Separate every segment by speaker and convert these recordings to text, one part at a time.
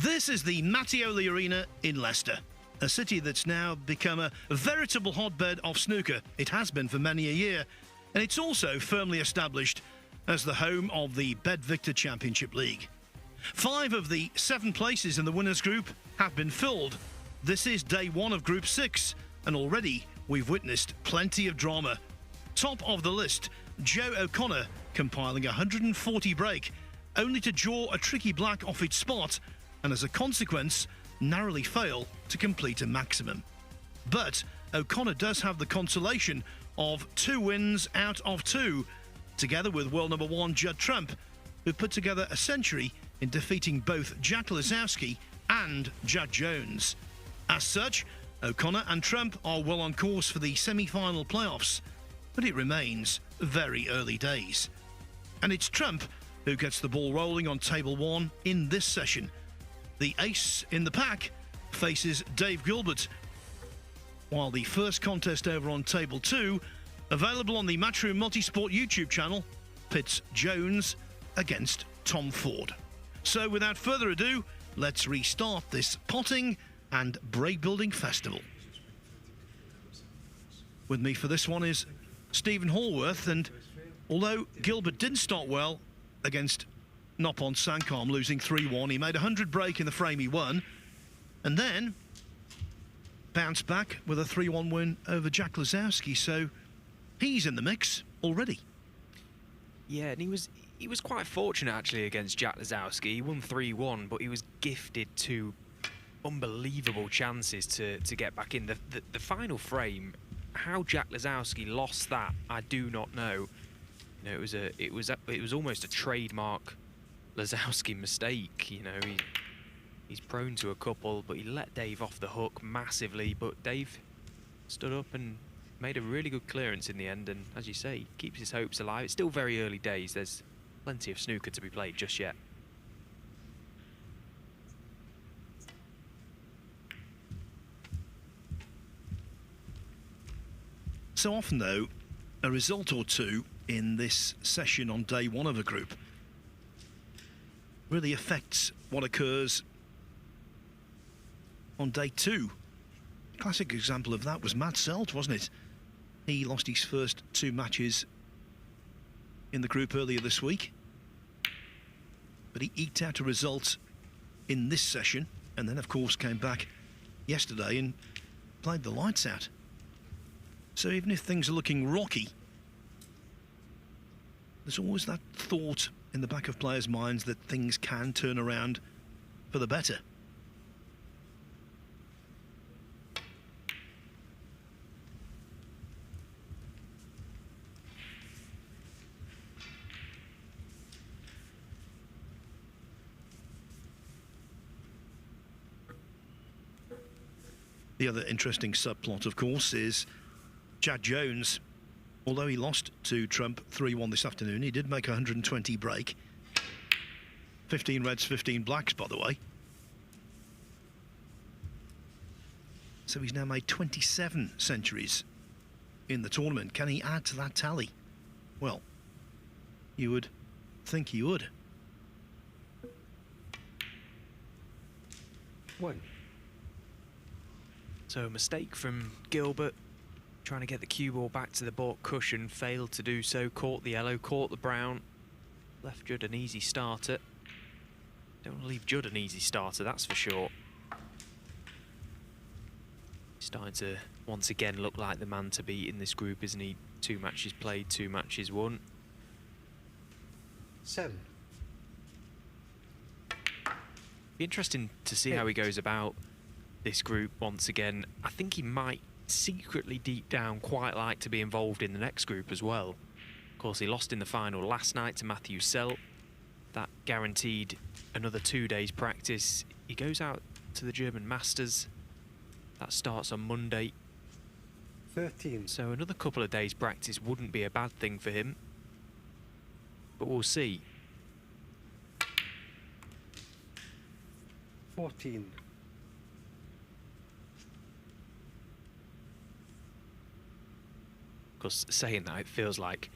Speaker 1: This is the Mattioli Arena in Leicester, a city that's now become a veritable hotbed of snooker. It has been for many a year, and it's also firmly established as the home of the BetVictor Championship League. 5 of the 7 places in the winners' group have been filled. This is day 1 of Group 6, and already we've witnessed plenty of drama. Top of the list, Joe O'Connor compiling a 140 break, only to draw a tricky black off its spot, and as a consequence, narrowly fail to complete a maximum. But O'Connor does have the consolation of 2 wins out of 2, together with world number 1 Judd Trump, who put together a century in defeating both Jack Lisowski and Judd Jones. As such, O'Connor and Trump are well on course for the semi-final playoffs, but it remains very early days. And it's Trump who gets the ball rolling on table 1 in this session. The ace in the pack faces Dave Gilbert, while the first contest over on table 2, available on the Matchroom Multisport YouTube channel, pits Jones against Tom Ford. So without further ado, let's restart this potting and break building festival. With me for this one is Stephen Hallworth, and although Gilbert didn't start well against Noppon Saengkham, losing 3-1, he made a 100 break in the frame he won, and then bounced back with a 3-1 win over Jack Lisowski, so he's in the mix already.
Speaker 2: Yeah, and he was quite fortunate actually against Jack Lisowski. He won 3-1, but he was gifted 2 unbelievable chances to get back in. The final frame, how Jack Lisowski lost that, I do not know. You know, it was almost a trademark Lisowski mistake. You know, he's prone to a couple, but he let Dave off the hook massively. But Dave stood up and made a really good clearance in the end, and as you say, keeps his hopes alive. It's still very early days. There's plenty of snooker to be played just yet.
Speaker 1: So often, though, a result or two in this session on day 1 of a group really affects what occurs on day 2. Classic example of that was Matt Selt, wasn't it? He lost his first 2 matches in the group earlier this week, but he eked out a result in this session, and then of course came back yesterday and played the lights out. So even if things are looking rocky, there's always that thought in the back of players' minds that things can turn around for the better. The other interesting subplot, of course, is Judd Jones. Although he lost to Trump 3-1 this afternoon, he did make a 120 break. 15 reds, 15 blacks, by the way. So he's now made 27 centuries in the tournament. Can he add to that tally? Well, you would think he would.
Speaker 3: 1.
Speaker 2: So a mistake from Gilbert, trying to get the cue ball back to the baulk cushion, failed to do so, caught the yellow, caught the brown, left Judd an easy starter. Don't want to leave Judd an easy starter, that's for sure. He's starting to once again look like the man to beat in this group, isn't he? 2 matches played, 2 matches won.
Speaker 3: 7.
Speaker 2: Be interesting to see how he goes about this group once again. I think he might secretly deep down quite like to be involved in the next group as well. Of course, he lost in the final last night to Matthew Selt. That guaranteed another 2 days practice. He goes out to the German Masters. That starts on Monday.
Speaker 3: 13.
Speaker 2: So another couple of days practice wouldn't be a bad thing for him. But we'll see.
Speaker 3: 14.
Speaker 2: Because saying that, it feels like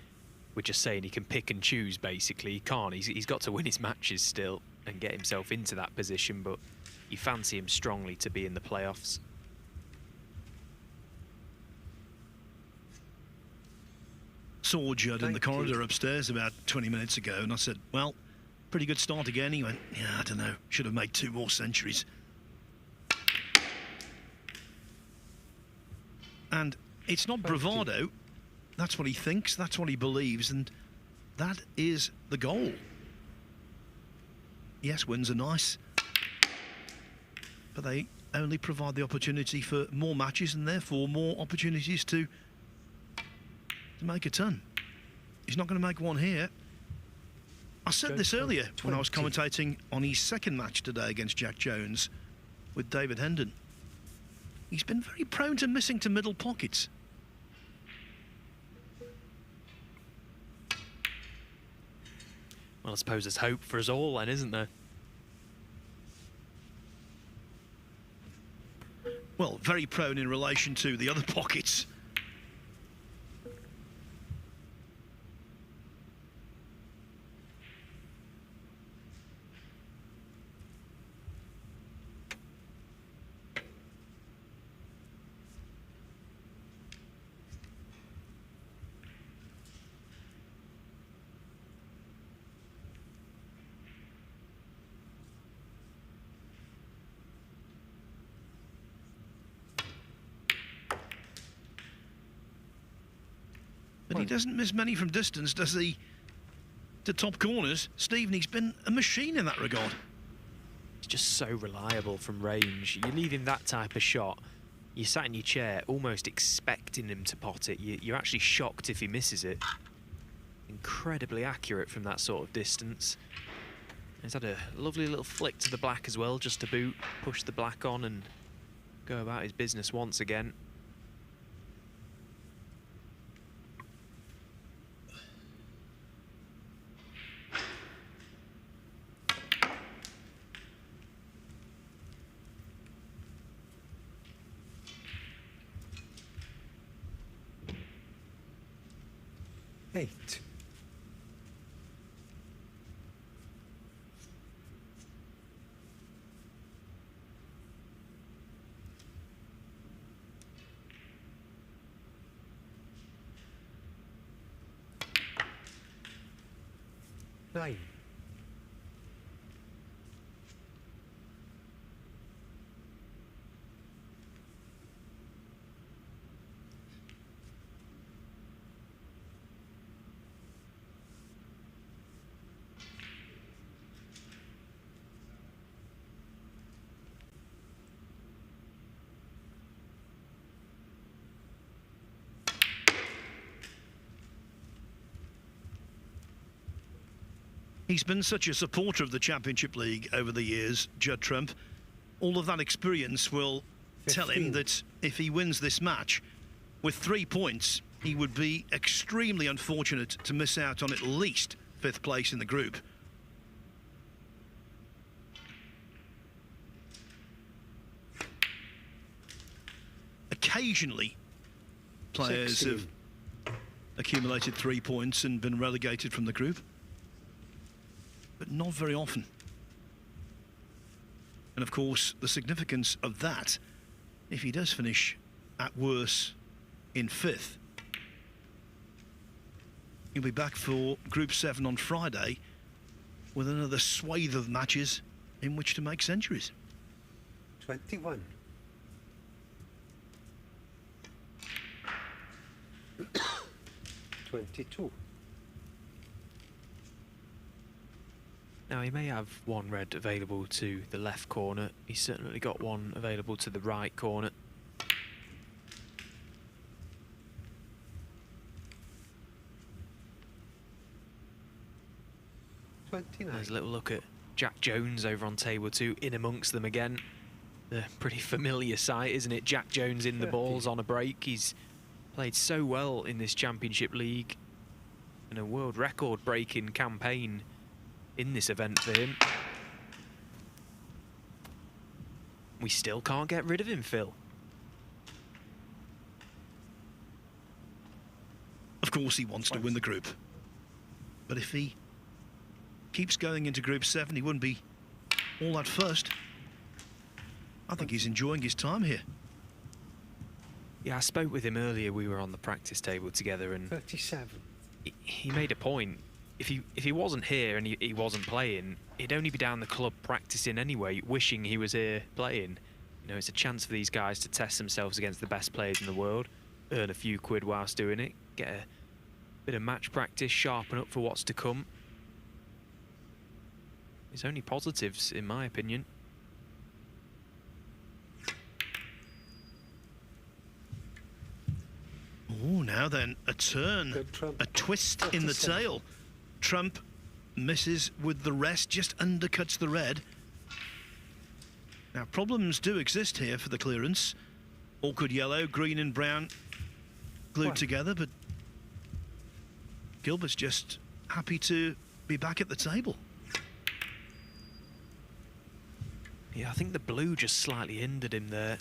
Speaker 2: we're just saying he can pick and choose, basically. He can't. He's got to win his matches still. and get himself into that position, but you fancy him strongly to be in the playoffs.
Speaker 1: Saw Judd in the corridor upstairs about 20 minutes ago, and I said, well, pretty good start again. He went, yeah, I don't know, should have made 2 more centuries. And it's not bravado. That's what he thinks, that's what he believes, and that is the goal. Yes, wins are nice, but they only provide the opportunity for more matches and therefore more opportunities to make a ton. He's not going to make one here. I said this earlier when I was commentating on his second match today against Jack Jones with David Hendon. He's been very prone to missing to middle pockets.
Speaker 2: Well, I suppose there's hope for us all then, isn't there?
Speaker 1: Well, very prone in relation to the other pockets. But he doesn't miss many from distance, does he? To top corners. Stephen, he's been a machine in that regard.
Speaker 2: He's just so reliable from range. You leave him that type of shot, you sat in your chair almost expecting him to pot it. You're actually shocked if he misses it. Incredibly accurate from that sort of distance. He's had a lovely little flick to the black as well, just to boot, push the black on and go about his business once again.
Speaker 3: Eight. Nine.
Speaker 1: He's been such a supporter of the Championship League over the years, Judd Trump. All of that experience will tell him that if he wins this match with 3 points, he would be extremely unfortunate to miss out on at least 5th place in the group. Occasionally, players
Speaker 3: 16.
Speaker 1: have accumulated 3 points and been relegated from the group, but not very often. And of course, the significance of that, if he does finish at worst in 5th, he'll be back for Group 7 on Friday with another swathe of matches in which to make centuries.
Speaker 3: 21. $22.
Speaker 2: Now, he may have one red available to the left corner. He's certainly got one available to the right corner. There's a little look at Jack Jones over on table 2, in amongst them again. The pretty familiar sight, isn't it? Jack Jones in the balls on a break. He's played so well in this Championship League, and a world record breaking campaign in this event for him. We still can't get rid of him, Phil.
Speaker 1: Of course he wants to win the group, but if he keeps going into Group 7, he wouldn't be all that first. I think he's enjoying his time here.
Speaker 2: Yeah, I spoke with him earlier. We were on the practice table together, and
Speaker 3: 37.
Speaker 2: he made a point. If he wasn't here and he wasn't playing, he'd only be down the club practicing anyway, wishing he was here playing. You know, it's a chance for these guys to test themselves against the best players in the world, earn a few quid whilst doing it, get a bit of match practice, sharpen up for what's to come. There's only positives, in my opinion.
Speaker 1: Oh, now then, a turn, a twist in the tail. Trump misses with the rest, just undercuts the red. Now, problems do exist here for the clearance. Awkward yellow, green and brown glued together, but Gilbert's just happy to be back at the table.
Speaker 2: Yeah, I think the blue just slightly hindered him there.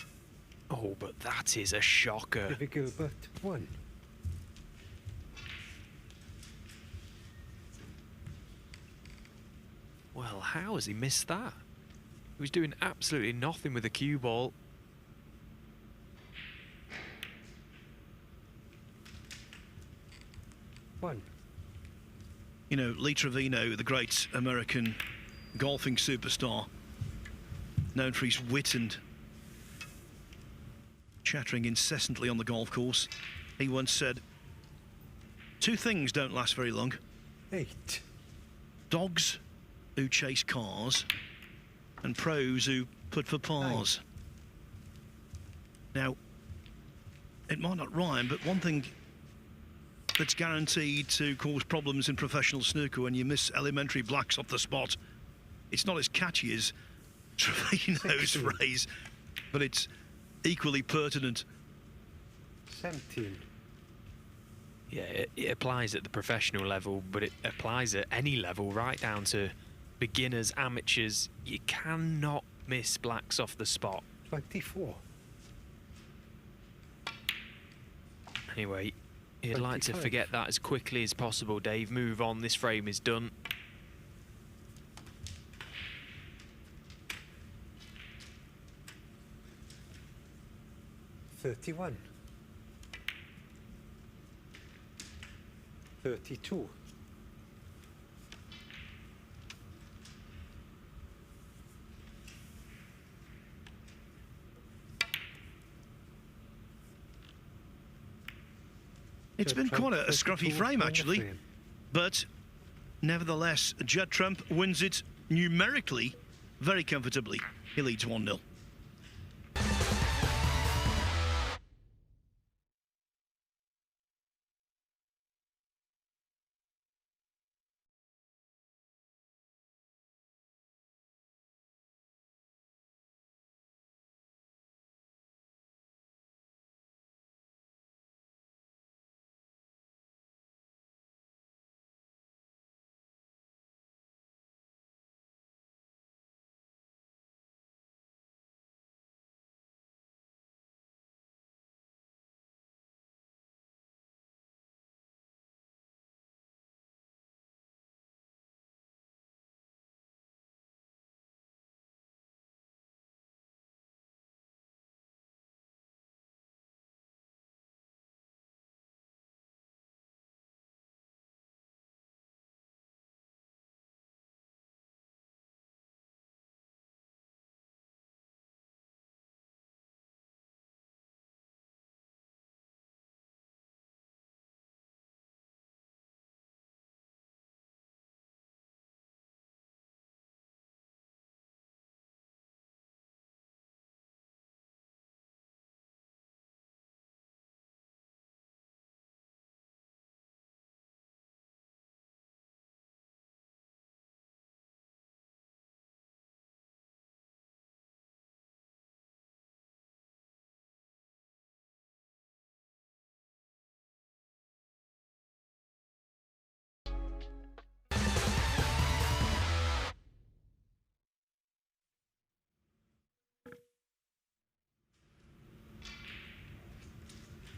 Speaker 2: Oh, but that is a shocker.
Speaker 3: Gilbert, 1.
Speaker 2: Well, how has he missed that? He was doing absolutely nothing with the cue ball.
Speaker 3: One.
Speaker 1: You know, Lee Trevino, the great American golfing superstar, known for his wit and chattering incessantly on the golf course, he once said, 2 things don't last very long.
Speaker 3: 8.
Speaker 1: Dogs who chase cars and pros who put for pars. Now, it might not rhyme, but one thing that's guaranteed to cause problems in professional snooker when you miss elementary blacks off the spot, it's not as catchy as Trevino's phrase, but it's equally pertinent.
Speaker 3: 17.
Speaker 2: Yeah, it applies at the professional level, but it applies at any level, right down to beginners, amateurs. You cannot miss blacks off the spot.
Speaker 3: 24.
Speaker 2: Anyway, you'd like to forget that as quickly as possible, Dave. Move on, this frame is done.
Speaker 3: $31. 32.
Speaker 1: It's been quite a scruffy frame, actually, but nevertheless, Judd Trump wins it numerically very comfortably. He leads 1-0.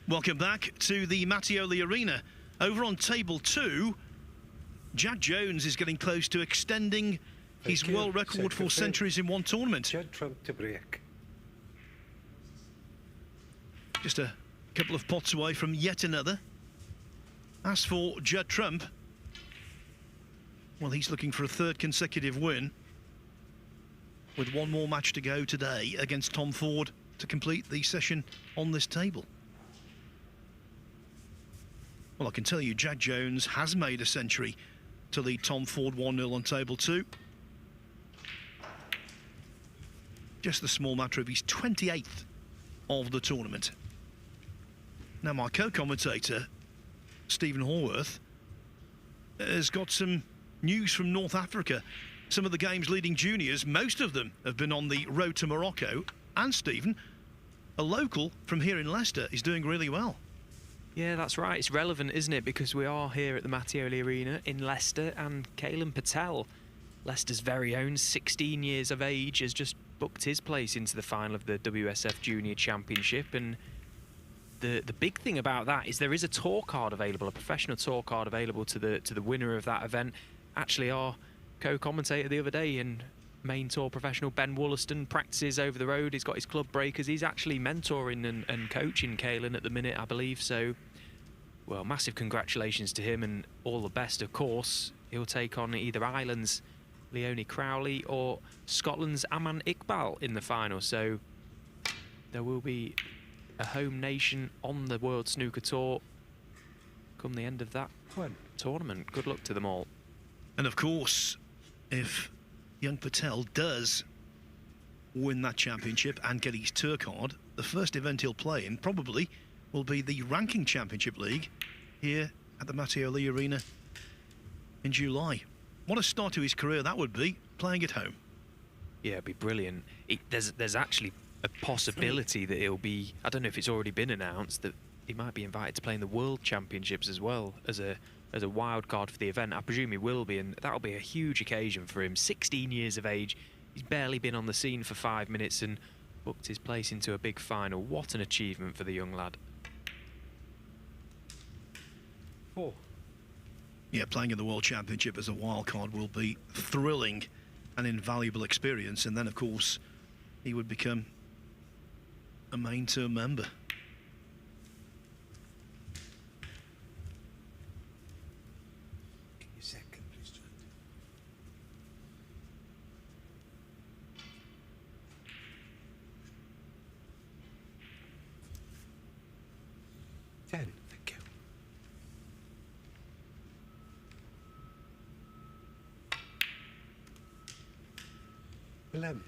Speaker 1: Welcome back to the Mattioli Arena. Over on table 2, Jack Jones is getting close to extending his
Speaker 3: Thank you.
Speaker 1: world record for
Speaker 3: Second
Speaker 1: centuries in one tournament.
Speaker 3: Judd Trump to break.
Speaker 1: Just a couple of pots away from yet another. As for Judd Trump, well, he's looking for a third consecutive win, with one more match to go today against Tom Ford to complete the session on this table. Well, I can tell you Jack Jones has made a century to lead Tom Ford 1-0 on table 2. Just the small matter of his 28th of the tournament. Now, my co-commentator, Stephen Horworth, has got some news from North Africa. Some of the game's leading juniors, most of them have been on the road to Morocco. And Stephen, a local from here in Leicester, is doing really well.
Speaker 2: Yeah, that's right. It's relevant, isn't it? Because we are here at the Mattioli Arena in Leicester, and Kaylan Patel, Leicester's very own, 16 years of age, has just booked his place into the final of the WSF Junior Championship. And the big thing about that is there is a tour card available, a professional tour card available to the winner of that event. Actually, our co-commentator the other day and main tour professional Ben Wollaston practices over the road. He's got his club breakers. He's actually mentoring and coaching Kaylan at the minute, I believe. So, well, massive congratulations to him and all the best, of course. He'll take on either Ireland's Leonie Crowley or Scotland's Aman Iqbal in the final. So there will be a home nation on the World Snooker Tour come the end of that tournament. Good luck to them all.
Speaker 1: And of course, if young Patel does win that championship and get his tour card, the first event he'll play in probably will be the Ranking Championship League here at the Mattioli Arena in July. What a start to his career that would be, playing at home.
Speaker 2: Yeah, it'd be brilliant. There's actually a possibility that it'll be, I don't know if it's already been announced, that he might be invited to play in the World Championships as well as a wild card for the event. I presume he will be, and that'll be a huge occasion for him. 16 years of age, he's barely been on the scene for 5 minutes and booked his place into a big final. What an achievement for the young lad.
Speaker 3: 4.
Speaker 1: Yeah, playing in the World Championship as a wild card will be thrilling and invaluable experience, and then of course he would become a main tour member.
Speaker 3: Second, please, Judd. 10, thank you. 11.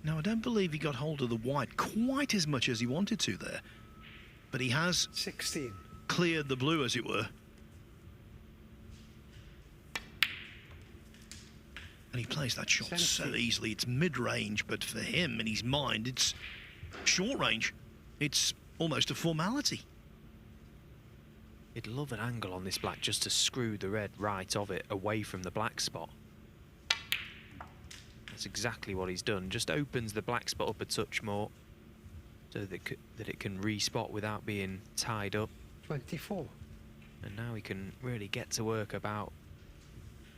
Speaker 1: Now, I don't believe he got hold of the white quite as much as he wanted to there, but he has
Speaker 3: 16.
Speaker 1: cleared the blue, as it were. And he plays that shot so
Speaker 3: 17.
Speaker 1: easily. It's mid-range, but for him, in his mind, it's short range. It's almost a formality.
Speaker 2: He'd love an angle on this black just to screw the red right of it away from the black spot. That's exactly what he's done. Just opens the black spot up a touch more so that it can respot without being tied up.
Speaker 3: 24.
Speaker 2: And now he can really get to work about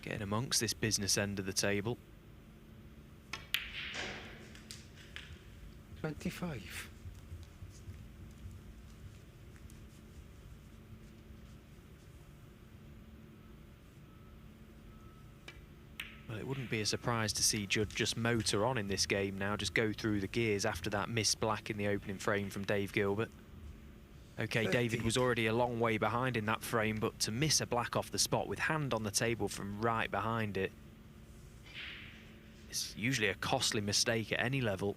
Speaker 2: getting amongst this business end of the table.
Speaker 3: 25.
Speaker 2: Well, it wouldn't be a surprise to see Judd just motor on in this game now, just go through the gears after that missed black in the opening frame from Dave Gilbert. Okay,
Speaker 3: 30.
Speaker 2: David was already a long way behind in that frame, but to miss a black off the spot with hand on the table from right behind it, it's usually a costly mistake at any level.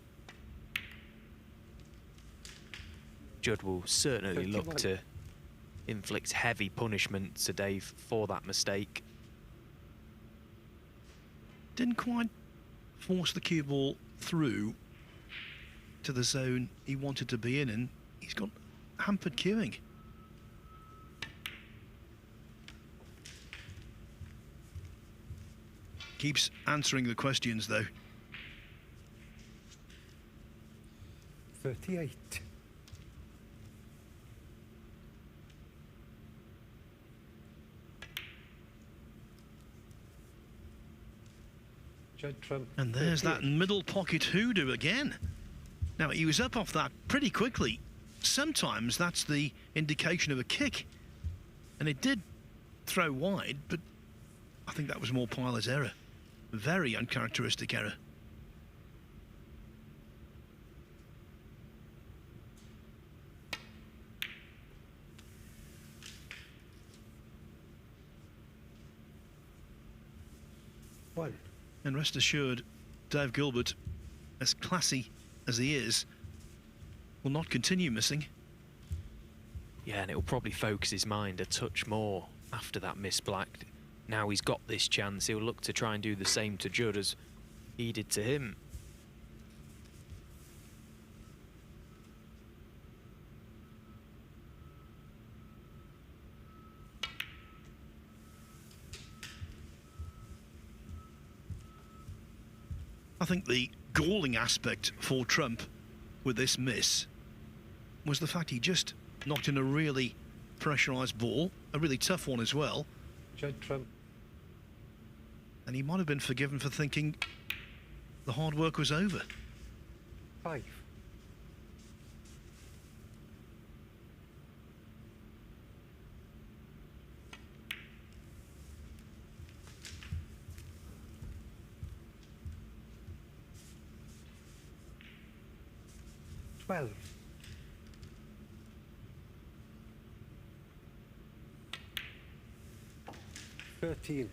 Speaker 2: Judd will certainly look
Speaker 3: 31.
Speaker 2: to inflict heavy punishment to Dave for that mistake.
Speaker 1: Didn't quite force the cue ball through to the zone he wanted to be in, and he's got hampered cueing. Keeps answering the questions, though.
Speaker 3: 38. Judd Trump.
Speaker 1: And there's that
Speaker 3: 38.
Speaker 1: middle pocket hoodoo again. Now, he was up off that pretty quickly. Sometimes that's the indication of a kick. And it did throw wide, but I think that was more Pilar's error. Very uncharacteristic error.
Speaker 3: One.
Speaker 1: And rest assured, Dave Gilbert, as classy as he is, will not continue missing.
Speaker 2: Yeah, and it will probably focus his mind a touch more after that miss black. Now he's got this chance, he'll look to try and do the same to Judd as he did to him.
Speaker 1: I think the galling aspect for Trump with this miss was the fact he just knocked in a really pressurised ball, a really tough one as well.
Speaker 3: Judd Trump.
Speaker 1: And he might have been forgiven for thinking the hard work was over.
Speaker 3: 5. Twelve. 13.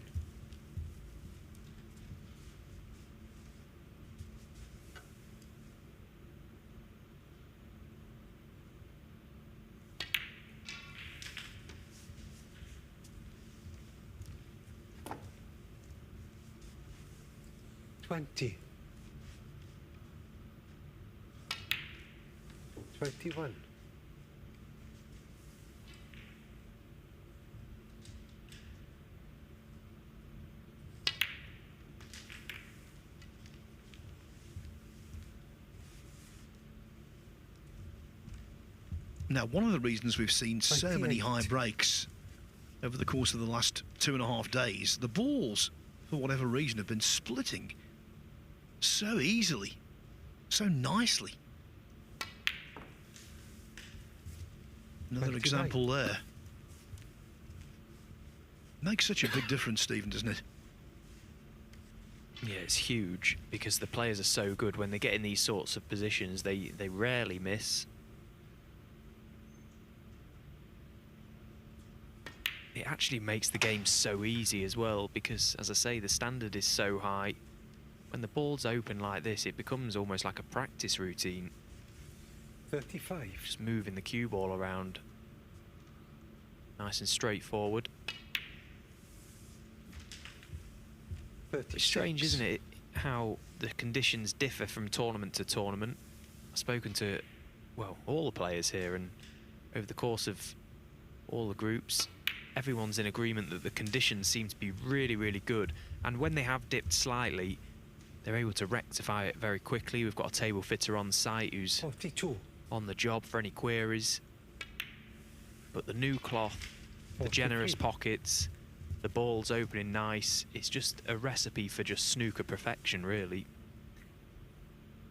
Speaker 3: 20. 21.
Speaker 1: 'Now, one of the reasons we've seen so many
Speaker 3: 28.
Speaker 1: high breaks over the course of the last 2.5 days, the balls, for whatever reason, have been splitting so easily, so nicely. Another
Speaker 3: 29.
Speaker 1: example there. Makes such a big difference, Stephen, doesn't it?
Speaker 2: Yeah, it's huge because the players are so good when they get in these sorts of positions, they rarely miss. It actually makes the game so easy as well because, as I say, the standard is so high. When the ball's open like this, it becomes almost like a practice routine.
Speaker 3: 35.
Speaker 2: Just moving the cue ball around. Nice and straightforward.
Speaker 3: 36.
Speaker 2: It's strange, isn't it, how the conditions differ from tournament to tournament. I've spoken to, well, all the players here, and over the course of all the groups, everyone's in agreement that the conditions seem to be really, really good. And when they have dipped slightly, they're able to rectify it very quickly. We've got a table fitter on site who's
Speaker 3: 42.
Speaker 2: on the job for any queries. But the new cloth, the
Speaker 3: 43.
Speaker 2: generous pockets, the ball's opening nice, it's just a recipe for just snooker perfection, really.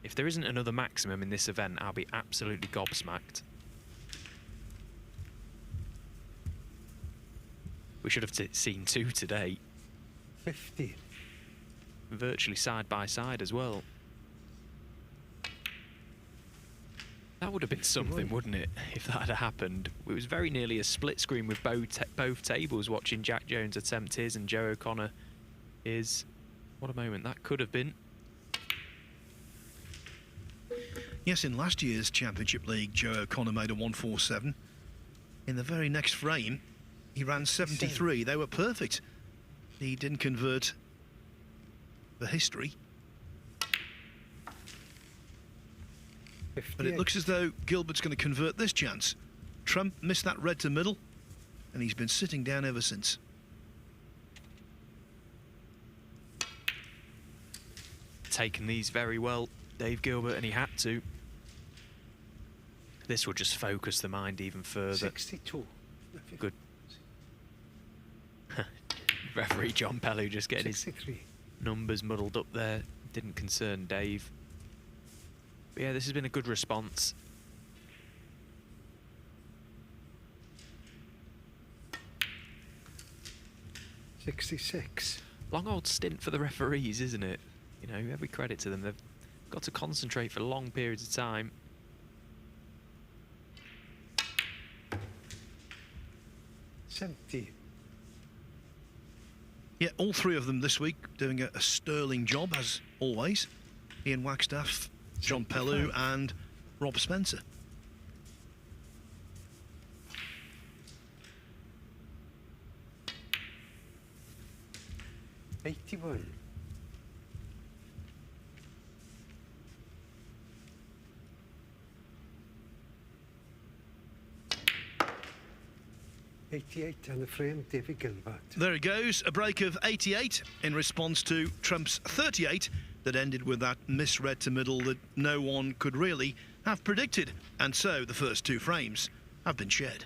Speaker 2: If there isn't another maximum in this event, I'll be absolutely gobsmacked. We should have seen two today,
Speaker 3: 50.
Speaker 2: virtually side by side as well. That would have been something, wouldn't it, if that had happened? It was very nearly a split screen with both tables watching Jack Jones attempt his and Joe O'Connor his. What a moment that could have been.
Speaker 1: Yes, in last year's Championship League, Joe O'Connor made a 147. In the very next frame, he ran 73. They were perfect. He didn't convert the history.
Speaker 3: 58.
Speaker 1: But it looks as though Gilbert's going to convert this chance. Trump missed that red to middle, and he's been sitting down ever since.
Speaker 2: taken these very well, Dave Gilbert, and he had to. This will just focus the mind even further.
Speaker 3: 62.
Speaker 2: Good. Referee John Pellew just getting
Speaker 3: 63.
Speaker 2: his numbers muddled up there. Didn't concern Dave. But yeah, this has been a good response.
Speaker 3: $66.
Speaker 2: Long old stint for the referees, isn't it? You know, every credit to them. They've got to concentrate for long periods of time.
Speaker 3: $70.
Speaker 1: Yeah, all three of them this week doing a sterling job, as always. Ian Wagstaff, John Pellew and Rob Spencer.
Speaker 3: $81. $88 on the frame, David Gilbert.
Speaker 1: There it goes, a break of 88 in response to Trump's 38 that ended with that misread to middle that no one could really have predicted. And so the first two frames have been shed.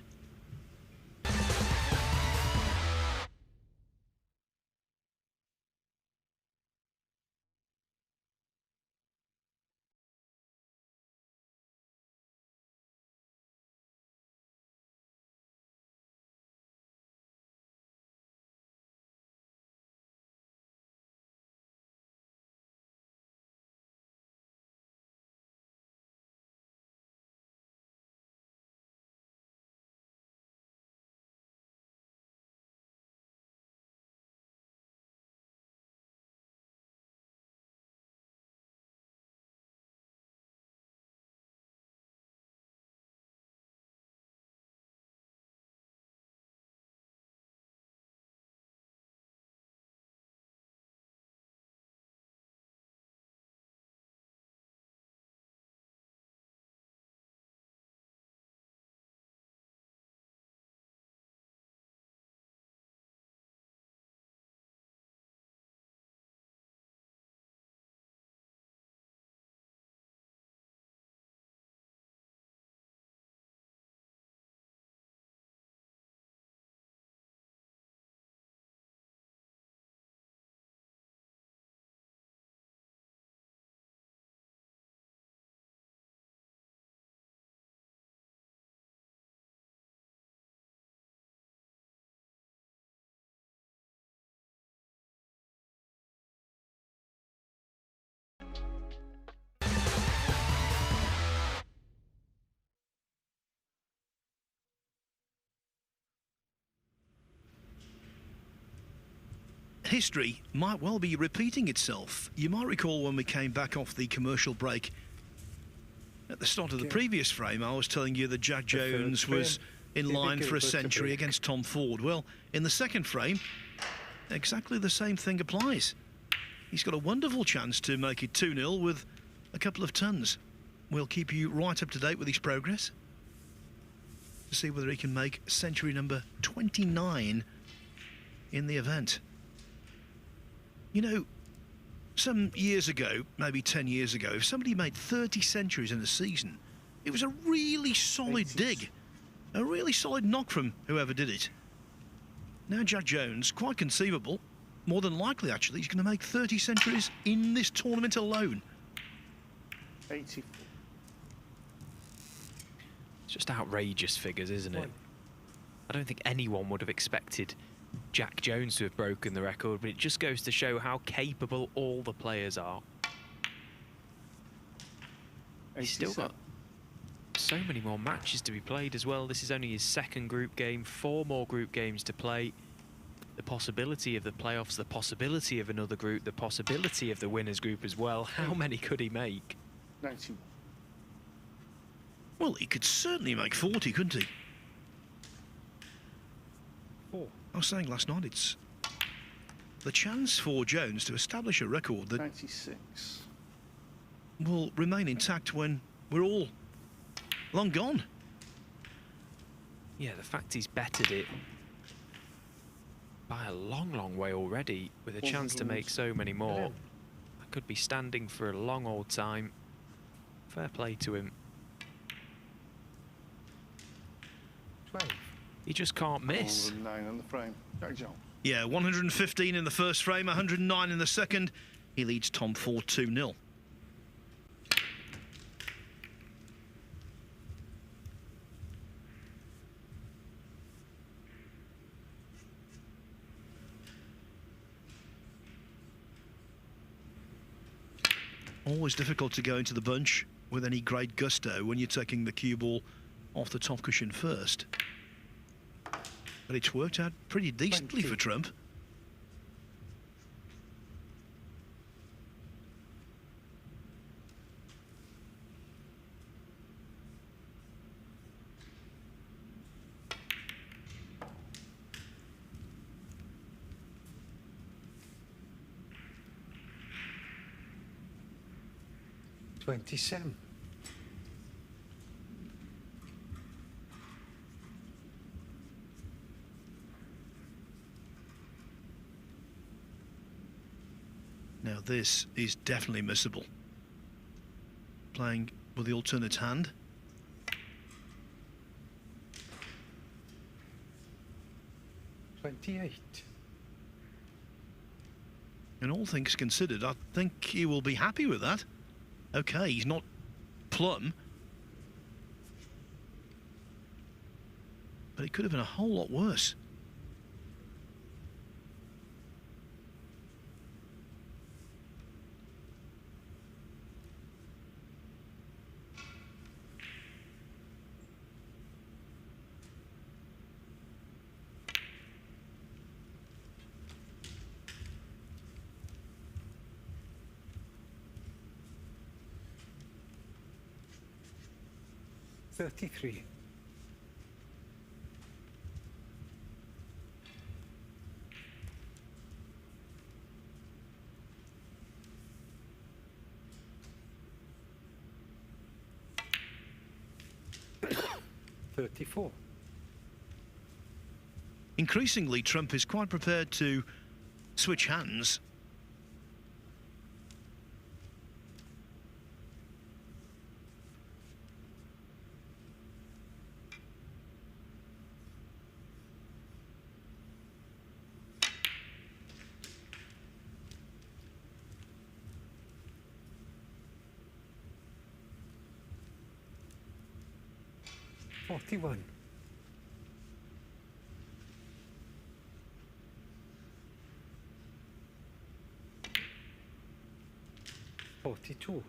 Speaker 1: History might well be repeating itself. You might recall when we came back off the commercial break at the start of the previous frame, I was telling you that Jack Jones was in line for a century against Tom Ford. Well, in the second frame, exactly the same thing applies. He's got a wonderful chance to make it 2-0 with a couple of tons. We'll keep you right up to date with his progress to see whether he can make century number 29 in the event. You know, some years ago, maybe 10 years ago, if somebody made 30 centuries in a season, it was a really solid dig, a really solid knock from whoever did it. Now Jack Jones, quite conceivable, more than likely actually, he's going to make 30 centuries in this tournament alone.
Speaker 4: 84.
Speaker 2: It's just outrageous figures, isn't it? I don't think anyone would have expected Jack Jones to have broken the record, but it just goes to show how capable all the players are. He's still got so many more matches to be played as well. This is only his second group game, 4 more group games to play. The possibility of the playoffs, the possibility of another group, the possibility of the winners group as well. How many could he make?
Speaker 4: 91.
Speaker 1: Well, he could certainly make 40, couldn't he?
Speaker 3: 4.
Speaker 1: I was saying last night, it's the chance for Jones to establish a record that
Speaker 4: 96.
Speaker 1: will remain intact when we're all long gone.
Speaker 2: Yeah, the fact he's bettered it by a long, long way already with a chance to make so many more. I could be standing for a long old time. Fair play to him.
Speaker 3: 12.
Speaker 2: He just can't miss.
Speaker 4: 109 on the frame. Jack Jones.
Speaker 1: Yeah, 115 in the first frame, 109 in the second. He leads Tom Ford 2-0. Always difficult to go into the bunch with any great gusto when you're taking the cue ball off the top cushion first. But it's worked out pretty decently for Trump.
Speaker 3: $27.
Speaker 1: Now this is definitely missable. Playing with the alternate hand.
Speaker 3: $28.
Speaker 1: And all things considered, I think he will be happy with that. Okay, he's not plumb, but it could have been a whole lot worse.
Speaker 3: $33. $34.
Speaker 1: Increasingly, Trump is quite prepared to switch hands.
Speaker 3: $41. $42.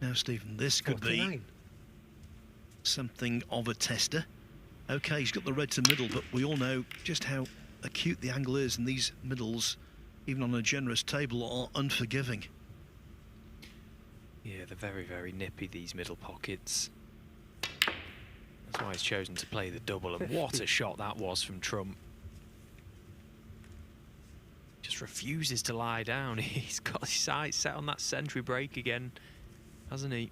Speaker 1: Now, Stephen, this could
Speaker 3: 49.
Speaker 1: be something of a tester. Okay, he's got the red to middle, but we all know just how acute the angle is, and these middles, even on a generous table, are unforgiving.
Speaker 2: Yeah, they're very, very nippy, these middle pockets. That's why he's chosen to play the double, and what a shot that was from Trump. Just refuses to lie down. He's got his sights set on that century break again, hasn't he?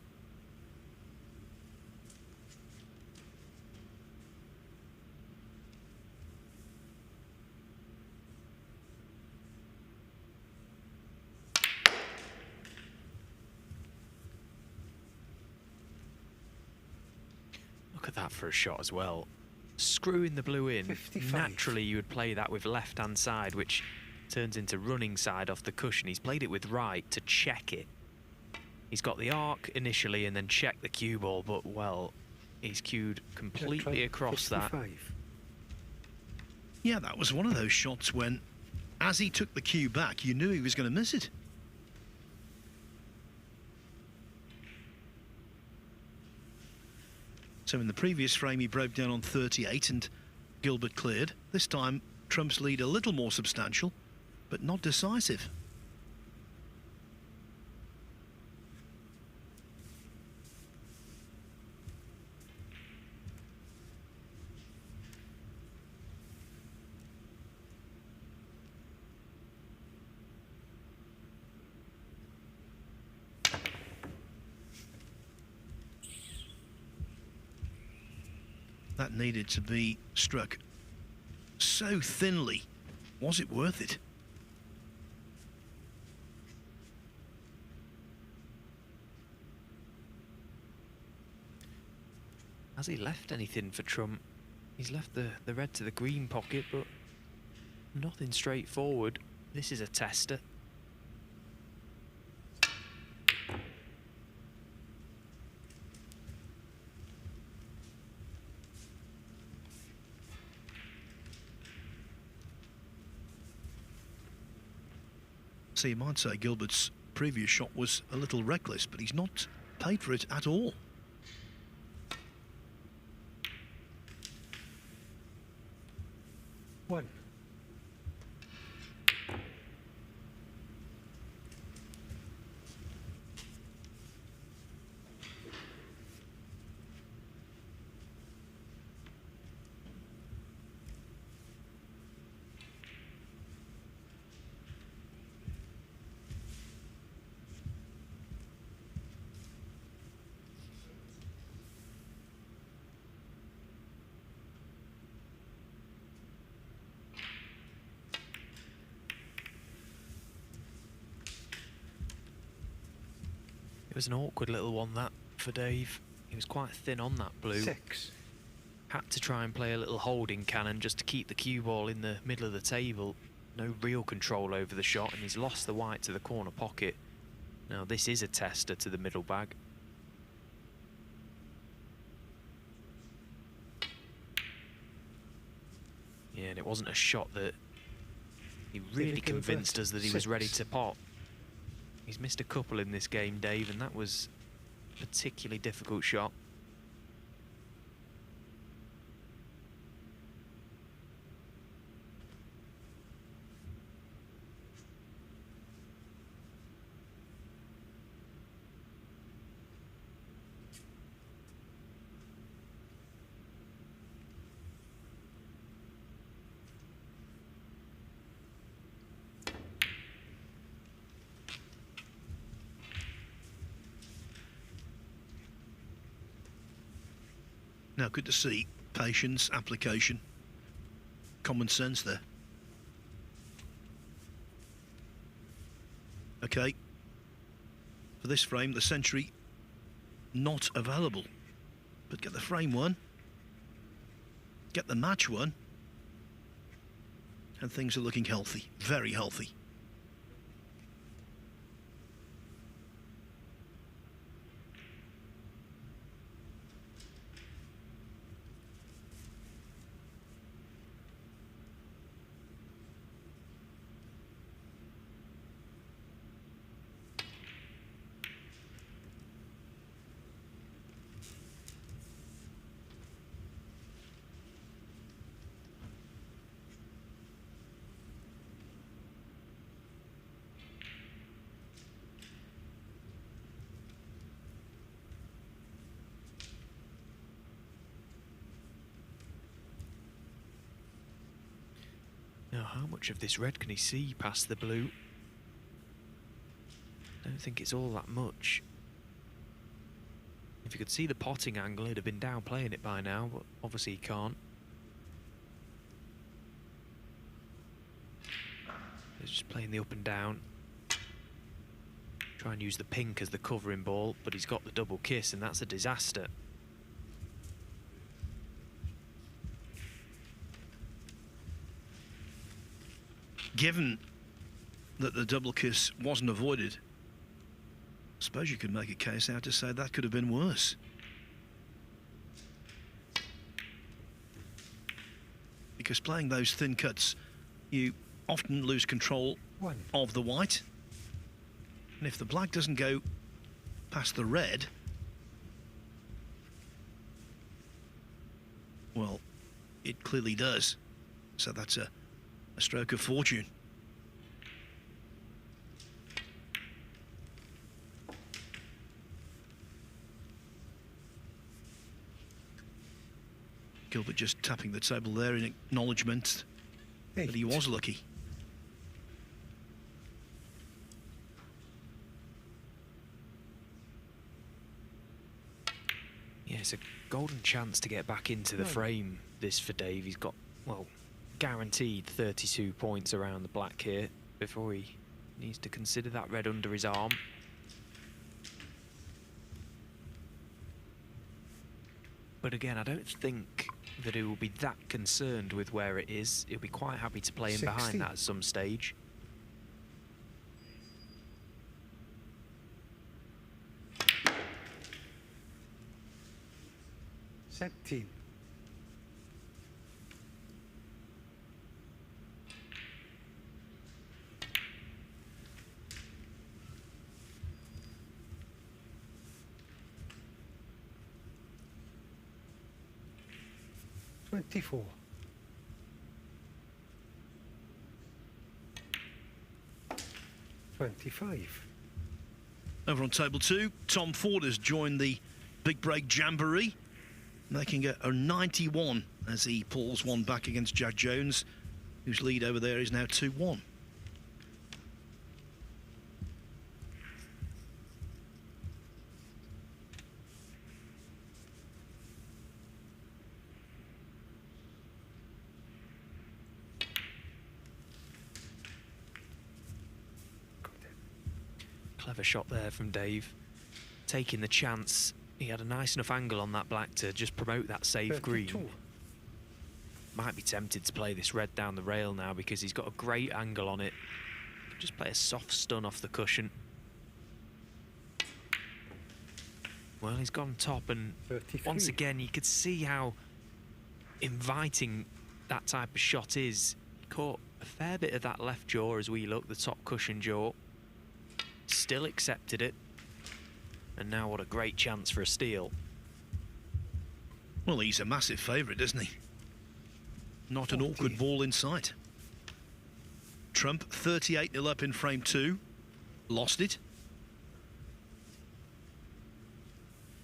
Speaker 2: Look at that for a shot as well. Screwing the blue in.
Speaker 3: 55.
Speaker 2: Naturally, you would play that with left-hand side, which turns into running side off the cushion. He's played it with right to check it. He's got the arc initially and then checked the cue ball, but, well, he's cued completely across
Speaker 3: 55.
Speaker 2: that.
Speaker 1: Yeah, that was one of those shots when, as he took the cue back, you knew he was going to miss it. So in the previous frame, he broke down on 38 and Gilbert cleared. This time, Trump's lead a little more substantial, but not decisive. That needed to be struck so thinly. Was it worth it?
Speaker 2: Has he left anything for Trump? He's left the red to the green pocket, but nothing straightforward. This is a tester.
Speaker 1: So you might say Gilbert's previous shot was a little reckless, but he's not paid for it at all.
Speaker 3: One.
Speaker 2: It was an awkward little one, that, for Dave. He was quite thin on that blue.
Speaker 3: 6.
Speaker 2: Had to try and play a little holding cannon just to keep the cue ball in the middle of the table. No real control over the shot, and he's lost the white to the corner pocket. Now this is a tester to the middle bag. Yeah, and it wasn't a shot that he really convinced us that he was ready to pot. He's missed a couple in this game, Dave, and that was a particularly difficult shot.
Speaker 1: Now, good to see patience, application, common sense there. Okay, for this frame, the century not available, but get the frame one, get the match one, and things are looking healthy, very healthy.
Speaker 2: Now, how much of this red can he see past the blue? I don't think it's all that much. If you could see the potting angle, he'd have been down playing it by now, but obviously he can't. He's just playing the up and down. Try and use the pink as the covering ball, but he's got the double kiss, and that's a disaster.
Speaker 1: Given that the double kiss wasn't avoided, I suppose you could make a case out to say that could have been worse. Because playing those thin cuts, you often lose control of the white. And if the black doesn't go past the red, well, it clearly does. So that's a stroke of fortune. Gilbert just tapping the table there in acknowledgement that he was lucky.
Speaker 2: Yeah, it's a golden chance to get back into the frame, this for Dave. He's got, well, guaranteed 32 points around the black here before he needs to consider that red under his arm. But again, I don't think that he will be that concerned with where it is. He'll be quite happy to play in behind that at some stage.
Speaker 3: Seventeen. 24. 25.
Speaker 1: Over on table 2, Tom Ford has joined the Big Break Jamboree, making a 91 as he pulls one back against Jack Jones, whose lead over there is now 2-1.
Speaker 2: Clever shot there from Dave, taking the chance. He had a nice enough angle on that black to just promote that safe
Speaker 3: 32.
Speaker 2: green. Might be tempted to play this red down the rail now because he's got a great angle on it. Just play a soft stun off the cushion. Well, he's gone top, and
Speaker 3: 33.
Speaker 2: once again you could see how inviting that type of shot is. He caught a fair bit of that left jaw as we look, the top cushion jaw. Still accepted it. And now what a great chance for a steal.
Speaker 1: Well, he's a massive favourite, isn't he? Not an
Speaker 3: 40.
Speaker 1: awkward ball in sight. Trump 38-0 up in frame 2. Lost it.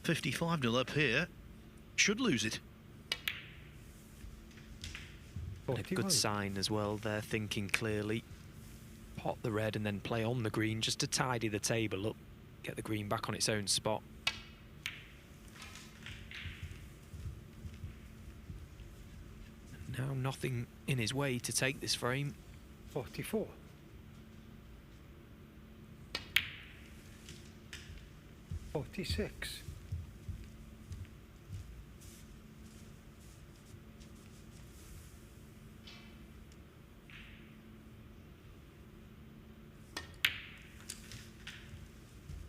Speaker 1: 55-0 up here. Should lose it.
Speaker 2: A
Speaker 3: 41.
Speaker 2: good sign as well there, thinking clearly. Pot the red and then play on the green just to tidy the table up. Get the green back on its own spot. Now nothing in his way to take this frame.
Speaker 3: 44. 46.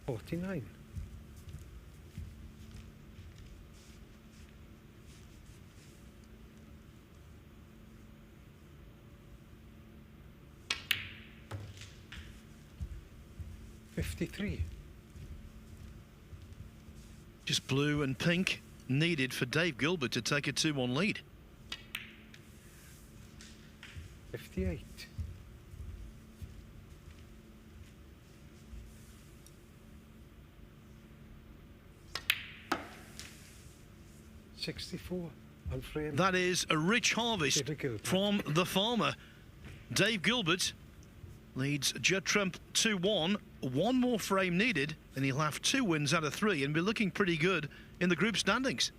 Speaker 3: 49. 53.
Speaker 1: Just blue and pink needed for Dave Gilbert to take a 2-1 lead.
Speaker 3: 58. 64 on frame.
Speaker 1: That is a rich harvest
Speaker 3: David Gilbert.
Speaker 1: from the farmer. Dave Gilbert leads Judd Trump 2-1. One more frame needed, and he'll have 2 wins out of 3 and be looking pretty good in the group standings.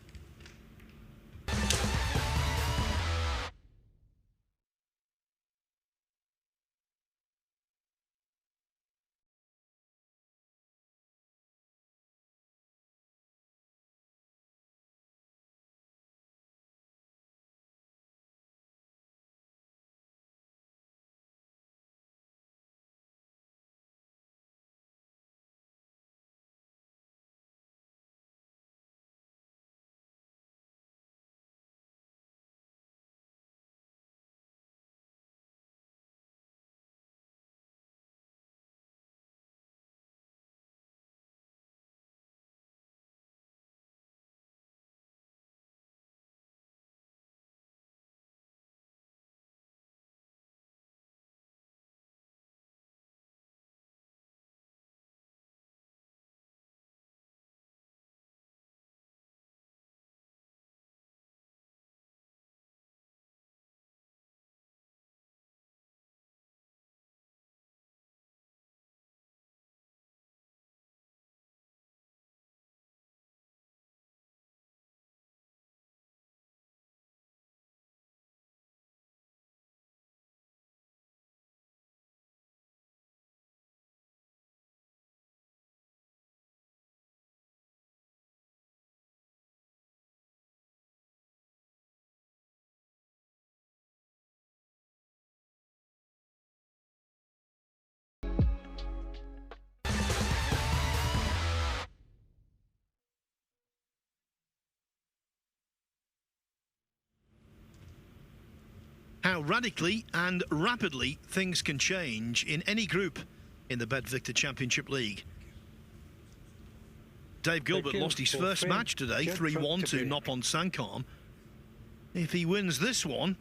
Speaker 1: how radically and rapidly things can change in any group in the BetVictor Championship League. Dave Gilbert lost his first match today, 3-1 to Noppon Saengkham. If he wins this one,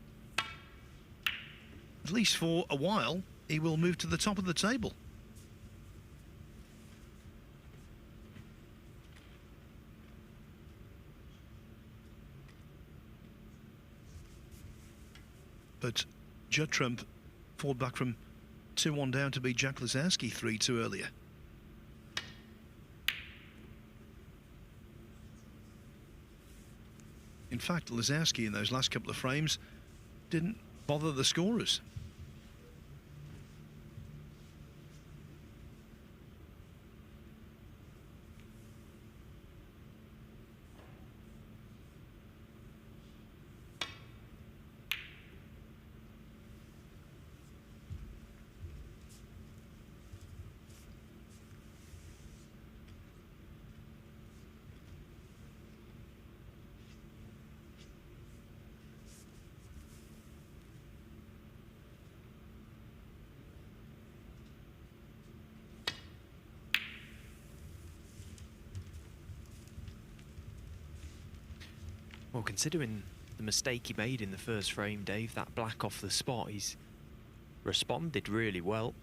Speaker 1: at least for a while, he will move to the top of the table. But Judd Trump fought back from 2-1 down to beat Jack Lisowski 3-2 earlier. In fact, Lisowski in those last couple of frames didn't bother the scorers.
Speaker 2: Well, considering the mistake he made in the first frame, Dave, that black off the spot, he's responded really well.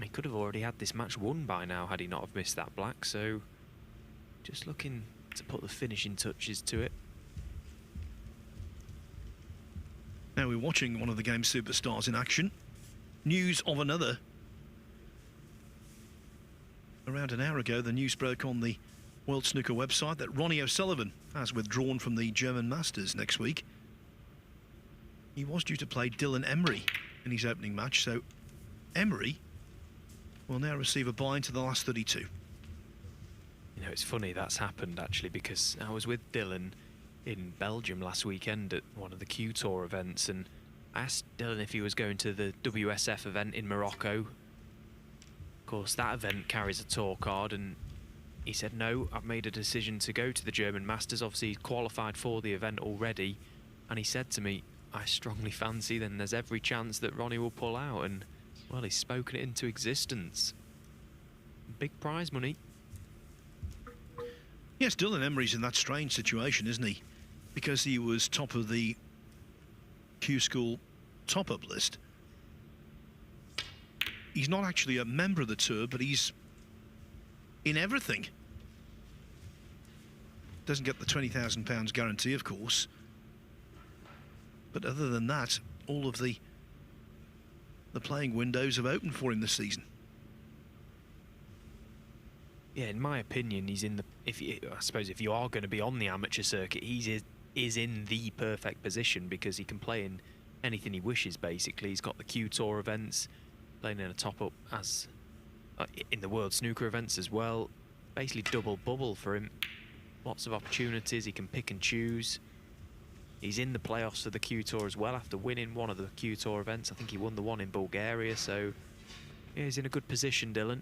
Speaker 2: He could have already had this match won by now had he not have missed that black, so just looking to put the finishing touches to it.
Speaker 1: Now we're watching one of the game's superstars in action. News of another. Around an hour ago, the news broke on the World Snooker website that Ronnie O'Sullivan has withdrawn from the German Masters next week. He was due to play Dylan Emery in his opening match, so Emery will now receive a bye into the last 32.
Speaker 2: You know, it's funny that's happened actually, because I was with Dylan in Belgium last weekend at one of the Q Tour events, and I asked Dylan if he was going to the WSF event in Morocco. Of course, that event carries a tour card, and he said, no, I've made a decision to go to the German Masters. Obviously, he's qualified for the event already. And he said to me, I strongly fancy then there's every chance that Ronnie will pull out. And, well, he's spoken it into existence. Big prize money.
Speaker 1: Yes, Dylan Emery's in that strange situation, isn't he? Because he was top of the Q School top-up list. He's not actually a member of the tour, but he's in everything. Doesn't get the £20,000 guarantee, of course, but other than that, all of the playing windows have opened for him this season.
Speaker 2: Yeah, in my opinion, he's in the. I suppose if you are going to be on the amateur circuit, is in the perfect position, because he can play in anything he wishes. Basically, he's got the Q Tour events, playing in a top-up as in the World Snooker events as well. Basically, double bubble for him. Lots of opportunities. He can pick and choose. He's in the playoffs of the Q Tour as well after winning one of the Q Tour events. I think he won the one in Bulgaria. So, yeah, he's in a good position, Dylan.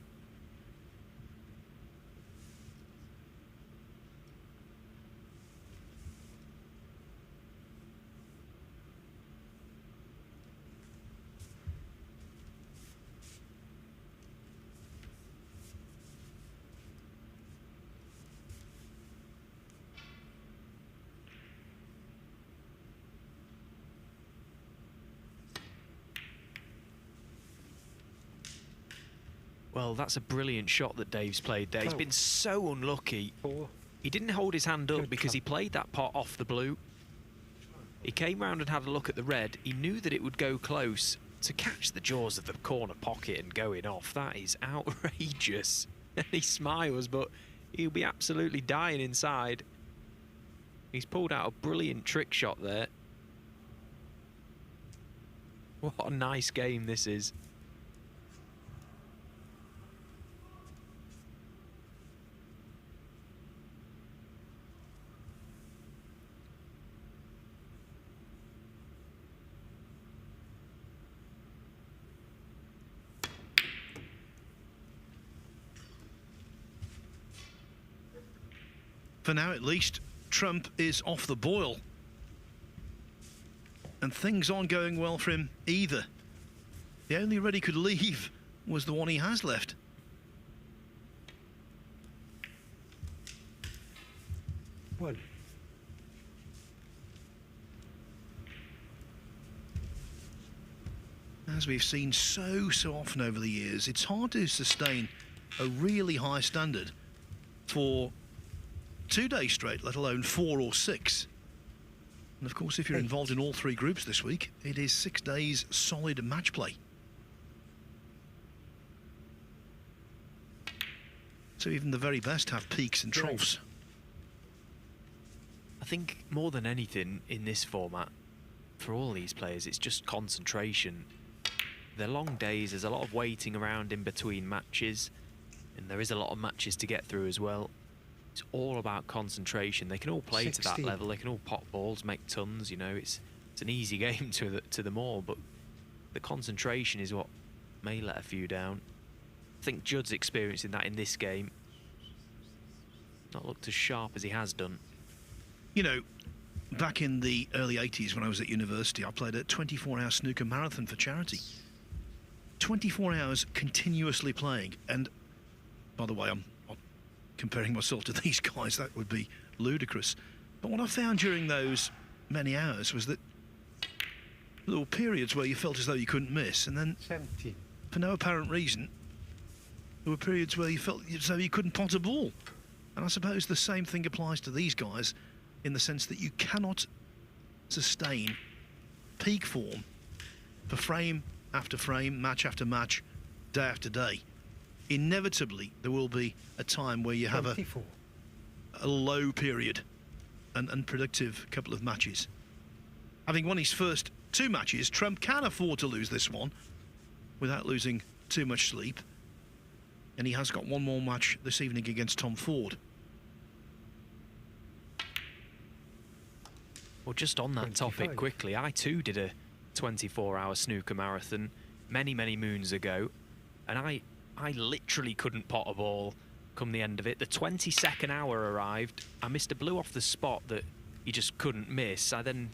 Speaker 2: Well, that's a brilliant shot that Dave's played there. He's been so unlucky. He didn't hold his hand up because he played that pot off the blue. He came round and had a look at the red. He knew that it would go close. To catch the jaws of the corner pocket and going off, that is outrageous. And he smiles, but he'll be absolutely dying inside. He's pulled out a brilliant trick shot there. What a nice game this is.
Speaker 1: For now, at least, Trump is off the boil. and things aren't going well for him either. The only red he could leave was the one he has left.
Speaker 3: One.
Speaker 1: As we've seen so often over the years, it's hard to sustain a really high standard for 2 days straight, let alone 4 or 6. And of course, if you're involved in all 3 groups this week, it is 6 days solid match play. So even the very best have peaks and troughs.
Speaker 2: I think more than anything in this format, for all these players, it's just concentration. They're long days, there's a lot of waiting around in between matches, and there is a lot of matches to get through as well. It's all about concentration. They can all play
Speaker 3: 16.
Speaker 2: to that level, they can all pop balls, make tons, you know, it's an easy game to them all, but the concentration is what may let a few down. I think Judd's experiencing that in this game. Not looked as sharp as he has done.
Speaker 1: You know, back in the early 80s when I was at university, I played a 24-hour snooker marathon for charity. 24 hours continuously playing, and by the way, I'm not comparing myself to these guys, that would be ludicrous. But what I found during those many hours was that there were periods where you felt as though you couldn't miss, and then
Speaker 3: 17.
Speaker 1: for no apparent reason, there were periods where you felt as though you couldn't pot a ball. And I suppose the same thing applies to these guys, in the sense that you cannot sustain peak form for frame after frame, match after match, day after day. Inevitably, there will be a time where you have
Speaker 3: 24.
Speaker 1: a low period, an unproductive couple of matches. Having won his first 2 matches, Trump can afford to lose this one without losing too much sleep. And he has got one more match this evening against Tom Ford.
Speaker 2: Well, just on that
Speaker 3: 25.
Speaker 2: topic quickly, I too did a 24-hour snooker marathon many moons ago, and I literally couldn't pot a ball come the end of it. The 22nd hour arrived, I missed a blue off the spot that you just couldn't miss. I then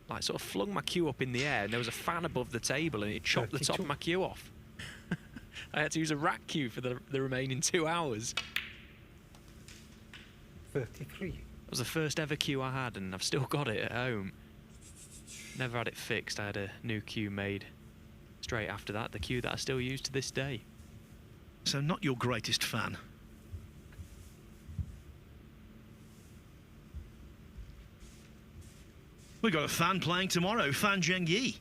Speaker 2: like sort of flung my cue up in the air, and there was a fan above the table, and it chopped the top of my cue off. I had to use a rack cue for the remaining 2 hours.
Speaker 3: 33.
Speaker 2: That was the first ever cue I had, and I've still got it at home. Never had it fixed. I had a new cue made straight after that, the cue that I still use to this day.
Speaker 1: So not your greatest fan. We've got a fan playing tomorrow, Fan Zhengyi.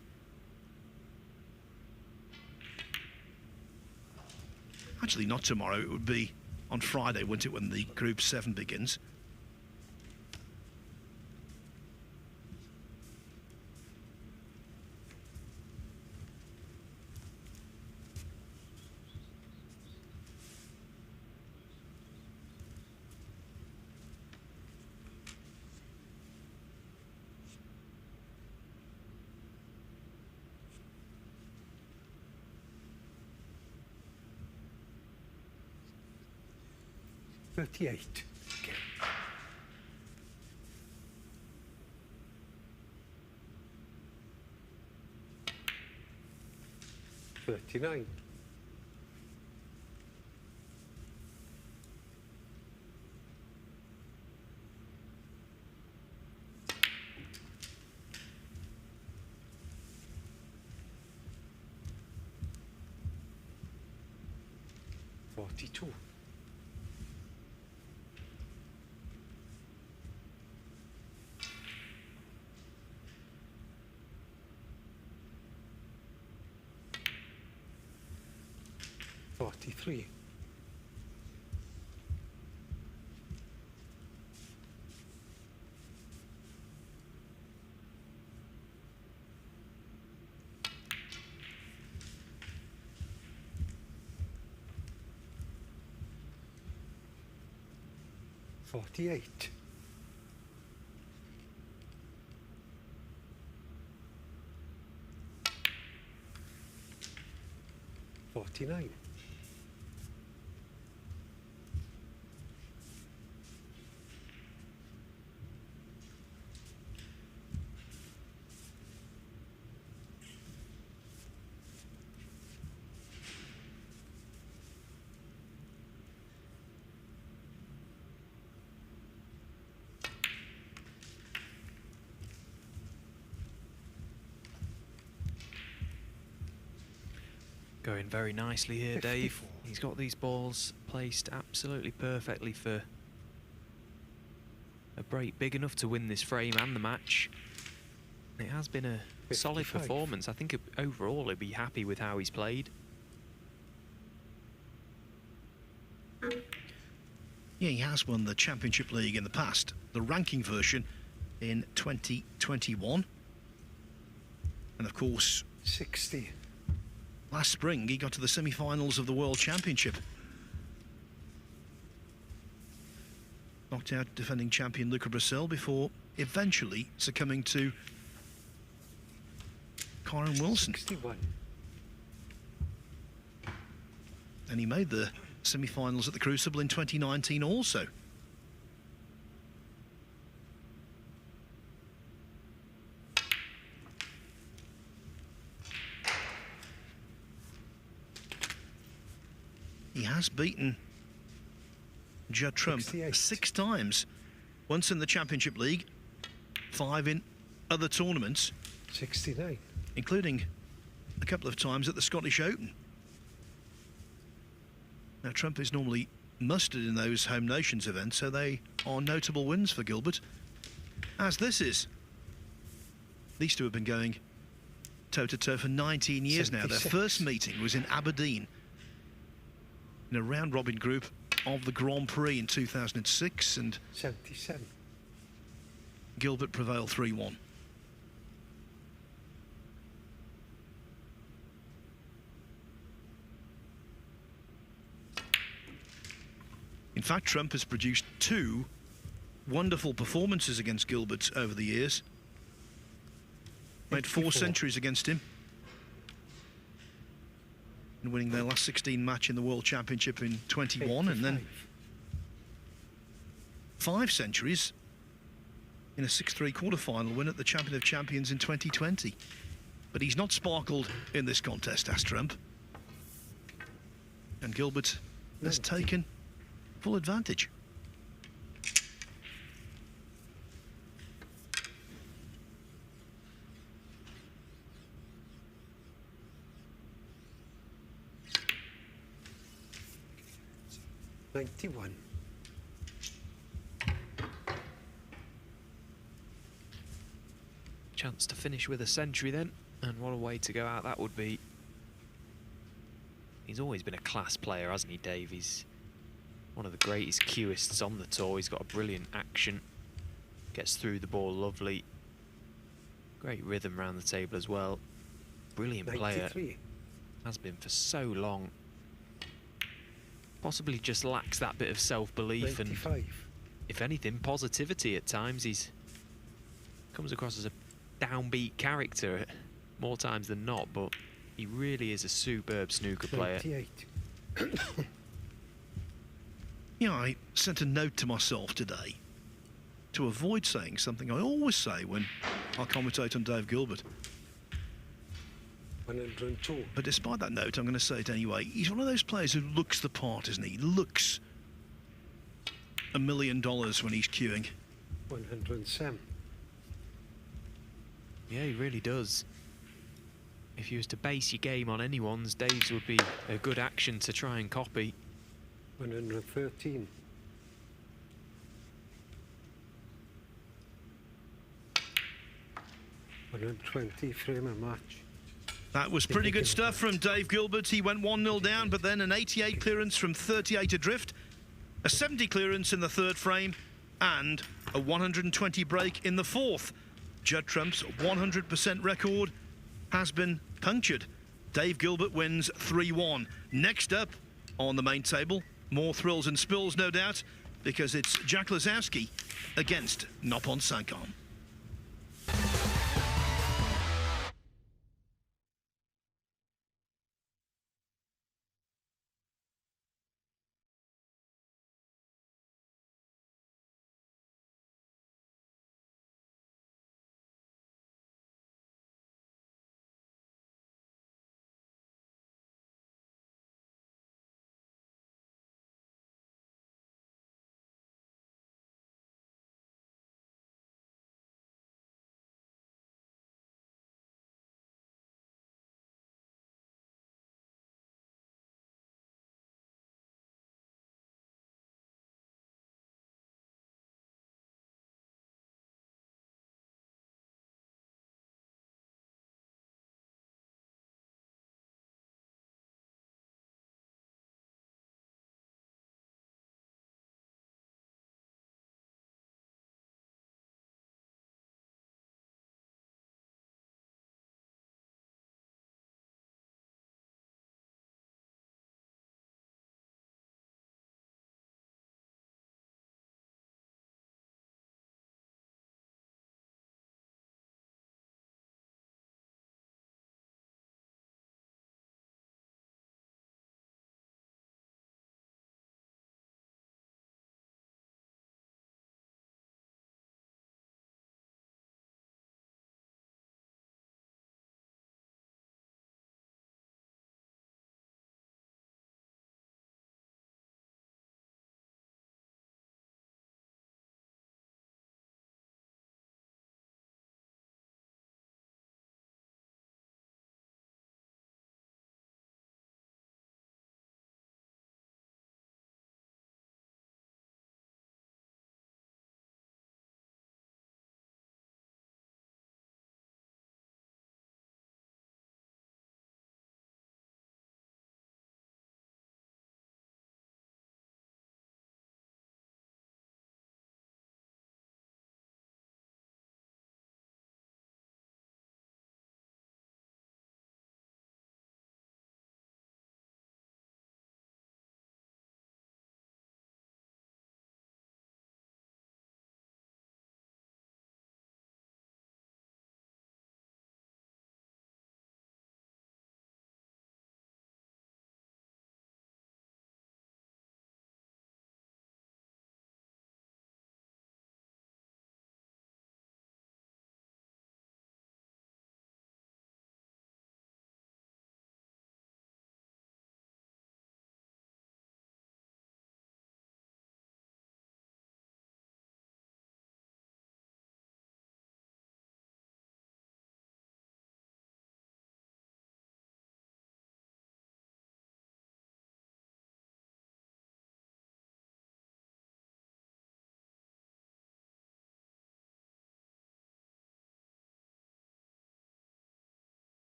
Speaker 1: Actually, not tomorrow. It would be on Friday, wouldn't it, when the Group 7 begins.
Speaker 3: $38. Okay. $39. $42. $43. $48. $49.
Speaker 2: Going very nicely here, Dave.
Speaker 3: 54.
Speaker 2: He's got these balls placed absolutely perfectly for a break big enough to win this frame and the match. It has been a solid
Speaker 3: 55.
Speaker 2: performance. I think overall he'd be happy with how he's played.
Speaker 1: Yeah, he has won the Championship League in the past, the ranking version in 2021. And of course,
Speaker 3: 60.
Speaker 1: last spring he got to the semi-finals of the World Championship. Knocked out defending champion Luca Brazil before eventually succumbing to Kyron Wilson.
Speaker 3: 61.
Speaker 1: And he made the semi-finals at the Crucible in 2019 also. He has beaten Judd Trump
Speaker 3: 68.
Speaker 1: 6 times. Once in the Championship League, 5 in other tournaments,
Speaker 3: 69.
Speaker 1: including a couple of times at the Scottish Open. Now, Trump is normally mustered in those home nations events, so they are notable wins for Gilbert, as this is. These two have been going toe-to-toe for 19 years now. Their
Speaker 3: 76.
Speaker 1: first meeting was in Aberdeen in a round-robin group of the Grand Prix in 2006, and
Speaker 3: 77.
Speaker 1: Gilbert prevailed 3-1. In fact, Trump has produced 2 wonderful performances against Gilbert over the years. Made 4
Speaker 3: 84.
Speaker 1: centuries against him. And winning their last 16 match in the World Championship in 21, and then
Speaker 3: 85.
Speaker 1: 5 centuries in a 6-3 quarter-final win at the Champion of Champions in 2020. But he's not sparkled in this contest, as Trump. And Gilbert has
Speaker 3: 90.
Speaker 1: taken full advantage.
Speaker 3: $91.
Speaker 2: Chance to finish with a century then, and what a way to go out that would be. He's always been a class player, hasn't he, Dave? He's one of the greatest cueists on the tour. He's got a brilliant action, gets through the ball lovely, great rhythm around the table as well. Brilliant player,
Speaker 3: 93.
Speaker 2: has been for so long. Possibly just lacks that bit of self-belief and,
Speaker 3: 95.
Speaker 2: if anything, positivity at times. He's comes across as a downbeat character more times than not, but he really is a superb snooker player.
Speaker 3: 98.
Speaker 1: You know, I sent a note to myself today to avoid saying something I always say when I commentate on Dave Gilbert.
Speaker 3: 102.
Speaker 1: But despite that note, I'm going to say it anyway. He's one of those players who looks the part, isn't he? He looks $1 million when he's queuing.
Speaker 3: 107.
Speaker 2: Yeah, he really does. If you was to base your game on anyone's, Dave's would be a good action to try and copy.
Speaker 3: 113. 120 frame a match.
Speaker 1: That was pretty good stuff from Dave Gilbert. He went 1-0 down, but then an 88 clearance from 38 adrift, a 70 clearance in the 3rd frame, and a 120 break in the 4th. Judd Trump's 100% record has been punctured. Dave Gilbert wins 3-1. Next up on the main table, more thrills and spills, no doubt, because it's Jack Lisowski against Saengkham.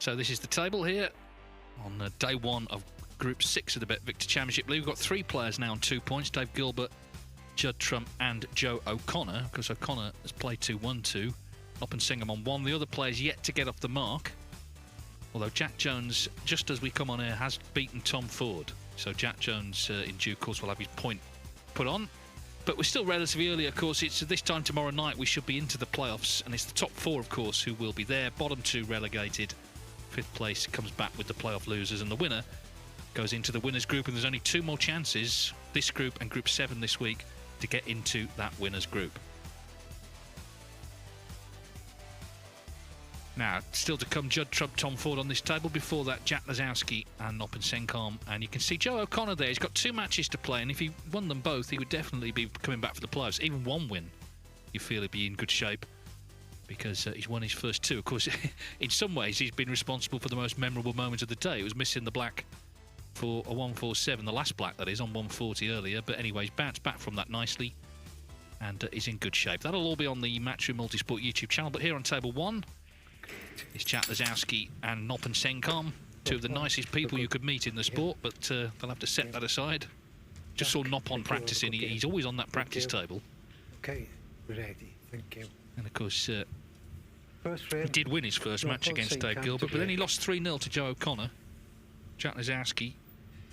Speaker 5: So this is the table here on day one of Group 6 of the BetVictor Championship League. We've got 3 players now on 2 points: Dave Gilbert, Judd Trump and Joe O'Connor, because O'Connor has played 2-1-2. Saengkham on 1. The other players yet to get off the mark. Although Jack Jones, just as we come on air, has beaten Tom Ford. So Jack Jones, in due course, will have his point put on. But we're still relatively early, of course. It's this time tomorrow night we should be into the playoffs. And it's the top 4, of course, who will be there. Bottom 2 relegated. 5th place comes back with the playoff losers. And the winner goes into the winners group. And there's only 2 more chances, this group and Group 7 this week, to get into that winners group. Now, still to come, Judd Trump, Tom Ford on this table. Before that, Jack Lisowski and Saengkham. And you can see Joe O'Connor there. He's got 2 matches to play, and if he won them both, he would definitely be coming back for the playoffs. Even 1 win, you feel he'd be in good shape, because he's won his first 2. Of course, in some ways, he's been responsible for the most memorable moment of the day. It was missing the black for a 147, the last black, that is, on 140 earlier. But anyway, he's bounced back from that nicely, and is in good shape. That'll all be on the Matchroom Multisport YouTube channel. But here on table 1, it's Jack Lisowski and Saengkham, 2 of the nicest people you could meet in the sport, but they'll have to set that aside. Just saw Nopon practicing. He's always on that practice table.
Speaker 3: Okay, ready. Thank you.
Speaker 5: And of course, he did win his first match against Dave Gilbert, but then he lost 3-0 to Joe O'Connor. Jack Lisowski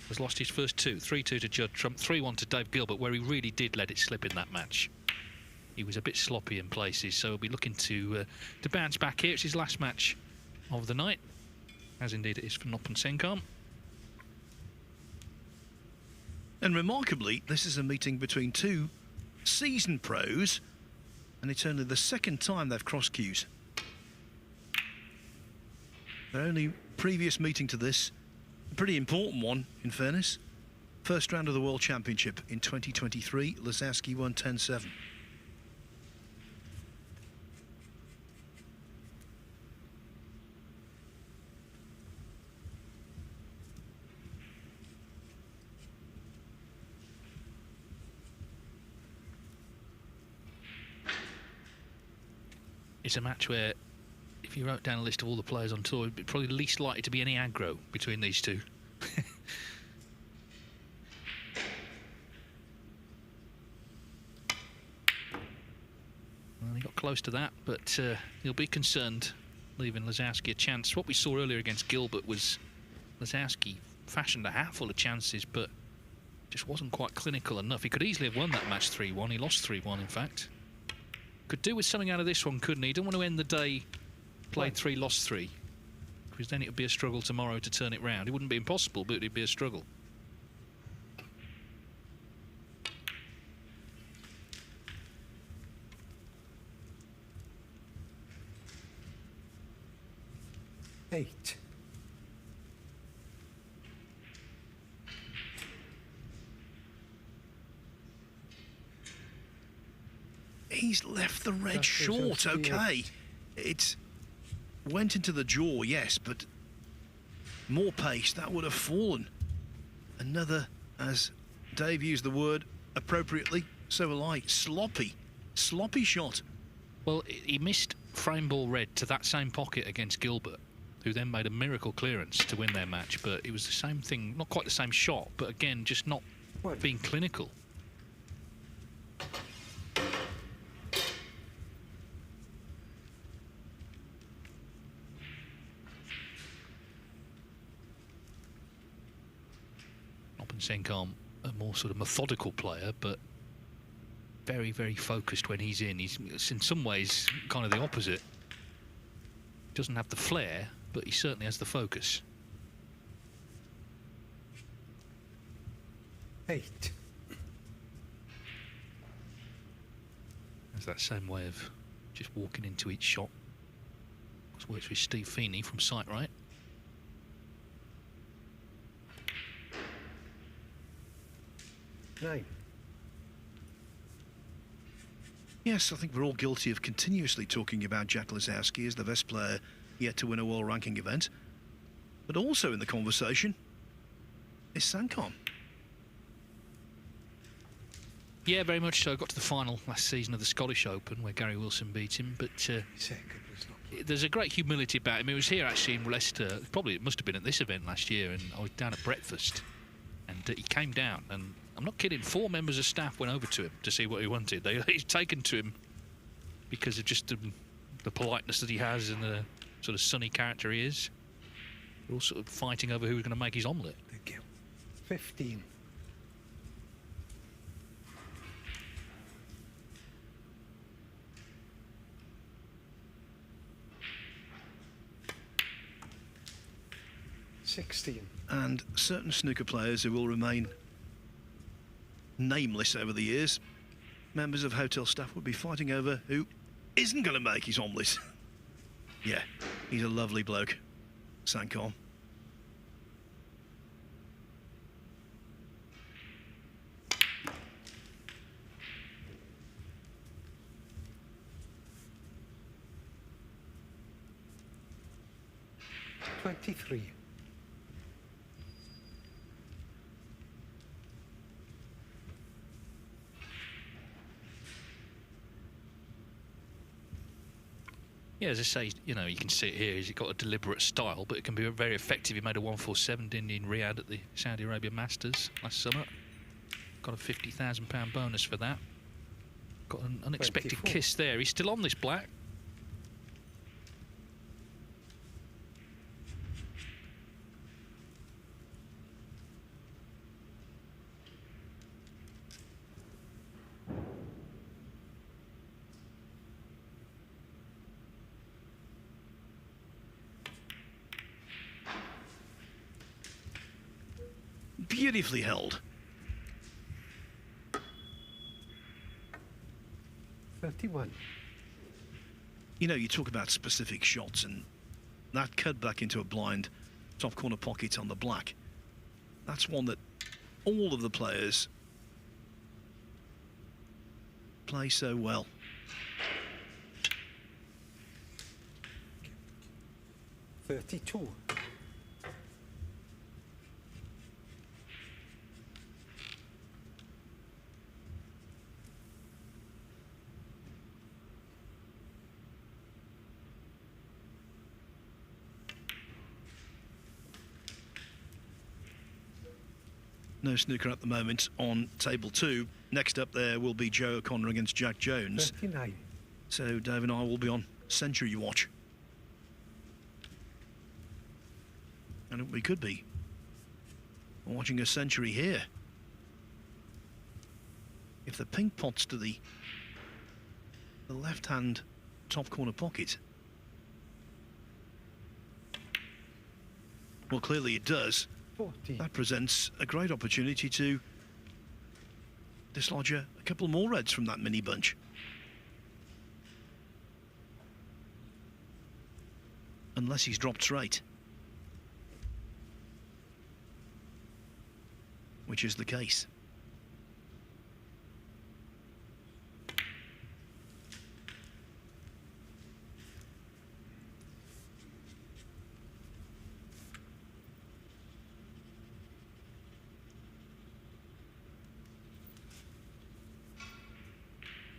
Speaker 5: has lost his first 2, 3-2 to Judd Trump, 3-1 to Dave Gilbert, where he really did let it slip in that match. He was a bit sloppy in places, so he'll be looking to bounce back here. It's his last match of the night, as indeed it is for Saengkham.
Speaker 1: And remarkably, this is a meeting between 2 seasoned pros, and it's only the 2nd time they've crossed cues. Their only previous meeting to this, a pretty important one, in fairness. First round of the World Championship in 2023, Lisowski won 10-7.
Speaker 5: It's a match where, if you wrote down a list of all the players on tour, it'd be probably least likely to be any aggro between these 2. Well, he got close to that, but he'll be concerned, leaving Lisowski a chance. What we saw earlier against Gilbert was Lisowski fashioned a handful of chances, but just wasn't quite clinical enough. He could easily have won that match 3-1. He lost 3-1, in fact. Could do with something out of this one, couldn't he? Don't want to end the day played 3, lost 3, because then it would be a struggle tomorrow to turn it round. It wouldn't be impossible, but it'd be a struggle.
Speaker 3: Eight.
Speaker 1: He's left the red short, okay. It went into the jaw, yes, but more pace, that would have fallen. Another, as Dave used the word appropriately, so will I, sloppy shot.
Speaker 5: Well, he missed frame ball red to that same pocket against Gilbert, who then made a miracle clearance to win their match. But it was the same thing, not quite the same shot, but again, just not being clinical. Saengkham, a more sort of methodical player, but very, very focused when he's in. He's in some ways kind of the opposite. Doesn't have the flair, but he certainly has the focus.
Speaker 3: 8.
Speaker 5: There's that same way of just walking into each shot. This works with Steve Feeney from Sight Right.
Speaker 3: Nine.
Speaker 1: Yes, I think we're all guilty of continuously talking about Jack Lisowski as the best player yet to win a world ranking event. But also in the conversation is Saengkham.
Speaker 5: Yeah, very much so. Got to the final last season of the Scottish Open where Gary Wilson beat him, but
Speaker 3: Second was not
Speaker 5: there's a great humility about him. He was here actually in Leicester. Probably it must have been at this event last year, and I was down at breakfast, and he came down, and I'm not kidding. 4 members of staff went over to him to see what he wanted. He's taken to him because of just the politeness that he has and the sort of sunny character he is. They're all sort of fighting over who was going to make his omelette.
Speaker 3: Thank you. 15.
Speaker 1: And certain snooker players who will remain nameless over the years, members of hotel staff, would be fighting over who isn't going to make his omelette. Yeah, he's a lovely bloke, Saengkham.
Speaker 3: $23.
Speaker 5: Yeah, as I say, you know, you can see it here. He's got a deliberate style, but it can be very effective. He made a 147 didn't he, in Riyadh at the Saudi Arabia Masters last summer. Got a £50,000 bonus for that. Got an unexpected
Speaker 3: 24.
Speaker 5: kiss there. He's still on this black.
Speaker 1: Beautifully held.
Speaker 3: 31.
Speaker 1: You know, you talk about specific shots, and that cut back into a blind top corner pocket on the black. That's one that all of the players play so well.
Speaker 3: $32.
Speaker 1: No snooker at the moment on table 2. Next up there will be Joe O'Connor against Jack Jones.
Speaker 3: 39.
Speaker 1: So Dave and I will be on century watch. And we could be watching a century here. If the pink pots to the left-hand top corner pocket. Well, clearly it does.
Speaker 3: 40.
Speaker 1: That presents a great opportunity to dislodge a couple more reds from that mini bunch. Unless he's dropped straight. Which is the case.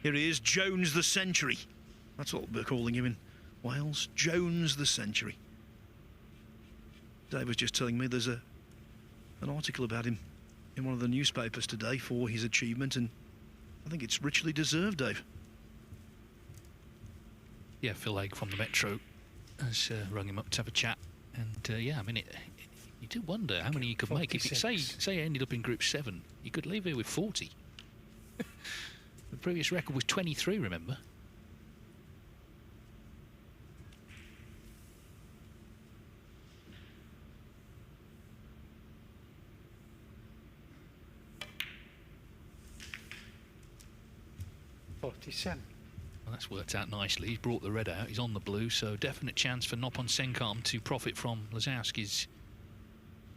Speaker 1: Here he is, Jones the Century. That's what we're calling him in Wales. Jones the Century. Dave was just telling me there's an article about him in one of the newspapers today for his achievement, and I think it's richly deserved, Dave.
Speaker 5: Yeah, Phil Egg from the Metro has rung him up to have a chat, and yeah, I mean, you do wonder how many you could make. If you say you ended up in Group 7, you could leave here with 40. The previous record was 23, remember?
Speaker 3: $47.
Speaker 5: Well, that's worked out nicely. He's brought the red out. He's on the blue, so definite chance for Noppon Saengkham to profit from Lisowski's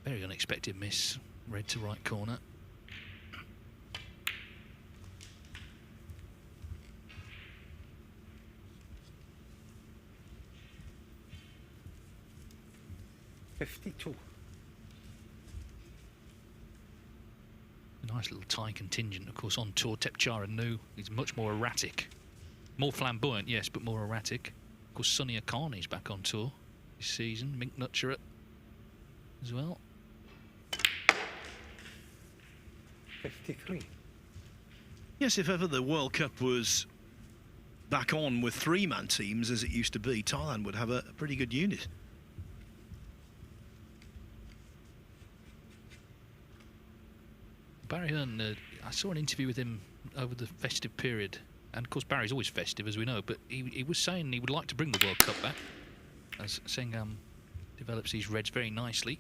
Speaker 5: very unexpected miss. Red to right corner.
Speaker 3: $52.
Speaker 5: A nice little Thai contingent, of course, on tour. Tepchara Nu is much more erratic. More flamboyant, yes, but more erratic. Of course, Sonny Akani's back on tour this season. Mink Nutcher as well.
Speaker 3: 53.
Speaker 1: Yes, if ever the World Cup was back on with three-man teams as it used to be, Thailand would have a pretty good unit.
Speaker 5: Barry Hearn, I saw an interview with him over the festive period, and of course Barry's always festive, as we know, but he was saying he would like to bring the World Cup back as Saengkham develops these reds very nicely.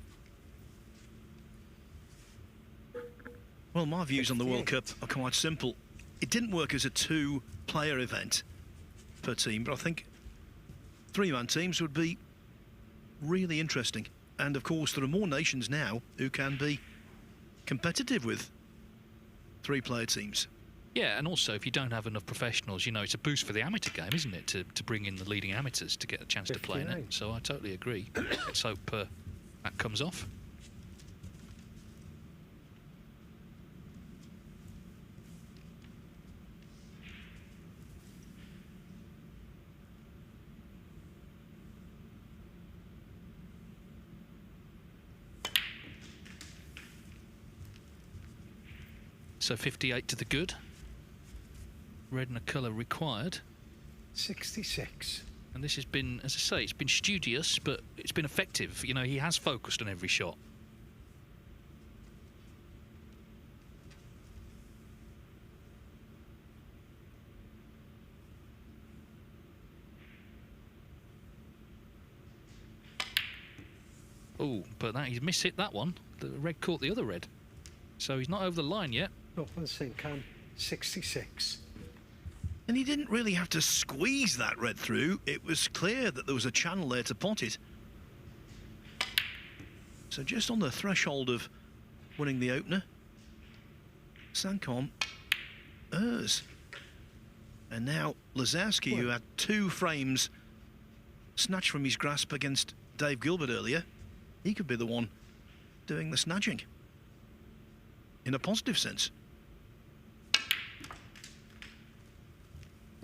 Speaker 1: Well, my views on the World Cup are quite simple. It didn't work as a two-player event per team, but I think three-man teams would be really interesting. And of course, there are more nations now who can be competitive with three-player teams.
Speaker 5: Yeah, and also if you don't have enough professionals, you know, it's a boost for the amateur game, isn't it, to bring in the leading amateurs to get a chance to play in it.
Speaker 3: 59.
Speaker 5: So I totally agree. Let's hope that comes off. So 58 to the good. Red and a colour required.
Speaker 3: 66.
Speaker 5: And this has been, as I say, it's been studious, but it's been effective. You know, he has focused on every shot. Oh, but he's mishit that one. The red caught the other red. So he's not over the line yet.
Speaker 3: Open Saengkham, 66.
Speaker 1: And he didn't really have to squeeze that red through. It was clear that there was a channel there to pot it. So just on the threshold of winning the opener, Saengkham errs. And now Lisowski, who had 2 frames snatched from his grasp against Dave Gilbert earlier, he could be the one doing the snatching in a positive sense.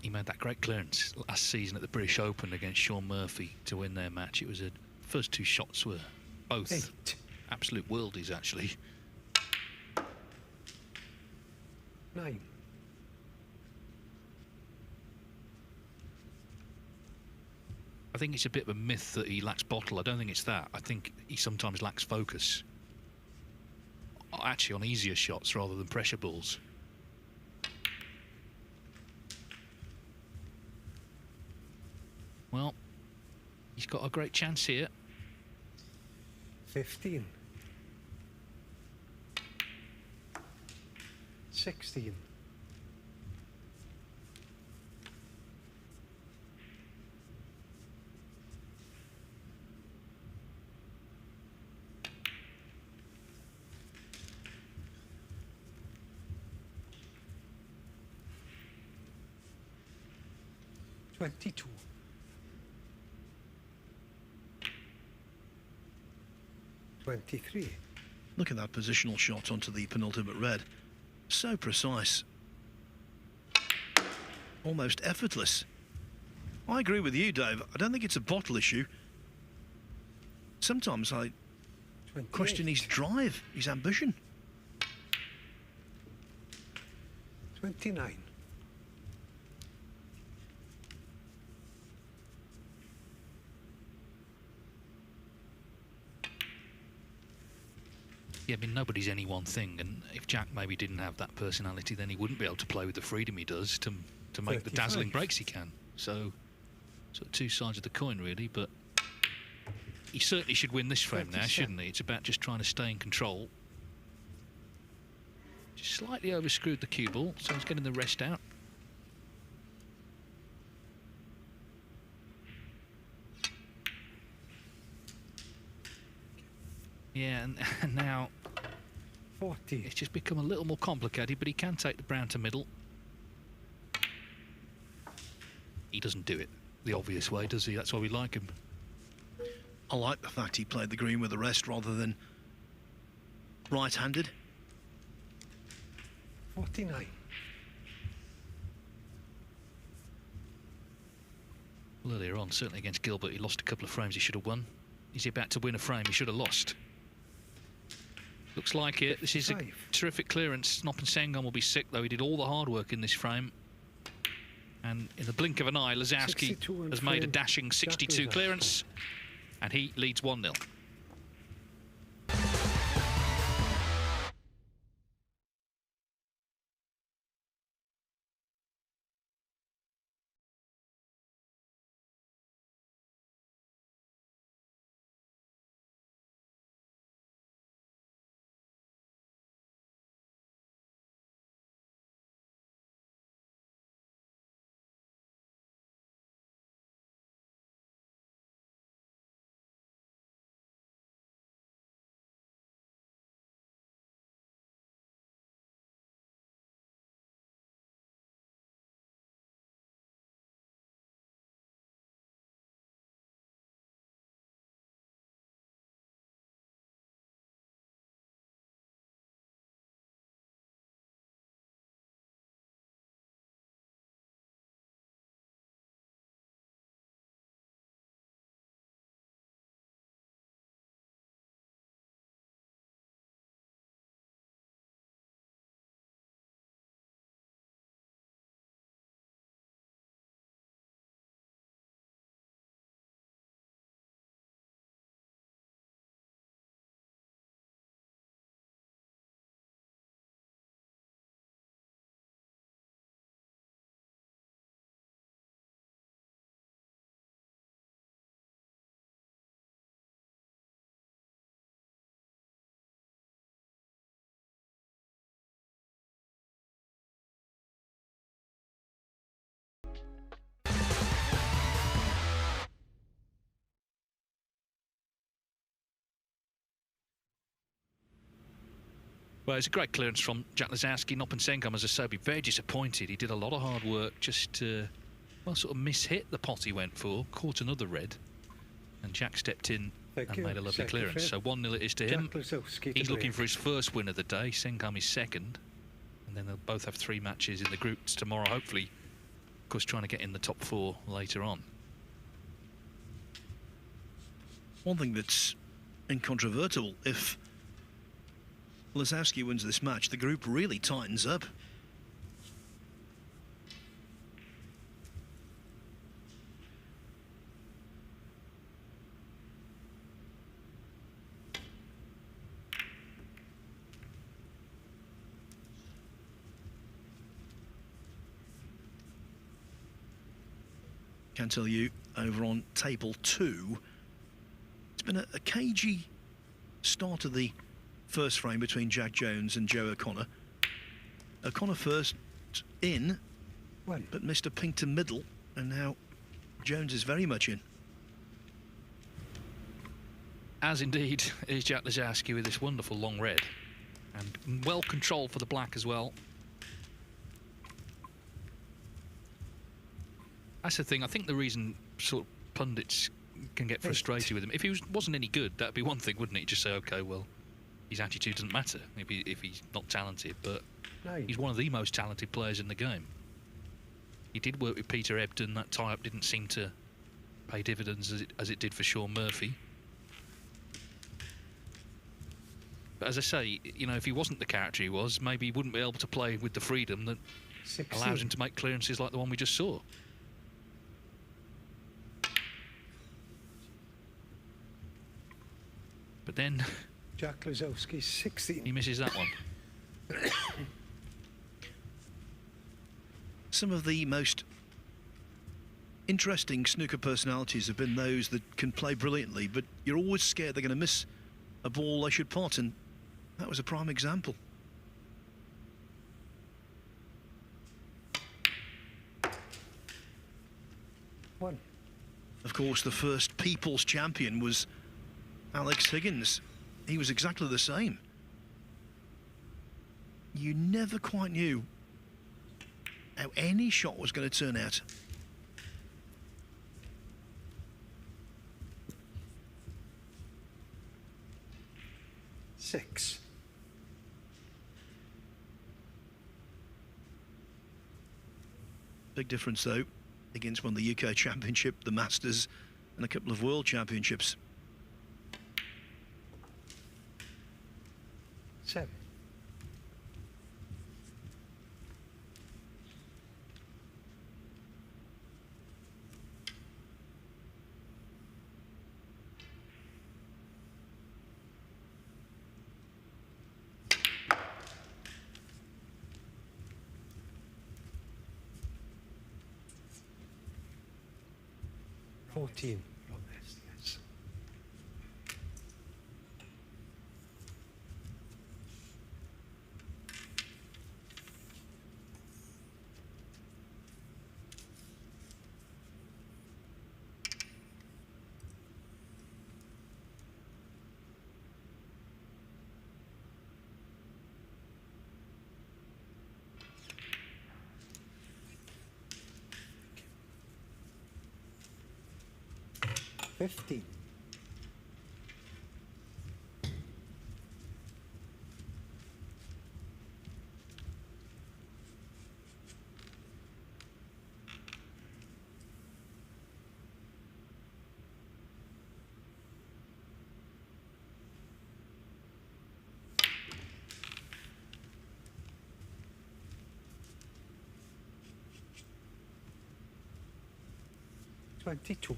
Speaker 5: He made that great clearance last season at the British Open against Sean Murphy to win their match. It was first 2 shots were both
Speaker 3: 8.
Speaker 5: absolute worldies, actually.
Speaker 3: 9.
Speaker 5: I think it's a bit of a myth that he lacks bottle. I don't think it's that. I think he sometimes lacks focus. Actually, on easier shots rather than pressure balls. Well, he's got a great chance here.
Speaker 3: 15. 16. 22. 23.
Speaker 1: Look at that positional shot onto the penultimate red. So precise. Almost effortless. I agree with you, Dave. I don't think it's a bottle issue. Sometimes I
Speaker 3: 28.
Speaker 1: question his drive, his ambition.
Speaker 3: 29.
Speaker 5: Yeah, I mean, nobody's any one thing, and if Jack maybe didn't have that personality, then he wouldn't be able to play with the freedom he does to make the
Speaker 3: 35.
Speaker 5: dazzling breaks he can. So, sort of 2 sides of the coin, really, but he certainly should win this frame now,
Speaker 3: 37.
Speaker 5: shouldn't he? It's about just trying to stay in control. Just slightly overscrewed the cue ball, so he's getting the rest out. Yeah, and now
Speaker 3: 40.
Speaker 5: it's just become a little more complicated, but he can take the brown to middle. He doesn't do it the obvious way, does he? That's why we like him.
Speaker 1: I like the fact he played the green with the rest rather than right-handed.
Speaker 3: 49.
Speaker 5: Well, earlier on, certainly against Gilbert, he lost a couple of frames he should have won. Is he about to win a frame he should have lost? Looks like it. This is a terrific clearance. Saengkham will be sick, though. He did all the hard work in this frame. And in the blink of an eye, Lisowski has made a dashing 62 clearance. And he leads 1-0. Well, it's a great clearance from Jack Lisowski. Saengkham, as I say, be very disappointed. He did a lot of hard work, just well, sort of mishit the pot he went for, caught another red, and Jack stepped in and made a lovely clearance. So 1-0 it is to him. He's looking for his first win of the day. Saengkham is second, and then they'll both have 3 matches in the groups tomorrow. Hopefully, of course, trying to get in the top 4 later on.
Speaker 1: One thing that's incontrovertible, if Lisowski wins this match, the group really tightens up. Can tell you, over on table 2, it's been a cagey start of the first frame between Jack Jones and Joe O'Connor. O'Connor first in, but missed a pink to middle, and now Jones is very much in.
Speaker 5: As indeed is Jack Lisowski with this wonderful long red, and well controlled for the black as well. That's the thing. I think the reason sort of pundits can get frustrated with him, if he wasn't any good, that'd be one thing, wouldn't it? You just say, okay, well, his attitude doesn't matter if he's not talented, but he's one of the most talented players in the game. He did work with Peter Ebdon. That tie-up didn't seem to pay dividends as it did for Sean Murphy. But as I say, you know, if he wasn't the character he was, maybe he wouldn't be able to play with the freedom that allows him to make clearances like the one we just saw. But then
Speaker 3: Jack Lisowski, 16.
Speaker 5: He misses that one.
Speaker 1: Some of the most interesting snooker personalities have been those that can play brilliantly, but you're always scared they're going to miss a ball they should pot, and that was a prime example.
Speaker 3: One.
Speaker 1: Of course, the first People's Champion was Alex Higgins. He was exactly the same. You never quite knew how any shot was going to turn out.
Speaker 3: Six.
Speaker 1: Big difference, though. against won the UK Championship, the Masters, and a couple of World Championships.
Speaker 3: 7. Yes. 15. 22.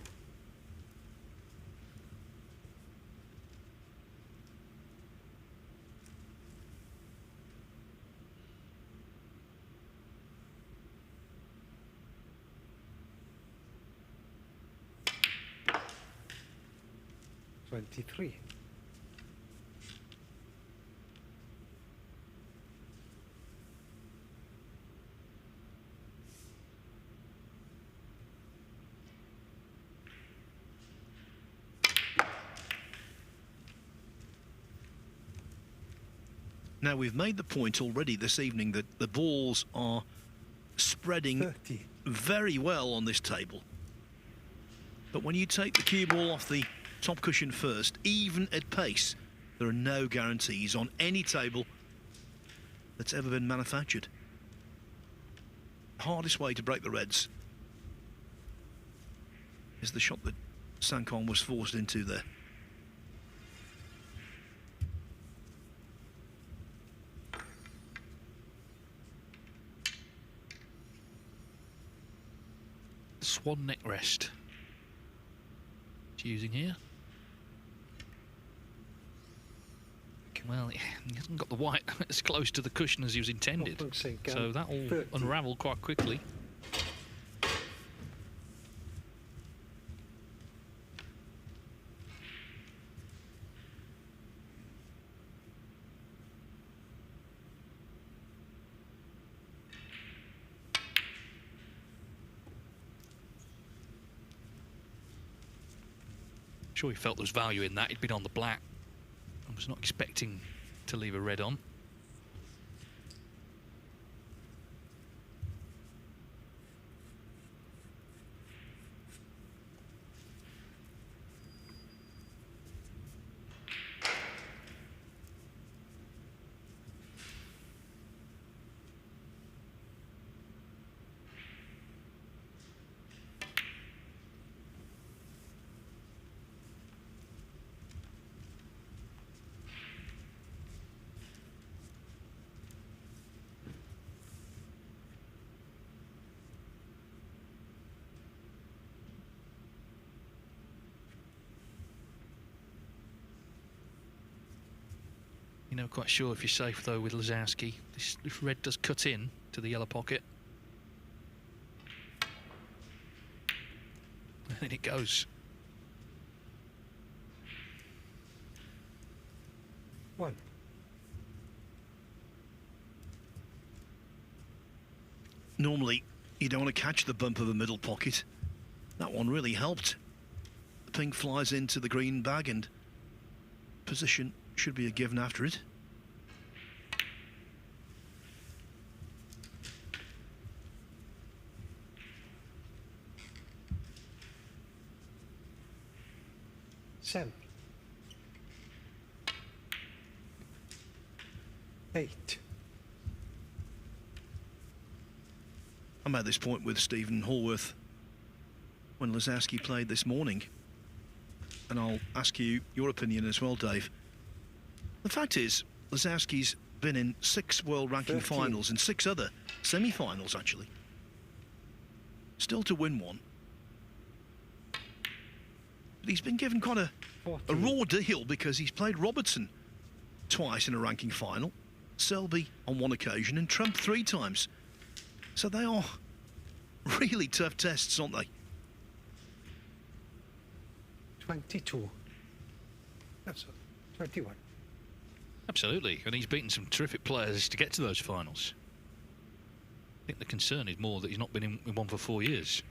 Speaker 3: 23.
Speaker 1: 'Now we've made the point already this evening that the balls are spreading
Speaker 3: 30.
Speaker 1: very well on this table. But when you take the cue ball off the top cushion first, even at pace, there are no guarantees on any table that's ever been manufactured. Hardest way to break the reds is the shot that Saengkham was forced into there.
Speaker 5: Swan neck rest. It's using here. Well, he hasn't got the white as close to the cushion as he was intended, so that will
Speaker 3: 30.
Speaker 5: unravel quite quickly. Sure, he felt there was value in that. He'd been on the black. I was not expecting to leave a red on. You're never quite sure if you're safe though with Lisowski. This red does cut in to the yellow pocket. And then it goes.
Speaker 3: 1.
Speaker 1: Normally, you don't want to catch the bump of a middle pocket. That one really helped. The pink flies into the green bag and position should be a given after it.
Speaker 3: Seven. 8.
Speaker 1: I'm at this point with Stephen Hallworth when Lisowski played this morning. And I'll ask you your opinion as well, Dave. The fact is, Lisowski's been in 6 world ranking
Speaker 3: 13.
Speaker 1: finals and 6 other semi-finals, actually. Still to win one. But he's been given quite a
Speaker 3: 14.
Speaker 1: raw deal because he's played Robertson twice in a ranking final, Selby on 1 occasion, and Trump 3 times. So they are really tough tests, aren't they?
Speaker 3: 22. That's 21.
Speaker 5: Absolutely, and he's beaten some terrific players to get to those finals. I think the concern is more that he's not been in one for 4 years.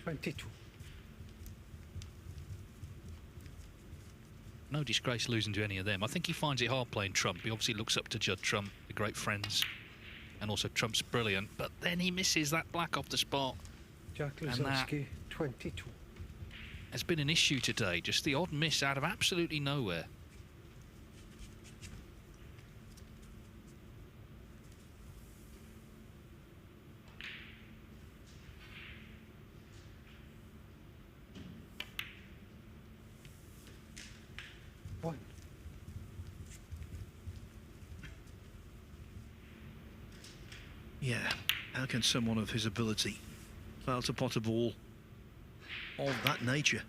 Speaker 3: 22.
Speaker 5: No disgrace losing to any of them. I think he finds it hard playing Trump. He obviously looks up to Judd Trump, they're great friends, and also Trump's brilliant, but then he misses that black off the spot.
Speaker 3: Jack
Speaker 5: And
Speaker 3: Lisowski, 22.
Speaker 5: Has been an issue today, just the odd miss out of absolutely nowhere.
Speaker 3: One.
Speaker 1: Yeah, how can someone of his ability fail to pot a ball of that nature?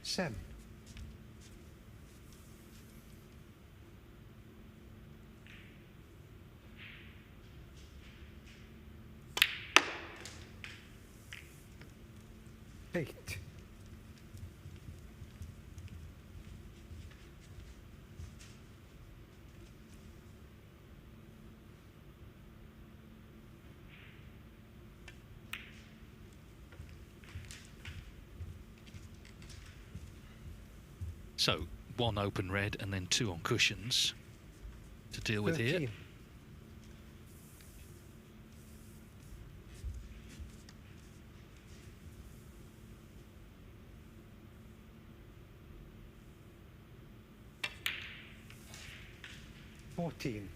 Speaker 3: Sam. Eight.
Speaker 5: So, 1 open red and then 2 on cushions to deal with
Speaker 3: 13.
Speaker 5: here.
Speaker 3: Fourteen.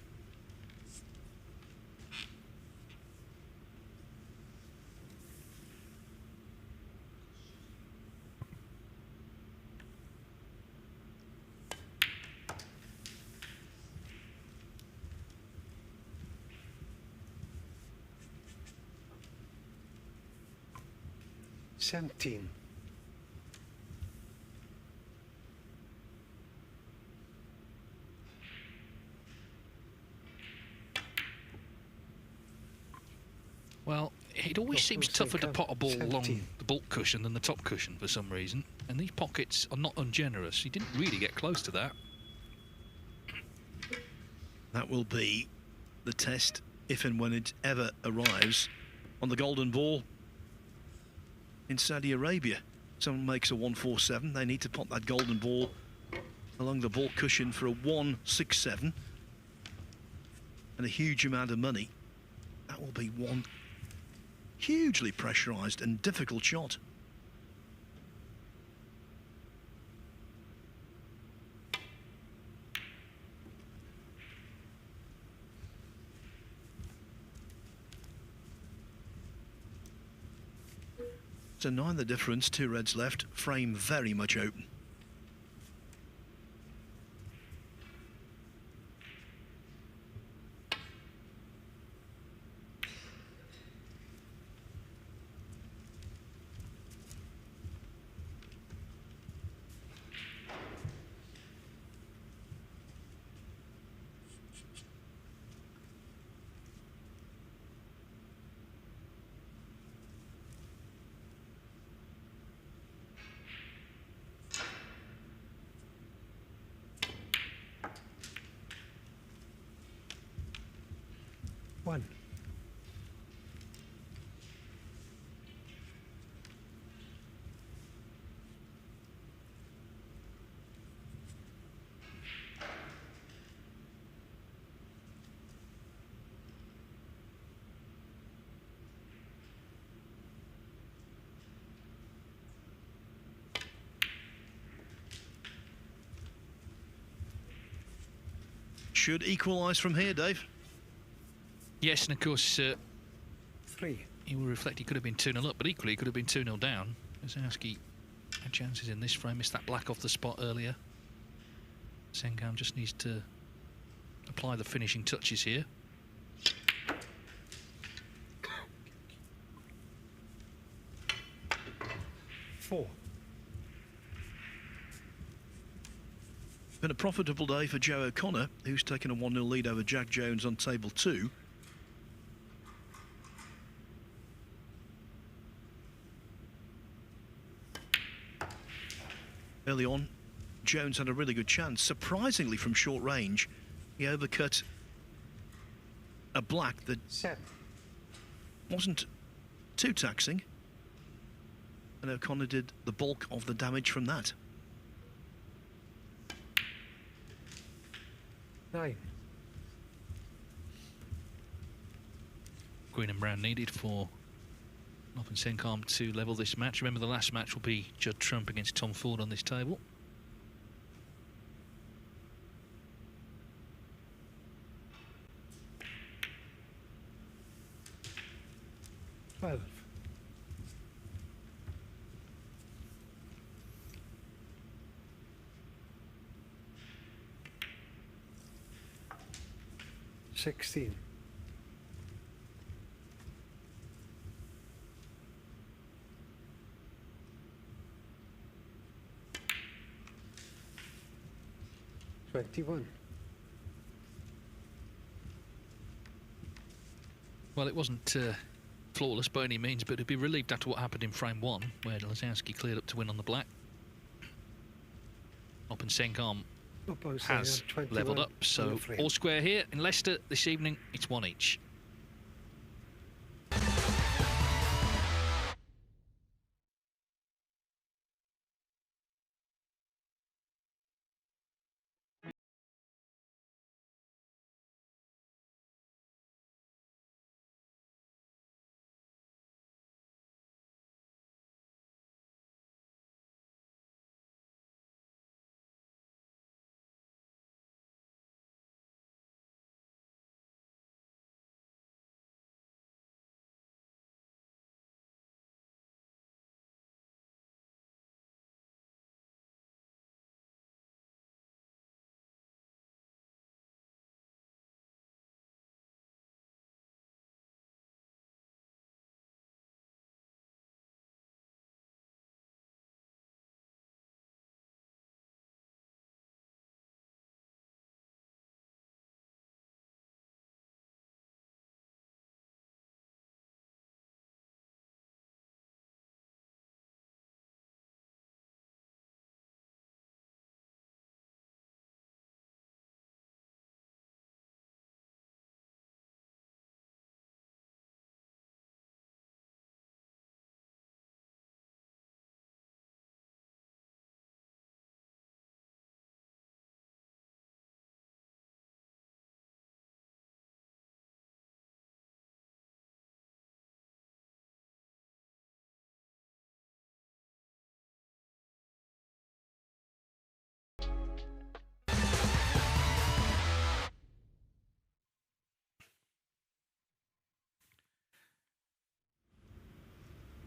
Speaker 3: Seventeen.
Speaker 5: Well, it always
Speaker 3: Well,
Speaker 5: seems
Speaker 3: we'll
Speaker 5: tougher to
Speaker 3: say
Speaker 5: pot a ball along
Speaker 3: 17.
Speaker 5: the bulk cushion than the top cushion for some reason. And these pockets are not ungenerous. He didn't really get close to that.
Speaker 1: That will be the test if and when it ever arrives on the golden ball in Saudi Arabia. Someone makes a 147, they need to pot that golden ball along the ball cushion for a 167 and a huge amount of money. That will be one hugely pressurised and difficult shot. So 9 the difference, 2 reds left, frame very much open.
Speaker 3: One.
Speaker 1: should equalise from here, Dave.
Speaker 5: Yes, and of course,
Speaker 3: 3.
Speaker 5: he will reflect he could have been 2-0 up, but equally he could have been 2-0 down. Lisowski had chances in this frame, missed that black off the spot earlier. Saengkham just needs to apply the finishing touches here.
Speaker 3: Four.
Speaker 1: Been a profitable day for Joe O'Connor, who's taken a 1-0 lead over Jack Jones on table 2. Early on, Jones had a really good chance. Surprisingly, from short range, he overcut a black that
Speaker 3: 7.
Speaker 1: wasn't too taxing. And O'Connor did the bulk of the damage from that.
Speaker 3: 9.
Speaker 5: Green and brown needed for Noppin Saengkham to level this match. Remember, the last match will be Judd Trump against Tom Ford on this table.
Speaker 3: Twelve. $16. 21.
Speaker 5: Well, it wasn't flawless by any means, but it'd be relieved after what happened in frame 1, where Lisowski cleared up to win on the black. Noppin Saengkham has levelled up, so all square here in Leicester this evening. It's 1 each.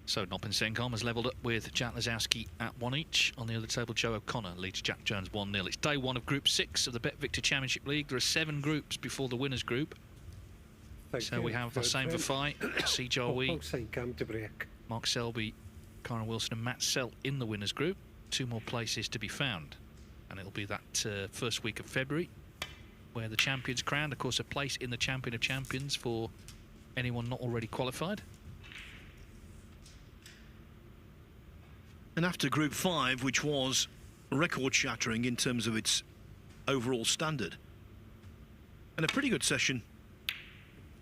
Speaker 5: So Noppin Saengkham has levelled up with Jack Lisowski at 1 each. On the other table, Joe O'Connor leads Jack Jones 1-0. It's day 1 of Group 6 of the BetVictor Championship League. There are 7 groups before the winners' group. So we have Hossein Vafai, C. Jarwi,
Speaker 3: Saengkham to break.
Speaker 5: Mark Selby, Karen Wilson and Matt Sell in the winners' group. 2 more places to be found. And it'll be that first week of February where the champion's crowned. Of course, a place in the Champion of Champions for anyone not already qualified.
Speaker 1: And after Group 5, which was record-shattering in terms of its overall standard, and a pretty good session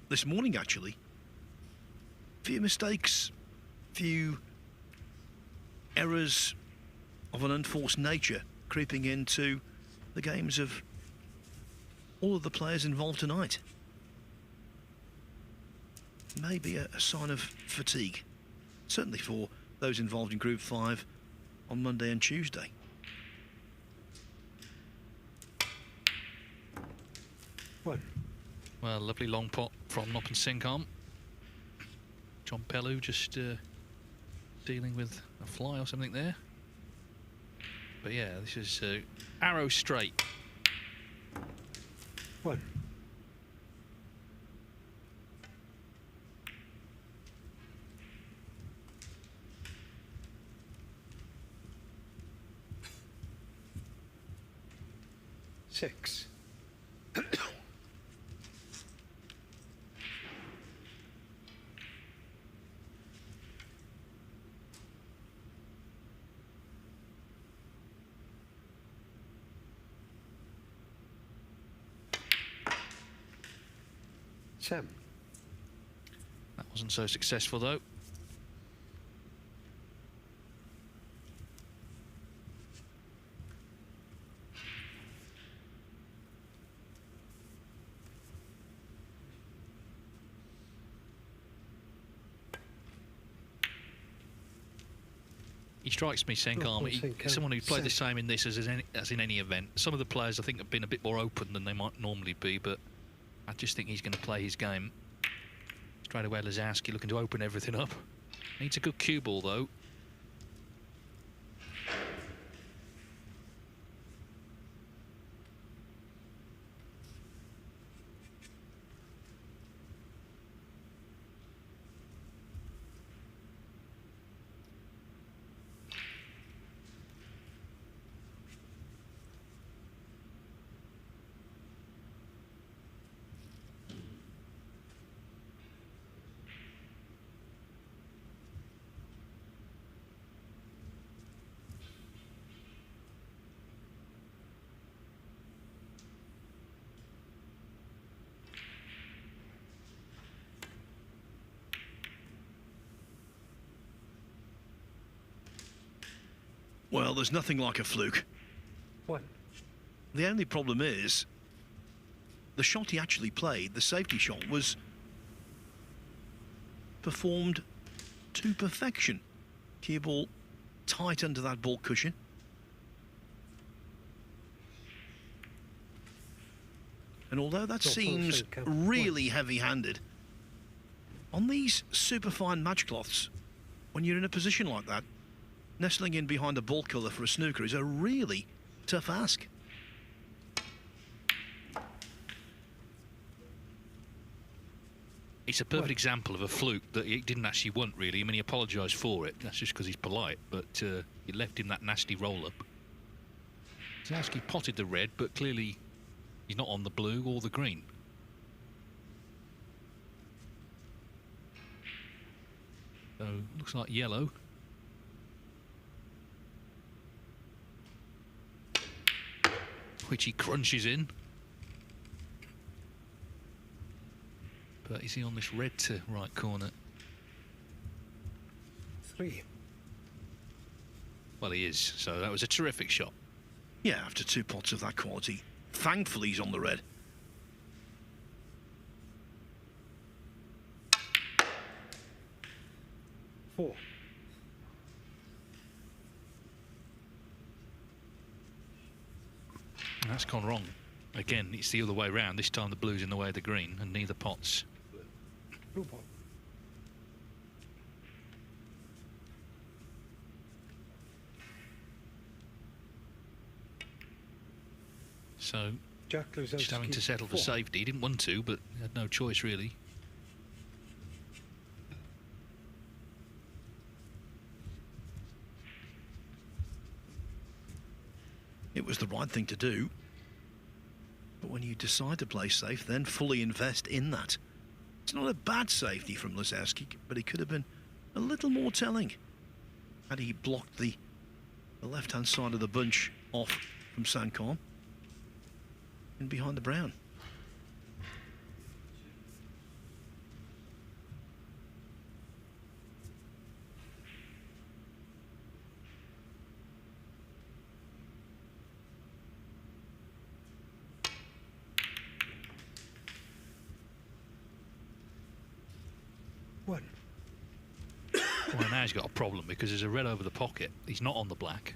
Speaker 1: this morning, actually. Few mistakes, few errors of an unforced nature creeping into the games of all of the players involved tonight. Maybe a sign of fatigue, certainly for those involved in Group 5 on Monday and Tuesday.
Speaker 3: 1.
Speaker 5: Well, lovely long pot from Saengkham. John Pellew just dealing with a fly or something there. But yeah, this is arrow straight.
Speaker 3: 1. 6. 7.
Speaker 5: That wasn't so successful though. He strikes me, Saengkham. He's someone who played the same in this as in any event. Some of the players I think have been a bit more open than they might normally be, but I just think he's going to play his game. Straight away, Lisowski looking to open everything up. Needs a good cue ball though.
Speaker 1: Well, there's nothing like a fluke.
Speaker 3: 1.
Speaker 1: The only problem is the shot he actually played, the safety shot, was performed to perfection. Cue ball tight under that ball cushion. And although that seems really heavy-handed, on these superfine match cloths, when you're in a position like that, nestling in behind a ball colour for a snooker is a really tough ask.
Speaker 5: It's a perfect example of a fluke that he didn't actually want, really. I mean, he apologised for it. That's just because he's polite, but he left him that nasty roll-up. Lisowski potted the red, but clearly he's not on the blue or the green. So, looks like yellow. Which he crunches in. But is he on this red to right corner?
Speaker 3: 3.
Speaker 5: Well, he is. So that was a terrific shot.
Speaker 1: Yeah, after 2 pots of that quality, thankfully he's on the red.
Speaker 3: Four.
Speaker 5: That's gone wrong. Again, it's the other way round. This time the blue's in the way of the green, and neither pot's.
Speaker 3: Blue ball.
Speaker 5: So,
Speaker 3: Jack Lisowski.
Speaker 5: just having to settle for
Speaker 3: 4.
Speaker 5: safety. He didn't want to, but had no choice, really.
Speaker 1: It was the right thing to do. But when you decide to play safe, then fully invest in that. It's not a bad safety from Lisowski, but he could have been a little more telling had he blocked the left-hand side of the bunch off from Saengkham and behind the brown.
Speaker 5: Well, now he's got a problem because there's a red over the pocket. He's not on the black.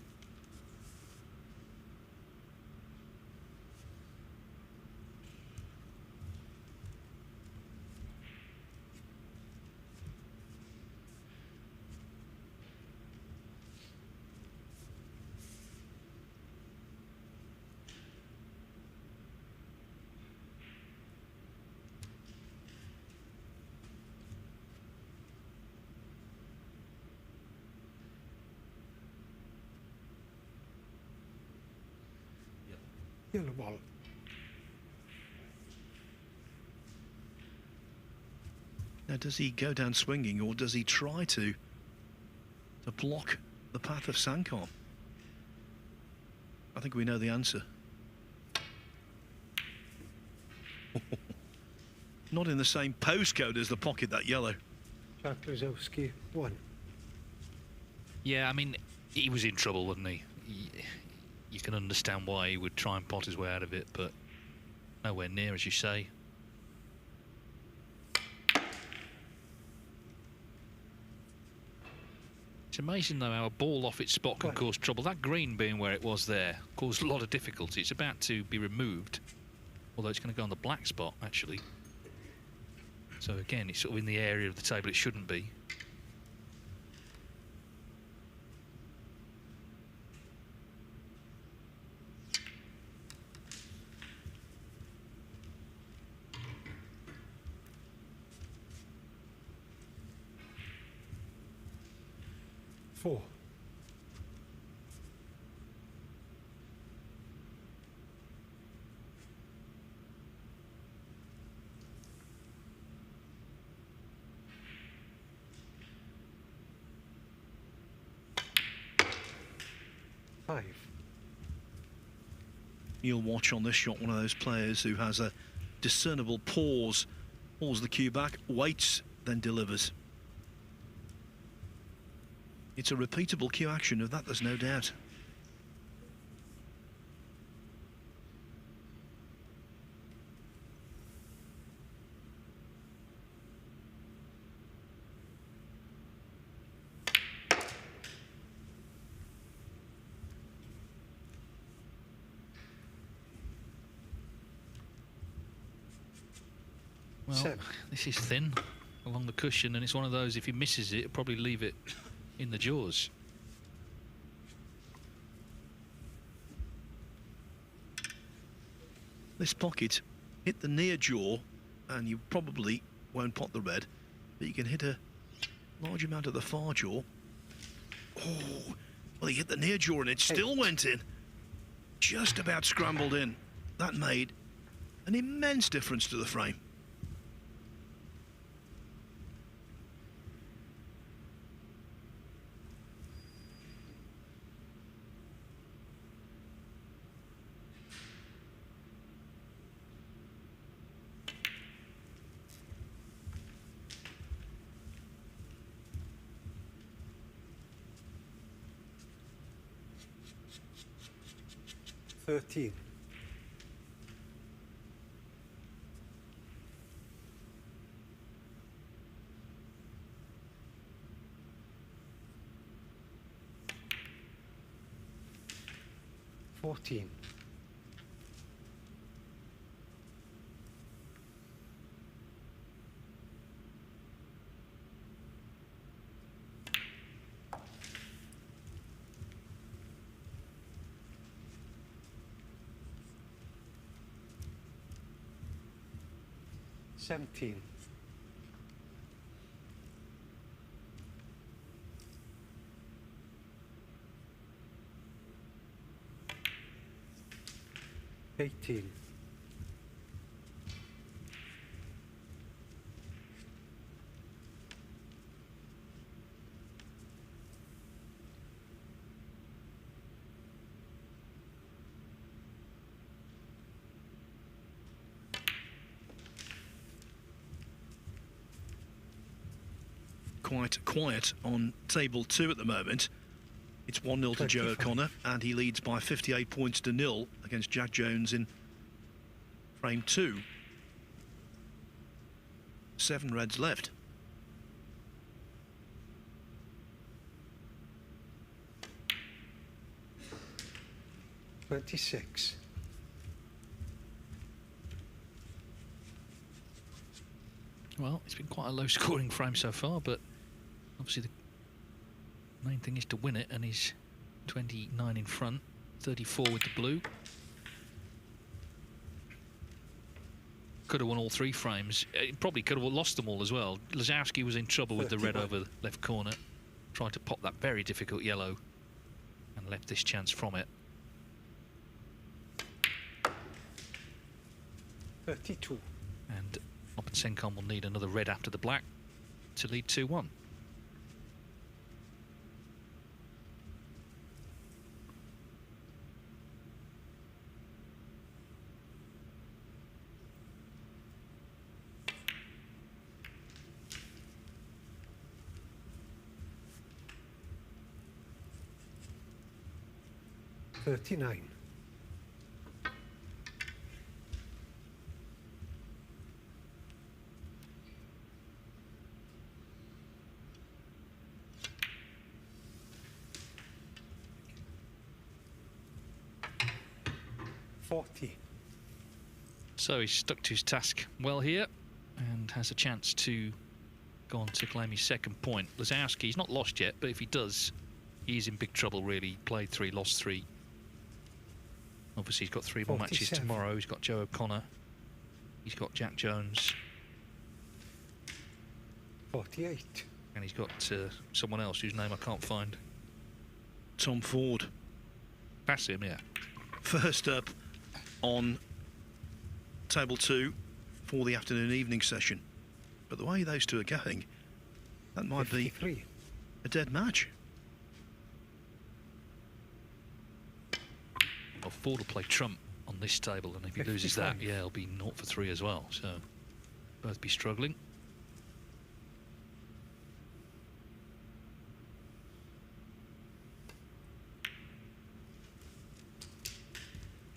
Speaker 3: Yellow ball.
Speaker 1: Now, does he go down swinging, or does he try to block the path of Saengkham? I think we know the answer. Not in the same postcode as the pocket, that yellow.
Speaker 3: Jack Lisowski, 1.
Speaker 5: Yeah, I mean, he was in trouble, wasn't he? You can understand why he would try and pot his way out of it, but nowhere near, as you say. It's amazing, though, how a ball off its spot can cause trouble. That green being where it was there caused a lot of difficulty. It's about to be removed, although it's going to go on the black spot, actually. So, again, it's sort of in the area of the table it shouldn't be.
Speaker 3: Four. Five.
Speaker 1: You'll watch on this shot one of those players who has a discernible pause, pulls the cue back, waits, then delivers. It's a repeatable cue action, of that there's no doubt.
Speaker 5: Well, this is thin along the cushion, and it's one of those, if he misses it, it'll probably leave it in the jaws.
Speaker 1: This pocket hit the near jaw, and you probably won't pot the red, but you can hit a large amount of the far jaw. Oh, well, he hit the near jaw and it still went in. Just about scrambled in. That made an immense difference to the frame.
Speaker 3: $13. $14. $17. $18.
Speaker 1: Quite quiet on table 2 at the moment. It's 1-0 to Joe O'Connor, and he leads by 58 points to 0 against Jack Jones in frame 2. 7 reds left.
Speaker 3: $26.
Speaker 5: Well, it's been quite a low scoring frame so far, but obviously the main thing is to win it, and he's 29 in front, 34 with the blue. Could have won all 3 frames. It probably could have lost them all as well. Lisowski was in trouble with the red over the left corner. Tried to pop that very difficult yellow and left this chance from it.
Speaker 3: 32.
Speaker 5: And Noppen Saengkham will need another red after the black to lead 2-1.
Speaker 3: $39. $40.
Speaker 5: So he's stuck to his task well here and has a chance to go on to claim his second point. Lisowski, he's not lost yet, but if he does, he's in big trouble really. He played 3, lost 3. Obviously he's got 3 more matches
Speaker 3: 47.
Speaker 5: tomorrow. He's got Joe O'Connor, he's got Jack Jones,
Speaker 3: 48.
Speaker 5: and he's got someone else whose name I can't find.
Speaker 1: Tom Ford,
Speaker 5: That's him, yeah.
Speaker 1: first up on table 2 for the afternoon evening session. But the way those two are going, that might be
Speaker 3: 53.
Speaker 1: a dead match.
Speaker 5: Well, Ford will play trump on this table, and if he loses that,
Speaker 3: 55.
Speaker 5: yeah, he'll be 0 for 3 as well. So both be struggling.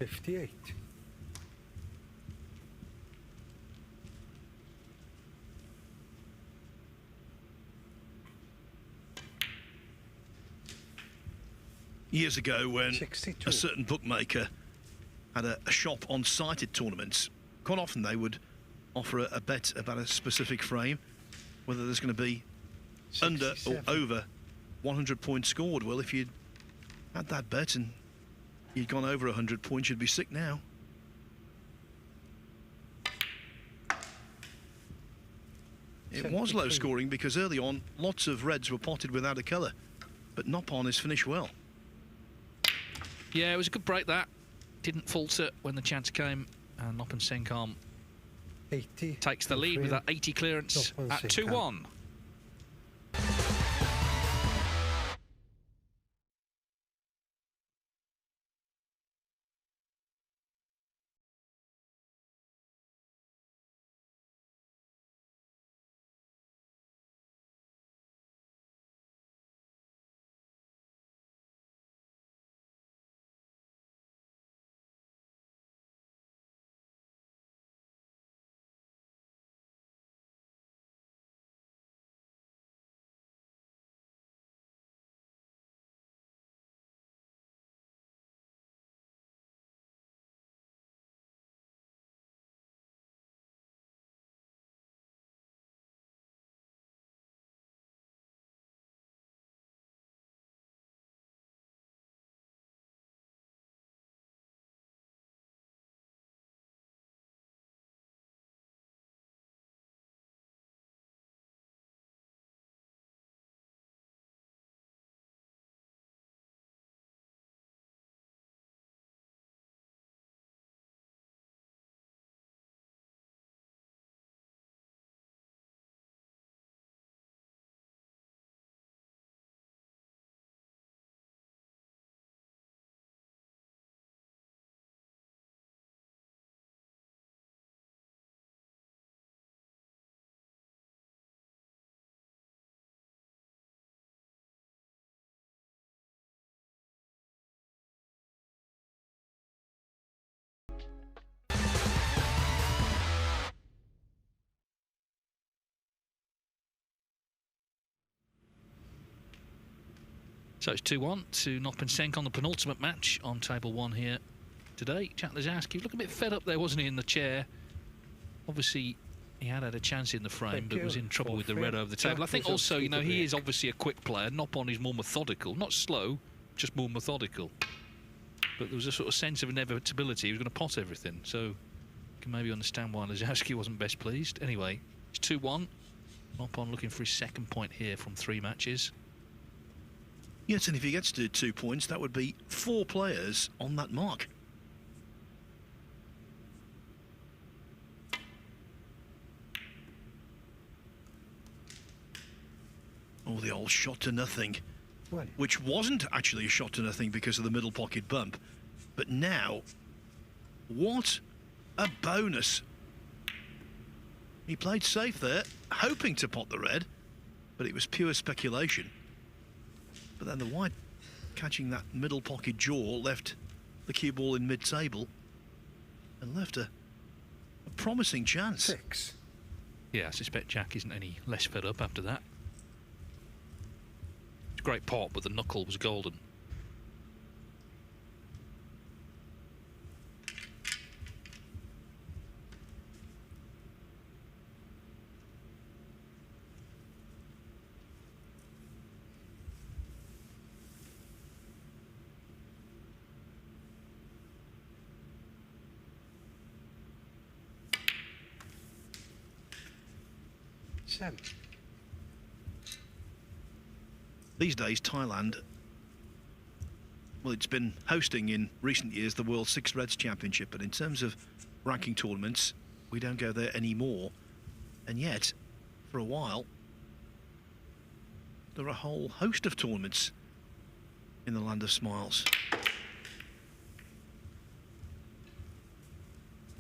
Speaker 3: $58.
Speaker 1: Years ago, when
Speaker 3: 62.
Speaker 1: a certain bookmaker had a shop on site at tournaments, quite often they would offer a bet about a specific frame, whether there's going to be under or
Speaker 3: 67.
Speaker 1: over 100 points scored. Well, if you'd had that bet and you'd gone over 100 points, you'd be sick now. It was low
Speaker 3: 73.
Speaker 1: scoring because early on lots of reds were potted without a colour, but Noppen has finished well.
Speaker 5: Yeah, it was a good break that. Didn't falter when the chance came, and Noppen Saengkham
Speaker 3: 80.
Speaker 5: takes the lead with that 80 clearance
Speaker 3: Noppen
Speaker 5: at
Speaker 3: Saengkham.
Speaker 5: 2-1. So it's 2-1 to Noppen Saengkham on the penultimate match on table 1 here today. Jack Lisowski looked a bit fed up there, wasn't he, in the chair? Obviously, he had a chance in the frame,
Speaker 3: Thank
Speaker 5: but was
Speaker 3: you.
Speaker 5: in trouble with the
Speaker 3: 4-3.
Speaker 5: red over the table. I think
Speaker 3: Jack
Speaker 5: also, you know,
Speaker 3: Lisowski
Speaker 5: he
Speaker 3: to
Speaker 5: is obviously a quick player. Noppen is more methodical, not slow, just more methodical. But there was a sort of sense of inevitability. He was going to pot everything, so you can maybe understand why Lisowski wasn't best pleased. Anyway, it's 2-1. Noppen looking for his second point here from 3 matches.
Speaker 1: Yes, and if he gets to 2 points, that would be 4 players on that mark. Oh, the old shot to nothing,
Speaker 3: One.
Speaker 1: which wasn't actually a shot to nothing because of the middle pocket bump. But now, what a bonus. He played safe there, hoping to pot the red, but it was pure speculation. But then the white, catching that middle pocket jaw, left the cue ball in mid-table and left a promising chance.
Speaker 3: 6.
Speaker 5: Yeah, I suspect Jack isn't any less fed up after that. It's a great pot, but the knuckle was golden.
Speaker 3: Seven.
Speaker 1: These days, Thailand, well, it's been hosting in recent years the World Six Reds Championship, but in terms of ranking tournaments, we don't go there anymore. And yet, for a while, there are a whole host of tournaments in the land of smiles.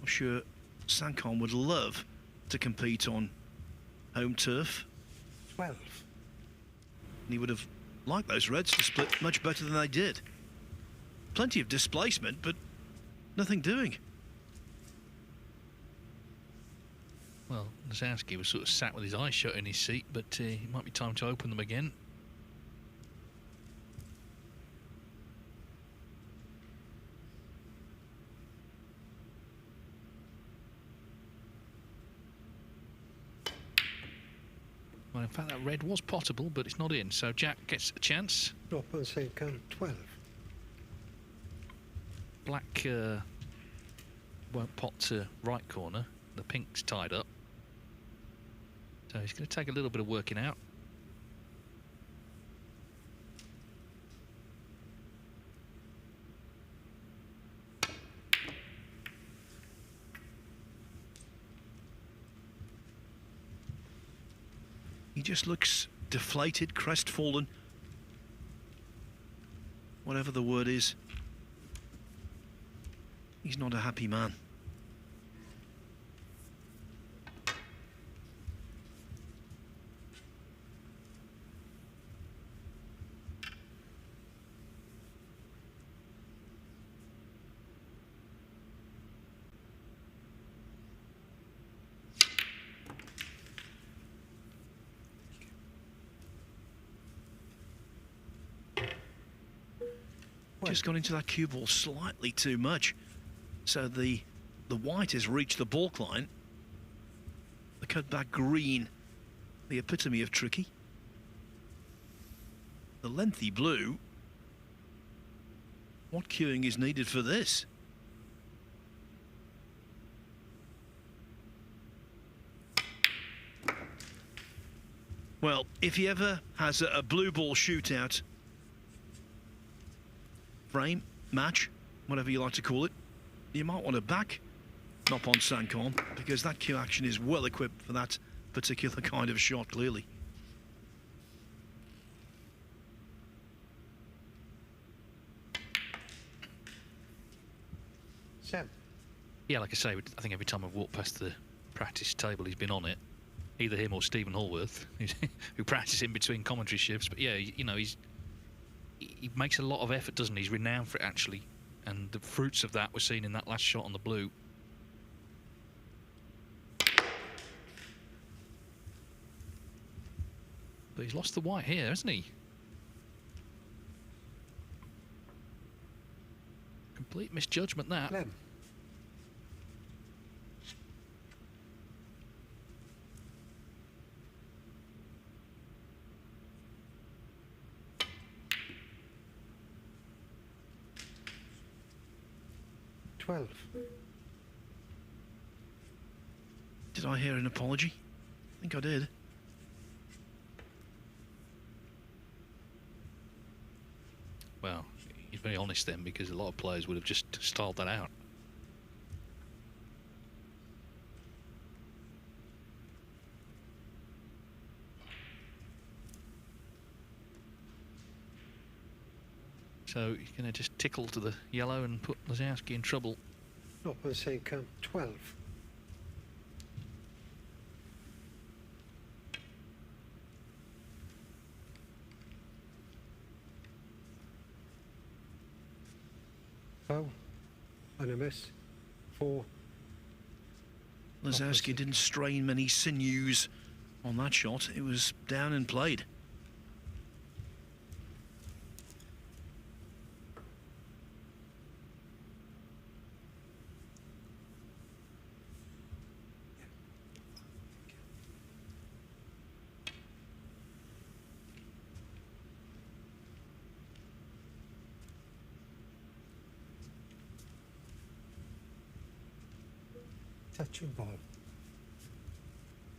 Speaker 1: I'm sure Saengkham would love to compete on home turf.
Speaker 3: 12.
Speaker 1: And he would have liked those Reds to split much better than they did. Plenty of displacement, but nothing doing.
Speaker 5: Well, Lisowski was sort of sat with his eyes shut in his seat, but it might be time to open them again. Well, in fact, that red was potable, but it's not in, so Jack gets a chance.
Speaker 3: Drop on Saengkham. 12.
Speaker 5: Black won't pot to right corner. The pink's tied up. So he's going to take a little bit of working out.
Speaker 1: He just looks deflated, crestfallen, whatever the word is. He's not a happy man. Just gone into that cue ball slightly too much. So the white has reached the balk line. The cutback green, the epitome of tricky. The lengthy blue. What cueing is needed for this? Well, if he ever has a blue ball shootout, frame, match, whatever you like to call it, you might want to back Nop on Saengkham, because that cue action is well equipped for that particular kind of shot, clearly.
Speaker 3: Seven.
Speaker 5: Yeah, like I say, I think every time I've walked past the practice table, he's been on it. Either him or Stephen Hallworth, who practice in between commentary shifts. But yeah, you know, he makes a lot of effort, doesn't he? He's renowned for it, actually. And the fruits of that were seen in that last shot on the blue. But he's lost the white here, hasn't he? Complete misjudgment, that.
Speaker 3: 11.
Speaker 1: Did I hear an apology? I think I did.
Speaker 5: Well, he's very honest then, because a lot of players would have just styled that out. So you're going to just tickle to the yellow and put Lisowski in trouble.
Speaker 3: Up on Saengkham, 12. Foul. And a miss. 4.
Speaker 1: Lisowski didn't strain many sinews on that shot. It was down and played.
Speaker 3: Touching ball.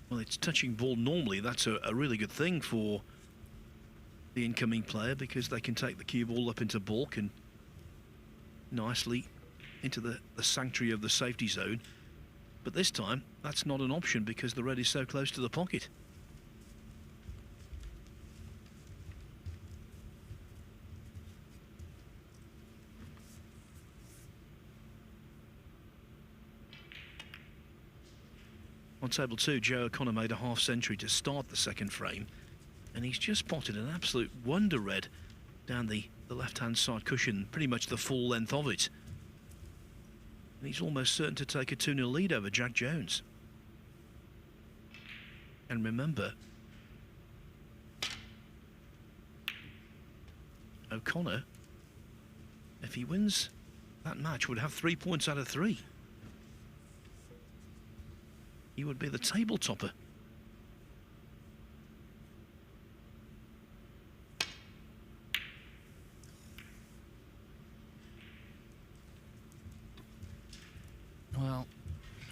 Speaker 1: Well, it's touching ball normally. That's a really good thing for the incoming player because they can take the cue ball up into baulk and nicely into the sanctuary of the safety zone. But this time, that's not an option because the red is so close to the pocket. On table 2, Joe O'Connor made a half century to start the second frame, and he's just spotted an absolute wonder red down the left-hand side cushion, pretty much the full length of it. And he's almost certain to take a 2-0 lead over Jack Jones. And remember, O'Connor, if he wins that match, would have 3 points out of 3. He would be the table topper.
Speaker 5: Well,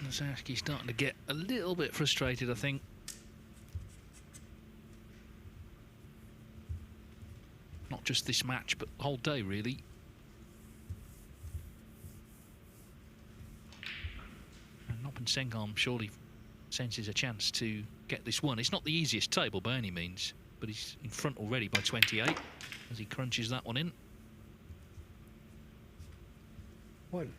Speaker 5: Lisowski's starting to get a little bit frustrated, I think. Not just this match, but the whole day, really. And Saengkham surely senses a chance to get this one. It's not the easiest table by any means, but he's in front already by 28 as he crunches that one in.
Speaker 3: 1.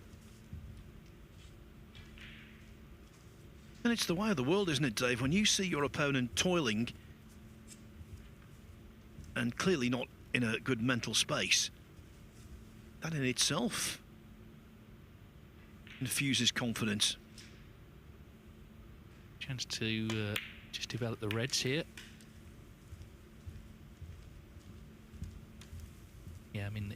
Speaker 1: And it's the way of the world, isn't it, Dave? When you see your opponent toiling and clearly not in a good mental space, that in itself infuses confidence.
Speaker 5: Chance to just develop the reds here. Yeah, I mean,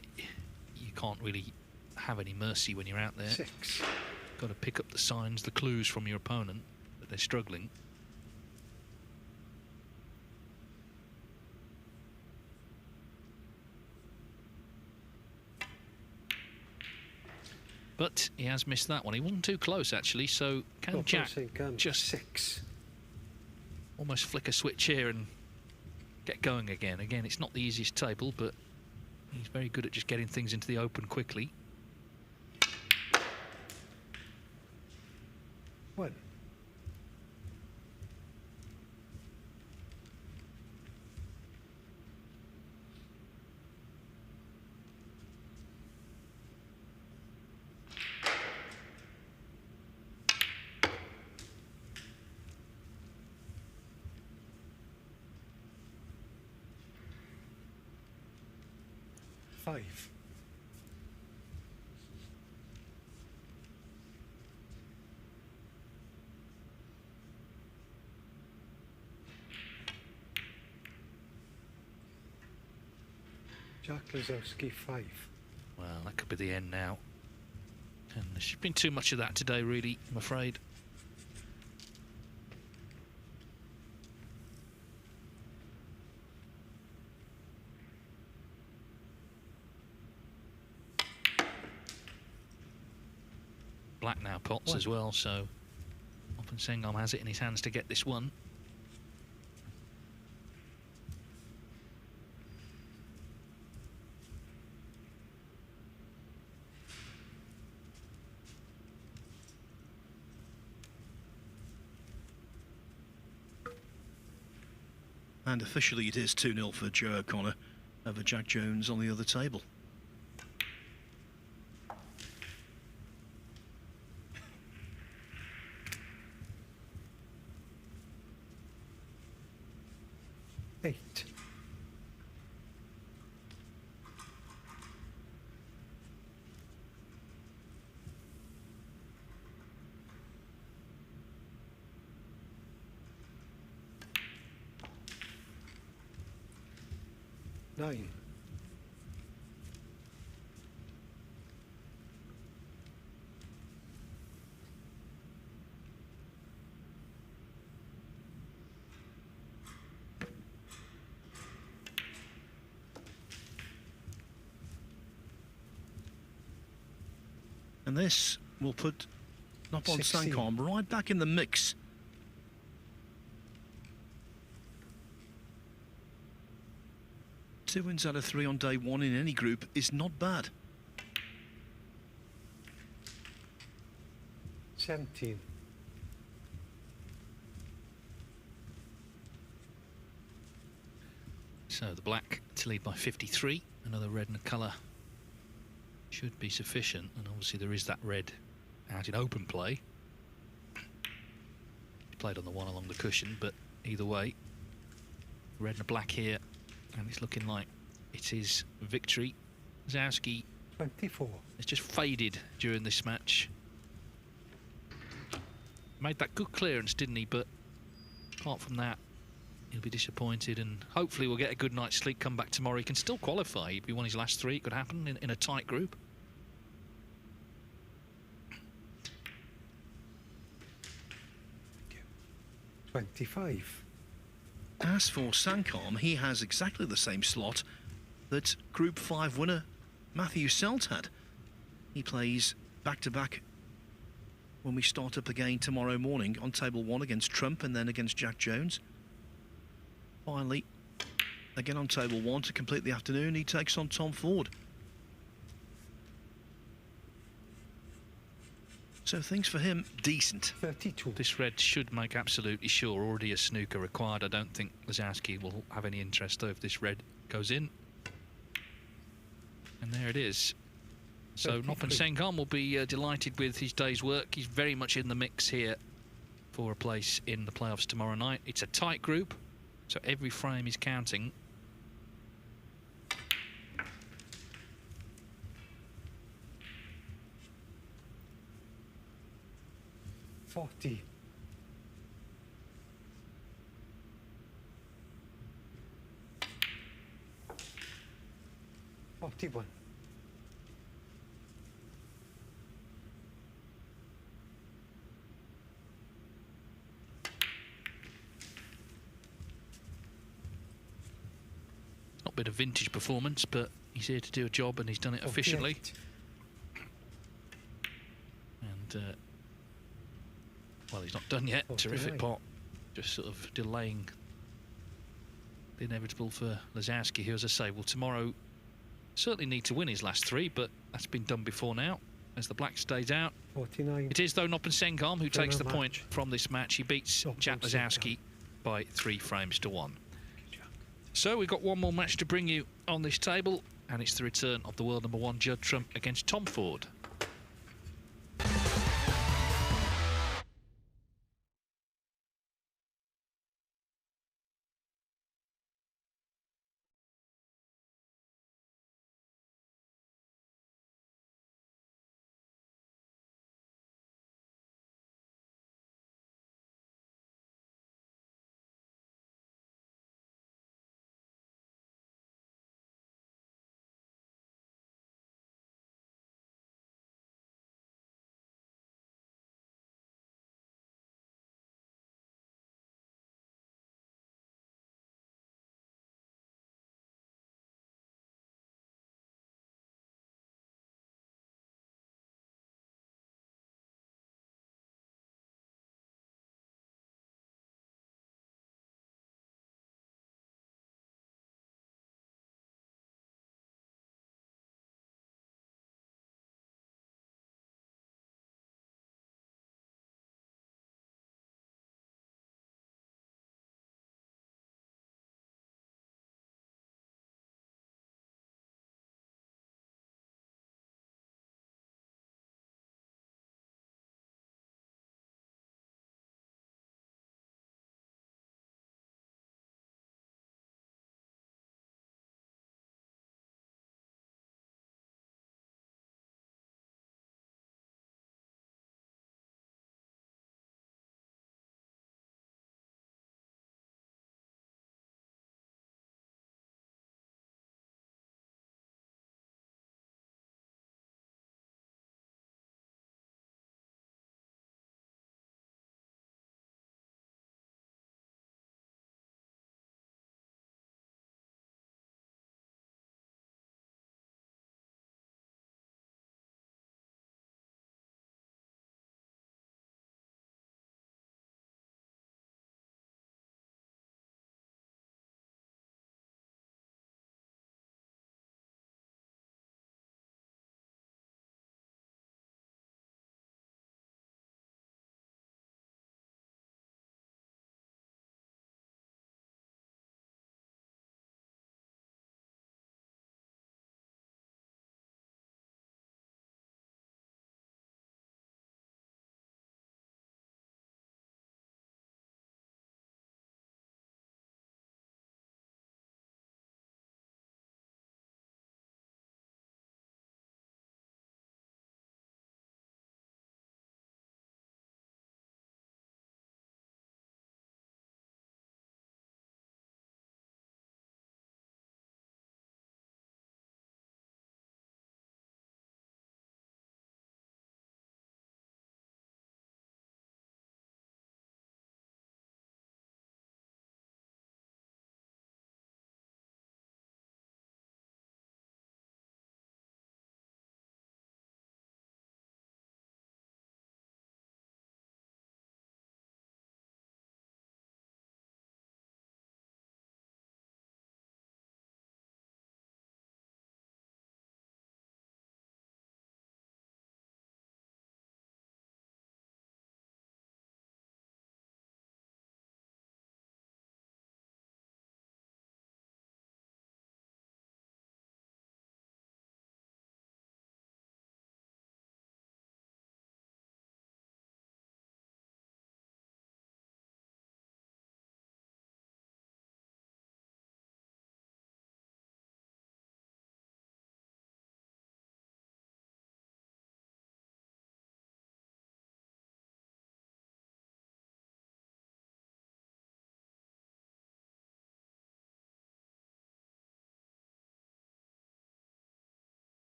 Speaker 5: you can't really have any mercy when you're out there.
Speaker 3: 6.
Speaker 5: Got to pick up the signs, the clues from your opponent that they're struggling. But he has missed that one. He wasn't too close, actually, so can Jack just
Speaker 3: 6.
Speaker 5: almost flick a switch here and get going again? Again, it's not the easiest table, but he's very good at just getting things into the open quickly.
Speaker 3: 1. Five. Jack Lisowski 5.
Speaker 5: Well, that could be the end now. And there's been too much of that today, really, I'm afraid. Black now pots as well, so often Saengkham has it in his hands to get this one.
Speaker 1: And officially it is 2-0 for Joe O'Connor over Jack Jones on the other table.
Speaker 3: 8. Nine.
Speaker 1: And this will put Noppon
Speaker 3: 16.
Speaker 1: Saengkham right back in the mix. Two wins out of 3 on day one in any group is not bad.
Speaker 3: 17.
Speaker 5: So the black to lead by 53. Another red in the colour should be sufficient. And obviously there is that red out in open play. He played on the one along the cushion, but either way, red and a black here. And it's looking like it is victory. Lisowski
Speaker 3: 24.
Speaker 5: has just faded during this match. Made that good clearance, didn't he? But apart from that, he'll be disappointed, and hopefully we'll get a good night's sleep, come back tomorrow. He can still qualify. If he won his last 3, it could happen in a tight group.
Speaker 3: Thank you. 25.
Speaker 1: As for Saengkham, he has exactly the same slot that Group 5 winner Matthew Selt had. He plays back-to-back when we start up again tomorrow morning on table 1 against Trump and then against Jack Jones. Finally, again on table 1 to complete the afternoon, he takes on Tom Ford. So things for him, decent.
Speaker 3: 32.
Speaker 5: This red should make absolutely sure already a snooker required. I don't think Lisowski will have any interest though if this red goes in. And there it is. So
Speaker 3: 33.
Speaker 5: Noppon Saengkham will be delighted with his day's work. He's very much in the mix here for a place in the playoffs tomorrow night. It's a tight group, so every frame is counting.
Speaker 3: $40. 41.
Speaker 5: Not been a vintage performance, but he's here to do a job and he's done it efficiently.
Speaker 3: 48.
Speaker 5: And well, he's not done yet.
Speaker 3: 49.
Speaker 5: Terrific pot, just sort of delaying the inevitable for Lisowski, who, as I say, will tomorrow certainly need to win his last 3, but that's been done before now as the black stays out.
Speaker 3: 49.
Speaker 5: It is though Noppon Saengkham who takes the
Speaker 3: match.
Speaker 5: point from this match. He beats
Speaker 3: Noppon
Speaker 5: Jack Lisowski by 3 frames to 1. So we've got one more match to bring you on this table, and it's the return of the world #1 Judd Trump against Tom Ford.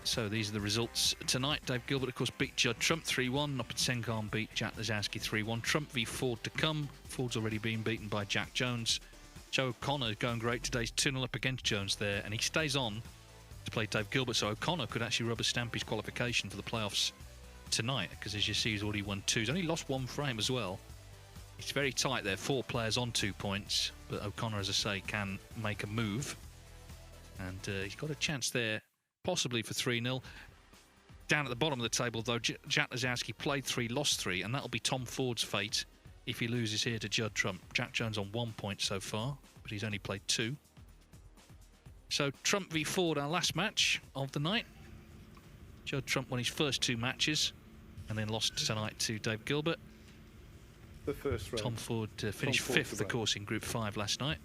Speaker 5: So these are the results tonight. Dave Gilbert, of course, beat Judd Trump 3-1. Up at Saengkham beat Jack Lisowski 3-1. Trump v Ford to come. Ford's already been beaten by Jack Jones. Joe O'Connor going great today. He's 2-0 up against Jones there. And he stays on to play Dave Gilbert. So O'Connor could actually rubber stamp his qualification for the playoffs tonight. Because as you see, he's already won 2. He's only lost 1 frame as well. It's very tight there. 4 players on 2 points. But O'Connor, as I say, can make a move. And he's got a chance there, possibly for 3-0. Down at the bottom of the table, though, Jack Lisowski played 3, lost 3, and that'll be Tom Ford's fate if he loses here to Judd Trump. Jack Jones on 1 point so far, but he's only played 2. So Trump v Ford, our last match of the night. Judd Trump won his first 2 matches and then lost tonight to Dave Gilbert.
Speaker 4: The first round.
Speaker 5: Tom Ford finished 5th, of course, in Group 5 last night.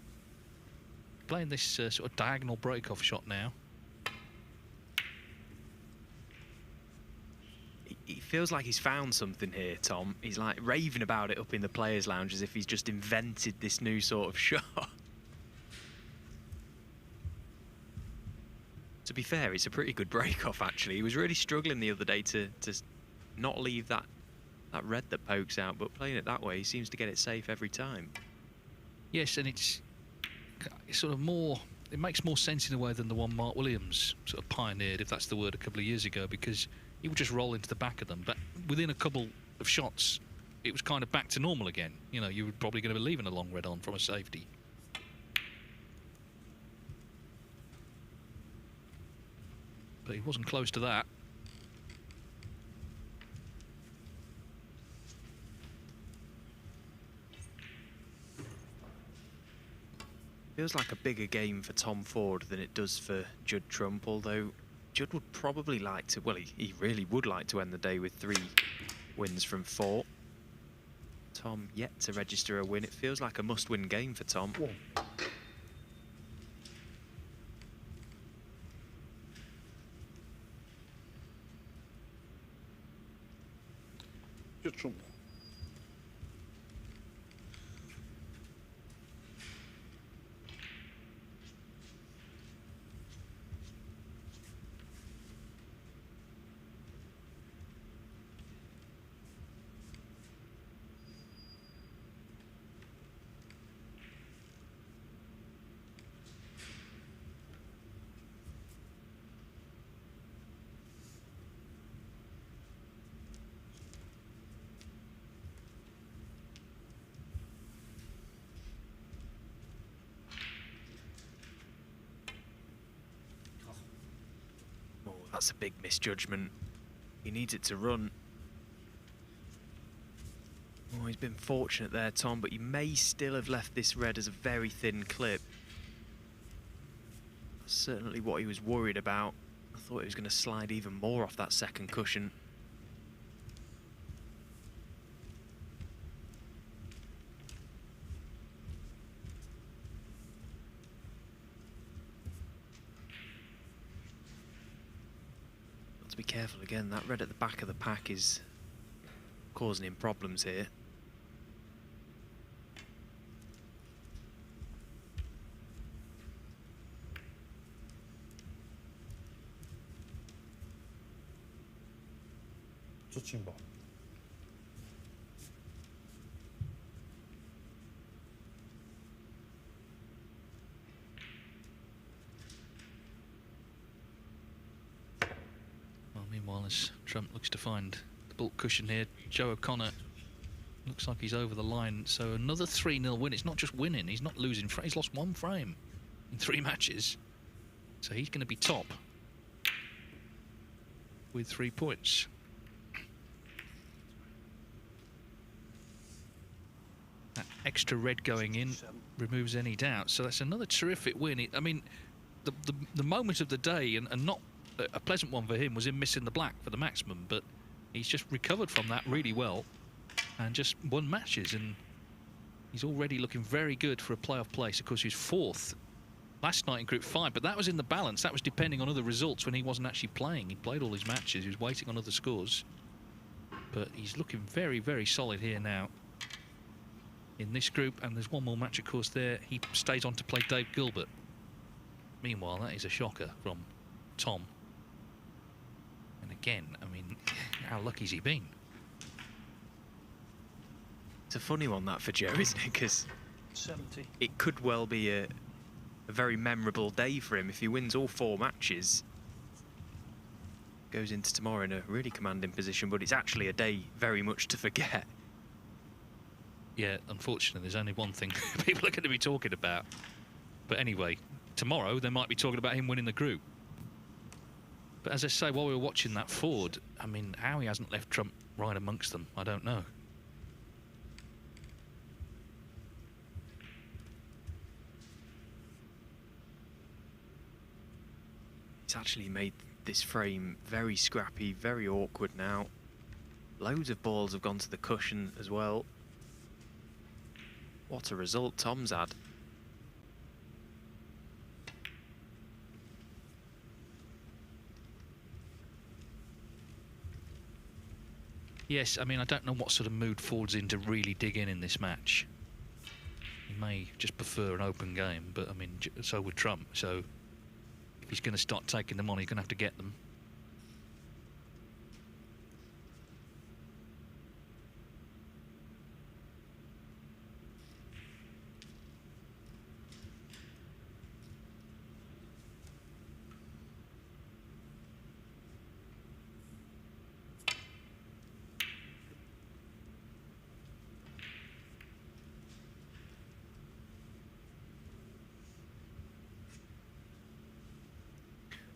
Speaker 5: Playing this sort of diagonal break-off shot now.
Speaker 2: He feels like he's found something here, Tom. He's like raving about it up in the players' lounge as if he's just invented this new sort of shot. To be fair, it's a pretty good break-off, actually. He was really struggling the other day to not leave that red that pokes out, but playing it that way, he seems to get it safe every time.
Speaker 5: Yes, and it's sort of more, it makes more sense in a way than the one Mark Williams sort of pioneered, if that's the word, a couple of years ago, because he would just roll into the back of them. But within a couple of shots, it was kind of back to normal again. You know, you were probably going to be leaving a long red on from a safety. But he wasn't close to that.
Speaker 2: Feels like a bigger game for Tom Ford than it does for Judd Trump, although Judd would probably like to, well, he really would like to end the day with 3 wins from 4. Tom yet to register a win. It feels like a must-win game for Tom.
Speaker 3: One.
Speaker 4: Just Trump.
Speaker 2: That's a big misjudgment. He needs it to run. Oh, he's been fortunate there, Tom, but he may still have left this red as a very thin clip. That's certainly what he was worried about. I thought he was going to slide even more off that second cushion. Be careful again, that red at the back of the pack is causing him problems here.
Speaker 3: Touching ball.
Speaker 5: Meanwhile, as Trump looks to find the bulk cushion here, Joe O'Connor looks like he's over the line. So another 3-0 win. It's not just winning, he's not losing frame. He's lost 1 frame in 3 matches. So he's going to be top with 3 points. That extra red going in removes any doubt. So that's another terrific win. I mean, the moment of the day, and not a pleasant one for him, was him missing the black for the maximum, but he's just recovered from that really well and just won matches, and he's already looking very good for a playoff place. Of course, he was 4th last night in Group 5, but that was in the balance. That was depending on other results when he wasn't actually playing. He played all his matches. He was waiting on other scores, but he's looking very, very solid here now in this group. And there's one more match, of course, there. He stays on to play Dave Gilbert. Meanwhile, that is a shocker from Tom. And again, I mean, how lucky's he been?
Speaker 2: It's a funny one, that, for Joe, isn't it? Because
Speaker 6: 70.
Speaker 2: it could well be a very memorable day for him if he wins all 4 matches. Goes into tomorrow in a really commanding position, but it's actually a day very much to forget.
Speaker 5: Yeah, unfortunately, there's only one thing people are going to be talking about. But anyway, tomorrow they might be talking about him winning the group. But as I say, while we were watching that Ford, I mean, how he hasn't left Trump right amongst them, I don't know.
Speaker 2: It's actually made this frame very scrappy, very awkward now. Loads of balls have gone to the cushion as well. What a result Tom's had.
Speaker 5: Yes, I mean, I don't know what sort of mood Ford's in to really dig in this match. He may just prefer an open game, but I mean, so would Trump. So if he's going to start taking them on, he's going to have to get them.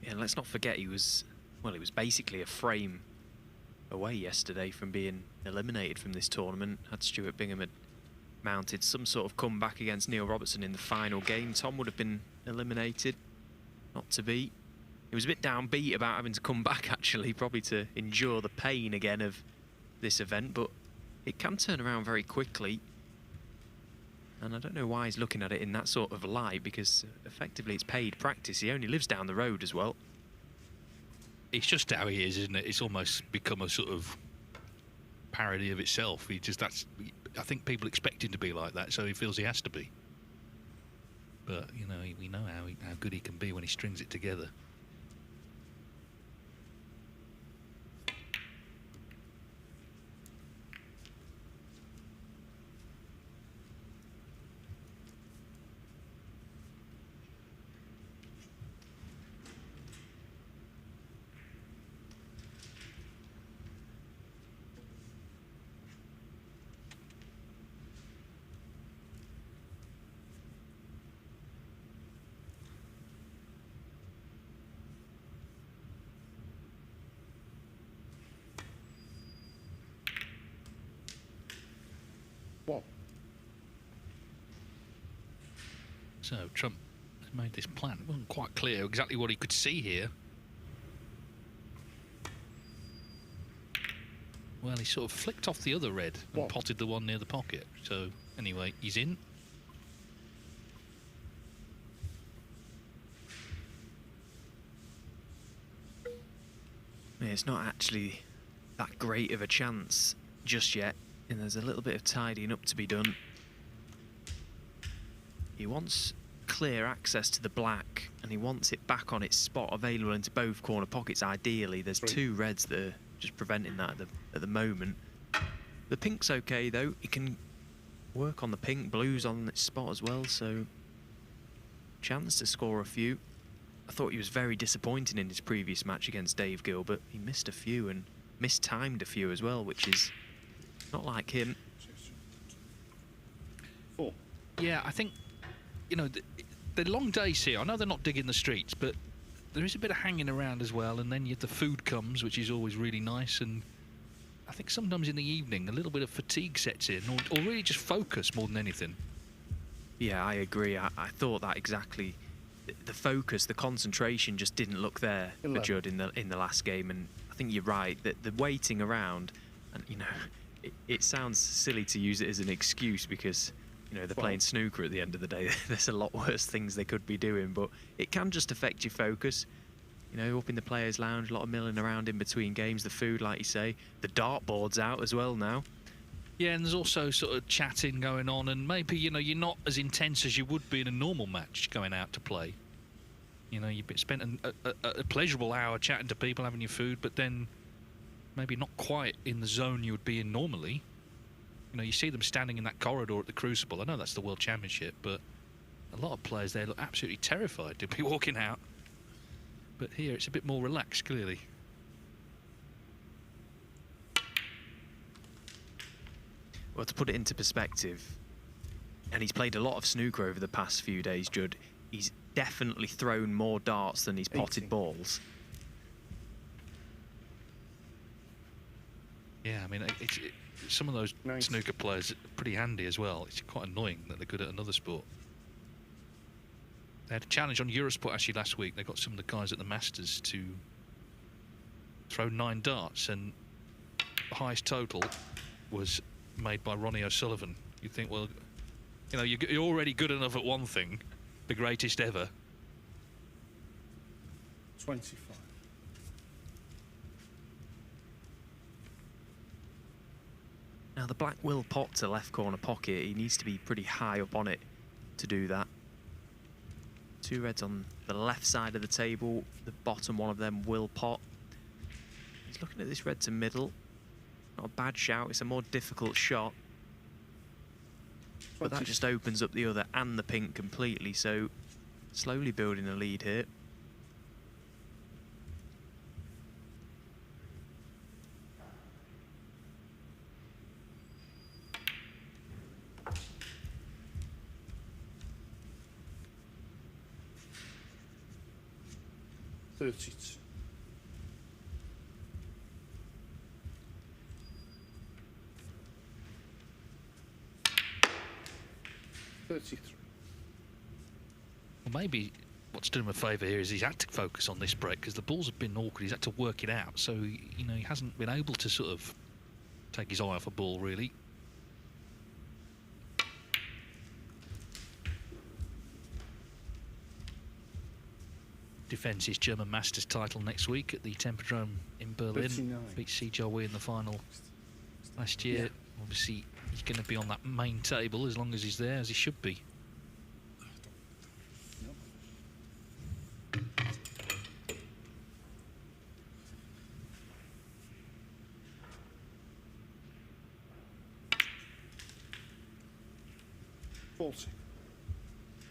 Speaker 2: Yeah, let's not forget he was basically a frame away yesterday from being eliminated from this tournament. Had Stuart Bingham had mounted some sort of comeback against Neil Robertson in the final game, Tom would have been eliminated, not to be. He was a bit downbeat about having to come back, actually, probably to endure the pain again of this event, but it can turn around very quickly. And I don't know why he's looking at it in that sort of light, because effectively it's paid practice. He only lives down the road as well.
Speaker 5: It's just how he is, isn't it? It's almost become a sort of parody of itself. I think people expect him to be like that, so he feels he has to be. But, you know, we know how good he can be when he strings it together.
Speaker 4: What?
Speaker 5: So Trump has made this plan. It wasn't quite clear exactly what he could see here. Well, he sort of flicked off the other red and potted the one near the pocket. So anyway, he's in.
Speaker 2: Yeah, it's not actually that great of a chance just yet, and there's a little bit of tidying up to be done. He wants clear access to the black, and he wants it back on its spot, available into both corner pockets. Ideally, there's two reds that are just preventing that at the moment. The pink's okay though. He can work on the pink. Blue's on its spot as well, so chance to score a few. I thought he was very disappointing in his previous match against Dave Gilbert. He missed a few and mistimed a few as well, which is not like him.
Speaker 4: 4.
Speaker 5: Yeah, I think, you know, the long days here, I know they're not digging the streets, but there is a bit of hanging around as well, and then the food comes, which is always really nice, and I think sometimes in the evening a little bit of fatigue sets in, or really just focus more than anything.
Speaker 2: Yeah, I agree. I thought that exactly. The focus, the concentration just didn't look there for Judd in the last game, and I think you're right that the waiting around, and you know, it sounds silly to use it as an excuse because you know they're playing snooker at the end of the day. There's a lot worse things they could be doing, but it can just affect your focus. You know, up in the players' lounge, a lot of milling around in between games. The food, like you say, the dartboard's out as well now.
Speaker 5: Yeah, and there's also sort of chatting going on, and maybe, you know, you're not as intense as you would be in a normal match going out to play. You know, you spent a pleasurable hour chatting to people, having your food, but then maybe not quite in the zone you would be in normally. You know, you see them standing in that corridor at the Crucible. I know that's the World Championship, but a lot of players there look absolutely terrified to be walking out. But here it's a bit more relaxed, clearly.
Speaker 2: Well, to put it into perspective, and he's played a lot of snooker over the past few days, Judd, he's definitely thrown more darts than he's potted
Speaker 4: 18.
Speaker 2: balls.
Speaker 5: Yeah, I mean, some of those
Speaker 4: Nice.
Speaker 5: snooker players are pretty handy as well. It's quite annoying that they're good at another sport. They had a challenge on Eurosport actually last week. They got some of the guys at the Masters to throw 9 darts, and the highest total was made by Ronnie O'Sullivan. You'd think, well, you know, you're already good enough at one thing, the greatest ever.
Speaker 4: 25.
Speaker 2: Now, the black will pot to left corner pocket. He needs to be pretty high up on it to do that. 2 reds on the left side of the table. The bottom one of them will pot. He's looking at this red to middle. Not a bad shout. It's a more difficult shot. But that just opens up the other and the pink completely. So slowly building a lead here.
Speaker 4: $32. $33.
Speaker 5: Well, maybe what's done him a favour here is he's had to focus on this break because the balls have been awkward. He's had to work it out. So, you know, he hasn't been able to sort of take his eye off a ball, really. Defends his German Masters title next week at the Tempodrome in Berlin.
Speaker 4: 39.
Speaker 5: Beat Si Jiahui in the final last year.
Speaker 4: Yeah.
Speaker 5: Obviously, he's going to be on that main table as long as he's there, as he should be.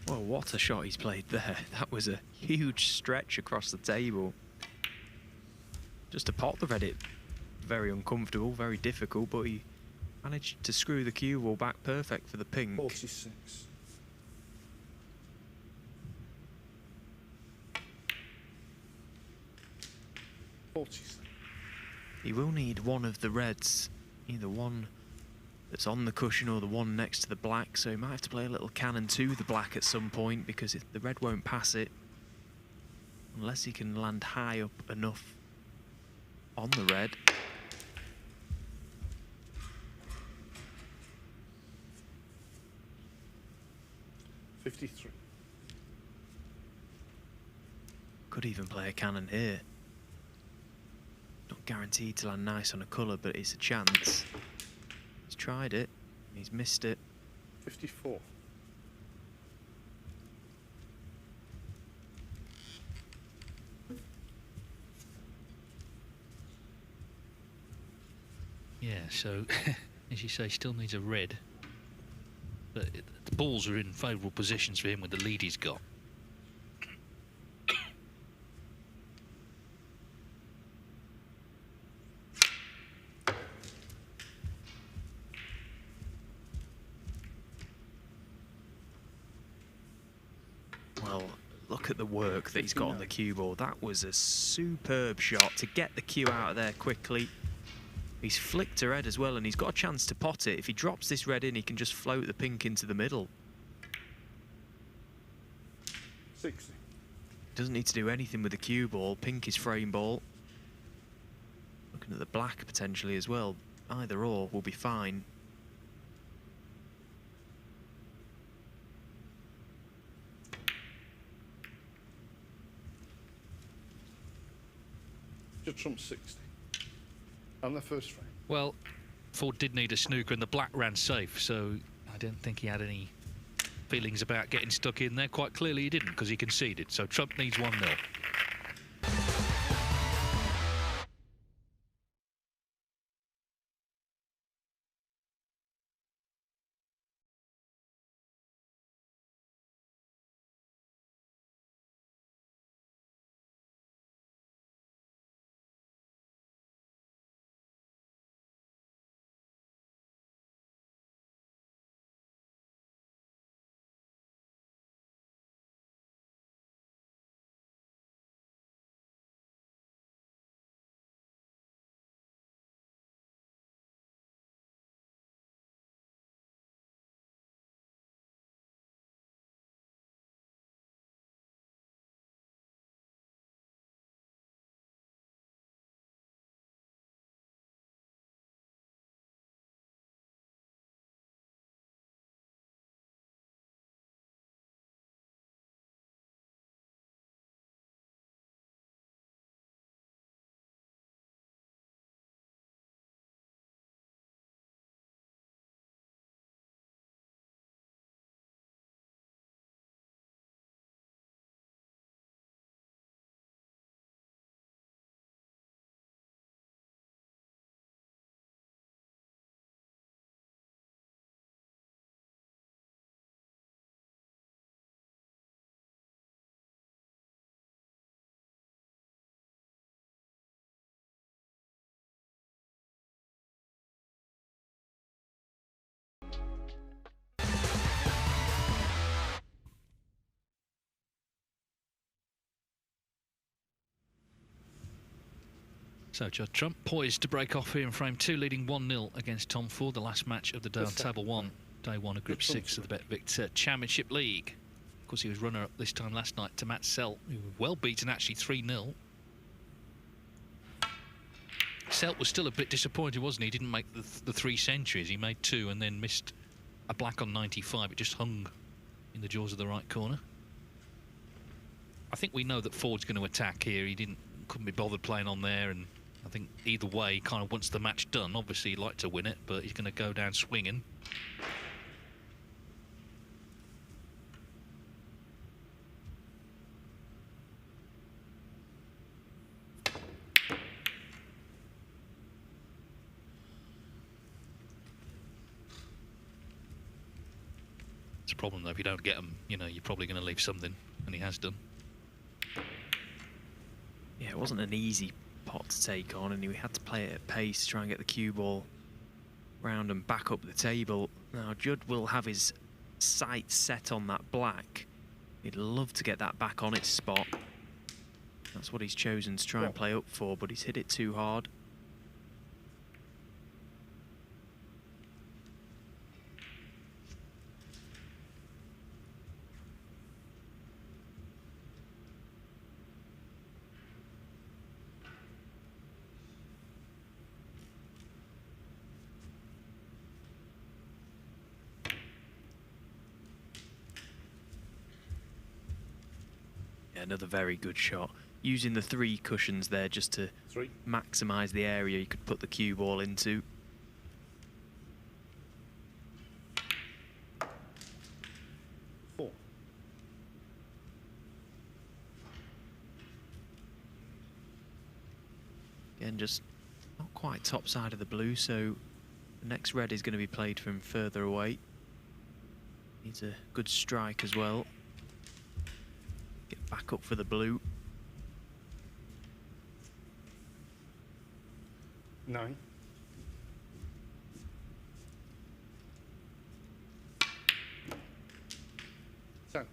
Speaker 2: Well, what a shot he's played there. That was a huge stretch across the table. Just to pot the red, very uncomfortable, very difficult, but he managed to screw the cue ball back perfect for the pink.
Speaker 4: 46.
Speaker 2: He will need one of the reds, either one that's on the cushion or the one next to the black, so he might have to play a little cannon to the black at some point because the red won't pass it unless he can land high up enough on the red.
Speaker 4: $53.
Speaker 2: Could even play a cannon here. Not guaranteed to land nice on a colour, but it's a chance. He's tried it, he's missed it.
Speaker 4: 54.
Speaker 5: Yeah, so, as you say, still needs a red. But the balls are in favourable positions for him with the lead he's got.
Speaker 2: Well, look at the work that he's got on the cue ball. That was a superb shot to get the cue out of there quickly. He's flicked a red as well, and he's got a chance to pot it. If he drops this red in, he can just float the pink into the middle.
Speaker 4: 60.
Speaker 2: Doesn't need to do anything with the cue ball. Pink is frame ball. Looking at the black potentially as well. Either or will be fine.
Speaker 4: Just trump 60. And the first frame.
Speaker 5: Well, Ford did need a snooker and the black ran safe, so I don't think he had any feelings about getting stuck in there. Quite clearly he didn't, because he conceded. So Trump needs 1-0. So Judd Trump poised to break off here in frame 2, leading 1-0 against Tom Ford, the last match of the day on table 1, day 1 of Group 6 of the BetVictor Championship League. Of course, he was runner-up this time last night to Matt Selt, who was well beaten actually 3-0. Selt was still a bit disappointed, wasn't he? He didn't make the 3 centuries. He made 2 and then missed a black on 95. It just hung in the jaws of the right corner. I think we know that Ford's going to attack here. He couldn't be bothered playing on there, and I think either way, kind of wants the match done. Obviously, he'd like to win it, but he's going to go down swinging. It's a problem, though. If you don't get them, you know, you're probably going to leave something, and he has done.
Speaker 2: Yeah, it wasn't an easy pot to take on, and he had to play it at pace to try and get the cue ball round and back up the table. Now Judd will have his sights set on that black. He'd love to get that back on its spot. That's what he's chosen to try and play up for, but he's hit it too hard. Another very good shot, using the 3 cushions there just to maximise the area you could put the cue ball into.
Speaker 4: Four.
Speaker 2: Again, just not quite top side of the blue, so the next red is going to be played from further away. Needs a good strike as well. Get back up for the blue.
Speaker 4: 9. So.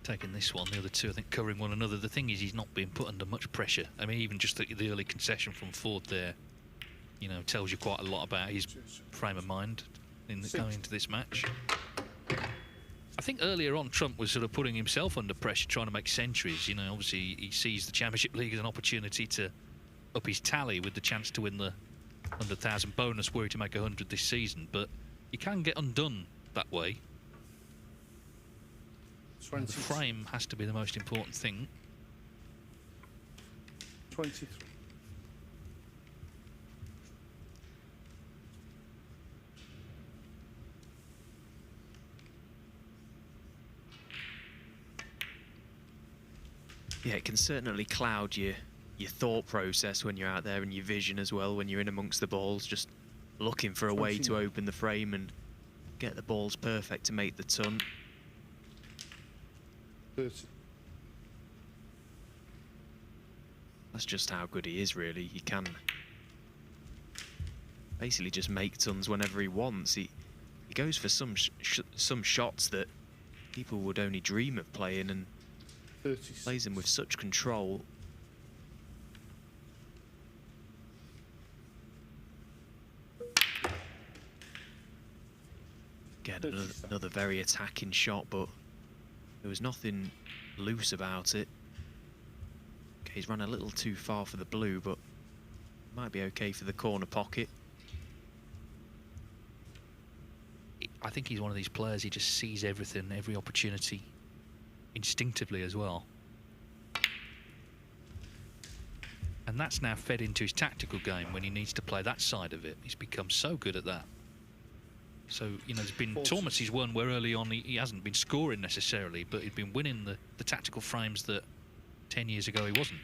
Speaker 5: Taking this one, the other 2, I think, covering one another. The thing is, he's not being put under much pressure. I mean, even just the early concession from Ford there, you know, tells you quite a lot about his frame of mind going into this match. I think earlier on Trump was sort of putting himself under pressure, trying to make centuries. You know, obviously he sees the Championship League as an opportunity to up his tally with the chance to win the 100,000 bonus were he to make 100 this season. But you can get undone that way. And the frame has to be the most important thing.
Speaker 4: 23.
Speaker 2: Yeah, it can certainly cloud your thought process when you're out there, and your vision as well when you're in amongst the balls, just looking for a way to open the frame and get the balls perfect to make the ton.
Speaker 4: 30.
Speaker 2: That's just how good he is, really. He can basically just make tons whenever he wants. He goes for some shots that people would only dream of playing, and
Speaker 4: 36.
Speaker 2: plays them with such control. Again, another very attacking shot, but there was nothing loose about it. Okay, he's run a little too far for the blue, but might be okay for the corner pocket.
Speaker 5: I think he's one of these players, he just sees everything, every opportunity, instinctively as well. And that's now fed into his tactical game when he needs to play that side of it. He's become so good at that. So, you know, there's been tournaments he's won where early on he hasn't been scoring necessarily, but he'd been winning the tactical frames that 10 years ago he wasn't.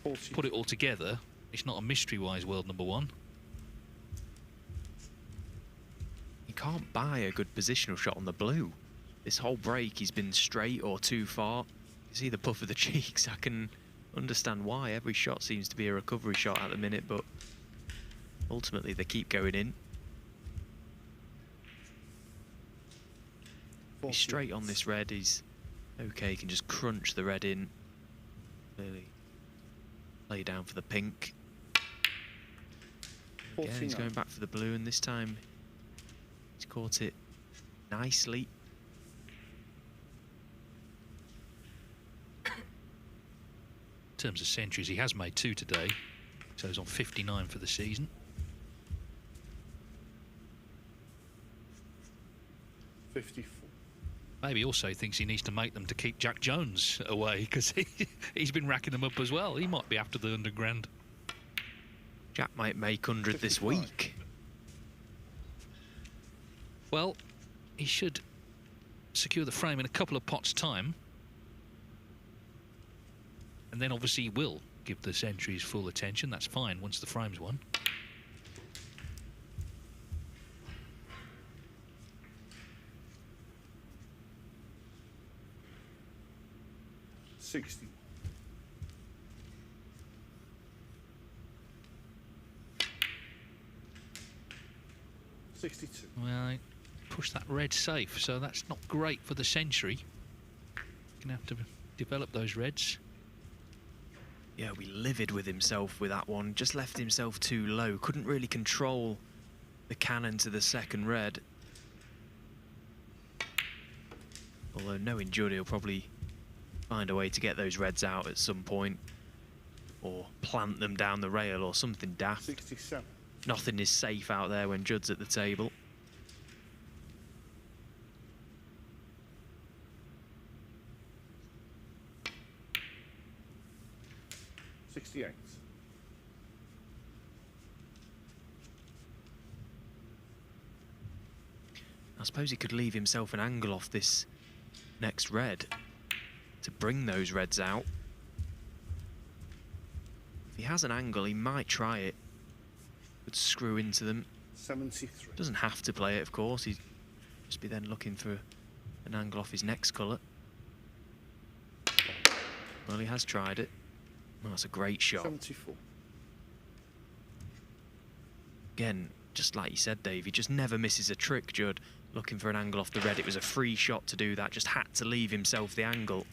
Speaker 4: 40.
Speaker 5: Put it all together, it's not a mystery-wise world number one.
Speaker 2: You can't buy a good positional shot on the blue. This whole break he's been straight or too far. You see the puff of the cheeks. I can understand why. Every shot seems to be a recovery shot at the minute, but ultimately they keep going in. He's straight on this red. He's okay, he can just crunch the red in. Really lay down for the pink. Again, he's going back for the blue, and this time he's caught it nicely.
Speaker 5: In terms of centuries, he has made 2 today, so he's on 59 for the season.
Speaker 4: 54.
Speaker 5: Maybe also thinks he needs to make them to keep Jack Jones away, because he's been racking them up as well. He might be after the 100 grand.
Speaker 2: Jack might make 100 this
Speaker 4: 55.
Speaker 2: week.
Speaker 5: Well, he should secure the frame in a couple of pots' time. And then obviously he will give the centuries full attention. That's fine once the frame's won.
Speaker 4: 60. $62.
Speaker 5: Well, he pushed that red safe, so that's not great for the century. Gonna have to develop those reds.
Speaker 2: Yeah, we livid with himself with that one. Just left himself too low. Couldn't really control the cannon to the second red. Although knowing Judd, he'll probably find a way to get those reds out at some point. Or plant them down the rail or something daft.
Speaker 4: 67.
Speaker 2: Nothing is safe out there when Judd's at the table.
Speaker 4: $68.
Speaker 2: I suppose he could leave himself an angle off this next red to bring those reds out. If he has an angle, he might try it. Could screw into them.
Speaker 4: 73.
Speaker 2: Doesn't have to play it, of course. He'd just be then looking for an angle off his next colour. Well, he has tried it. Oh, that's a great shot.
Speaker 4: 74.
Speaker 2: Again, just like you said, Dave, he just never misses a trick, Judd. Looking for an angle off the red. It was a free shot to do that. Just had to leave himself the angle.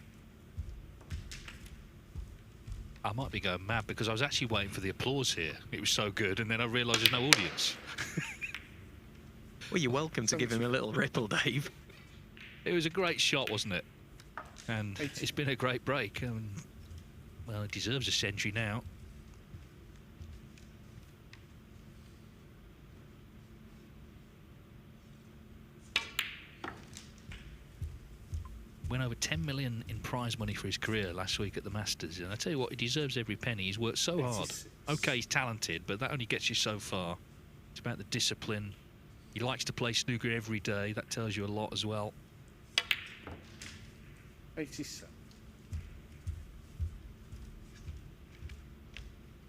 Speaker 5: I might be going mad because I was actually waiting for the applause here. It was so good, and then I realised there's no audience.
Speaker 2: Well, you're welcome to give him a little ripple, Dave.
Speaker 5: It was a great shot, wasn't it? And
Speaker 4: 80.
Speaker 5: it's been a great break. Well, it deserves a century now. Went over 10 million in prize money for his career last week at the Masters, and I tell you what, he deserves every penny. He's worked so hard. Okay, he's talented, but that only gets you so far. It's about the discipline. He likes to play snooker every day. That tells you a lot as well.
Speaker 4: 87.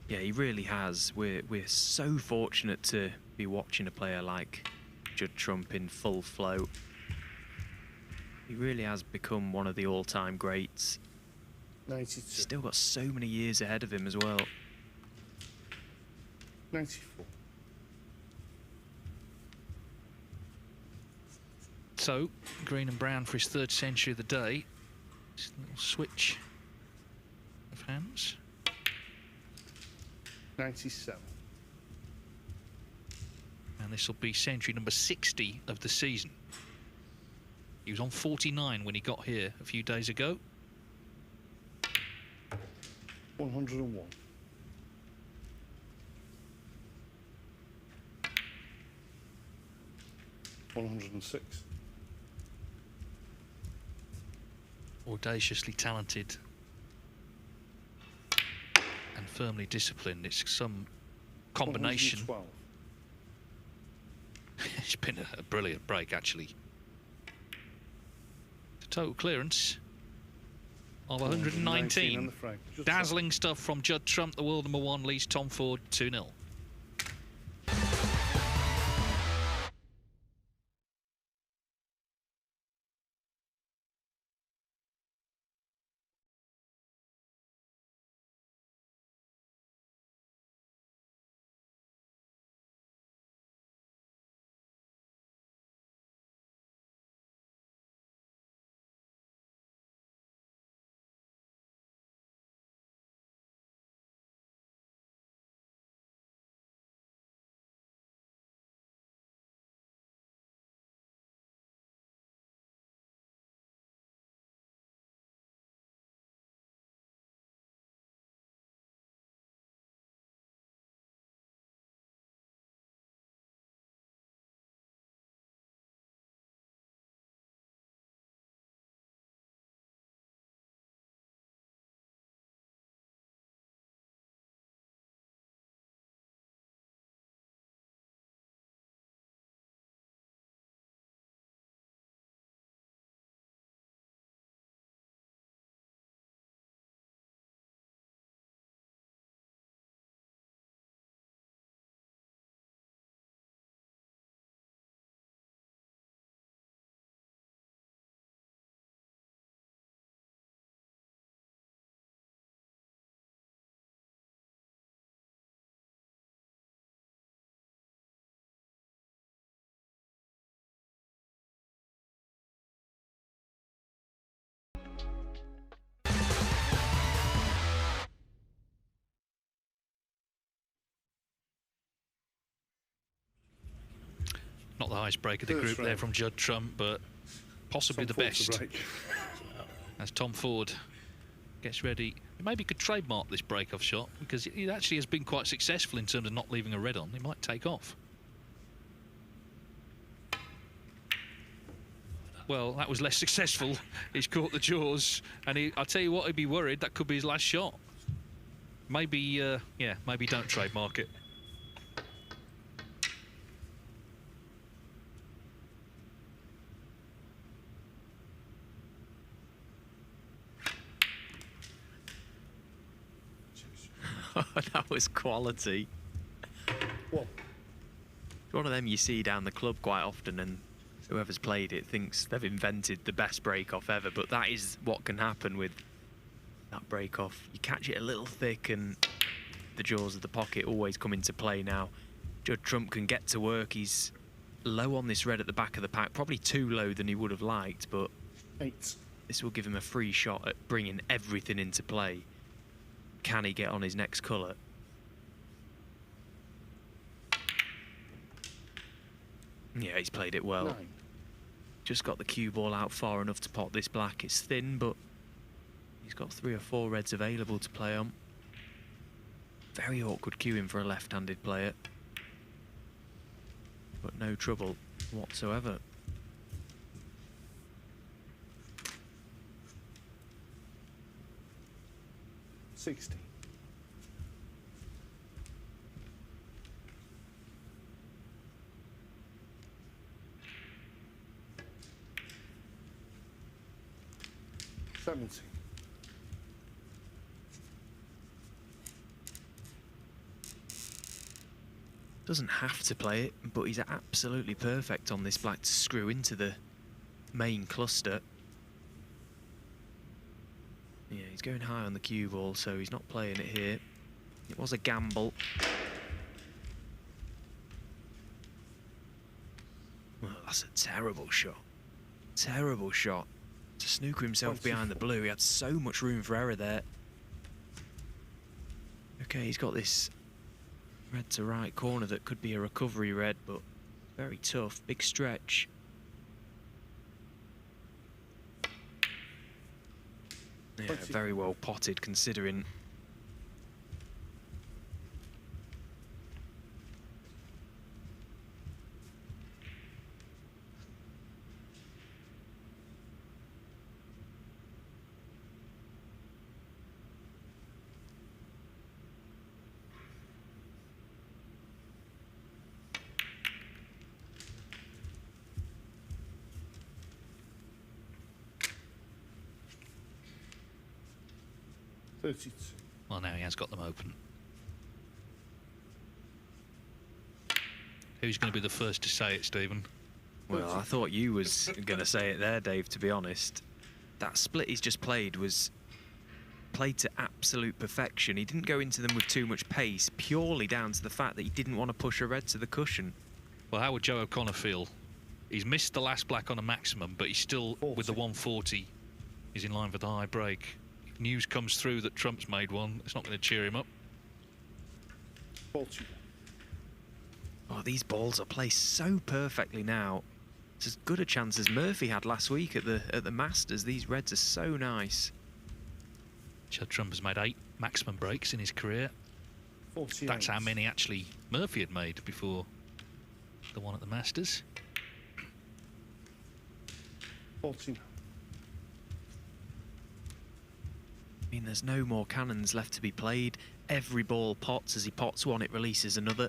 Speaker 2: Yeah, he really has. We're so fortunate to be watching a player like Judd Trump in full flow. He really has become one of the all-time greats.
Speaker 4: 92.
Speaker 2: Still got so many years ahead of him as well.
Speaker 4: 94.
Speaker 5: So, green and brown for his third century of the day. Just a little switch of hands.
Speaker 4: 97.
Speaker 5: And this will be century number 60 of the season. He was on 49 when he got here a few days ago.
Speaker 4: 101. 106.
Speaker 5: Audaciously talented and firmly disciplined. It's some combination.
Speaker 4: 112.
Speaker 5: It's been a brilliant break, actually. The total clearance of 119.
Speaker 4: on the frame. Just
Speaker 5: Dazzling stuff from Judd Trump. The world number one leads Tom Ford 2-0. Not the highest break of the group there from Judd Trump, but possibly the best. As Tom Ford gets ready. Maybe he could trademark this break-off shot, because it actually has been quite successful in terms of not leaving a red on. He might take off. Well, that was less successful. He's caught the jaws, and I'll tell you what, he'd be worried that could be his last shot. Maybe, yeah, maybe don't trademark it.
Speaker 2: That was quality.
Speaker 4: What?
Speaker 2: One of them you see down the club quite often, and whoever's played it thinks they've invented the best break-off ever, but that is what can happen with that break-off. You catch it a little thick and the jaws of the pocket always come into play now. Judd Trump can get to work. He's low on this red at the back of the pack, probably too low than he would have liked, but
Speaker 4: 8.
Speaker 2: this will give him a free shot at bringing everything into play. Can he get on his next colour? Yeah, he's played it well.
Speaker 4: 9.
Speaker 2: Just got the cue ball out far enough to pot this black. It's thin, but he's got 3 or 4 reds available to play on. Very awkward cueing for a left-handed player. But no trouble whatsoever.
Speaker 4: $60. $70.
Speaker 2: Doesn't have to play it, but he's absolutely perfect on this black to screw into the main cluster. Yeah, he's going high on the cue ball, so he's not playing it here. It was a gamble. Well, that's a terrible shot. Terrible shot. To snooker himself behind the blue, he had so much room for error there. Okay, he's got this red to right corner that could be a recovery red, but very tough, big stretch. Yeah, very well potted considering.
Speaker 4: $32.
Speaker 5: Well, now he has got them open. Who's going to be the first to say it, Stephen?
Speaker 2: Well, I thought you was going to say it there, Dave, to be honest. That split he's just played was played to absolute perfection. He didn't go into them with too much pace, purely down to the fact that he didn't want to push a red to the cushion.
Speaker 5: Well, how would Joe O'Connor feel? He's missed the last black on a maximum, but he's still, with the 140, he's in line for the high break. If news comes through that Trump's made one, it's not going to cheer him up.
Speaker 4: 40.
Speaker 2: Oh, these balls are placed so perfectly now. It's as good a chance as Murphy had last week at the Masters. These reds are so nice.
Speaker 5: Judd Trump has made 8 maximum breaks in his career.
Speaker 4: 48.
Speaker 5: That's how many actually Murphy had made before the one at the Masters.
Speaker 4: 49.
Speaker 2: I mean, there's no more cannons left to be played. Every ball pots. As he pots one, it releases another.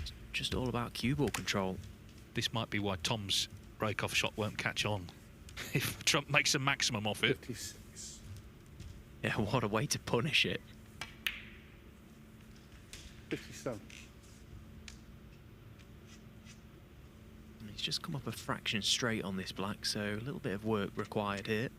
Speaker 2: It's just all about cue ball control.
Speaker 5: This might be why Tom's break-off shot won't catch on. If Trump makes a maximum off it.
Speaker 4: 56.
Speaker 2: Yeah, what a way to punish it.
Speaker 4: 57.
Speaker 2: And he's just come up a fraction straight on this black, so a little bit of work required here.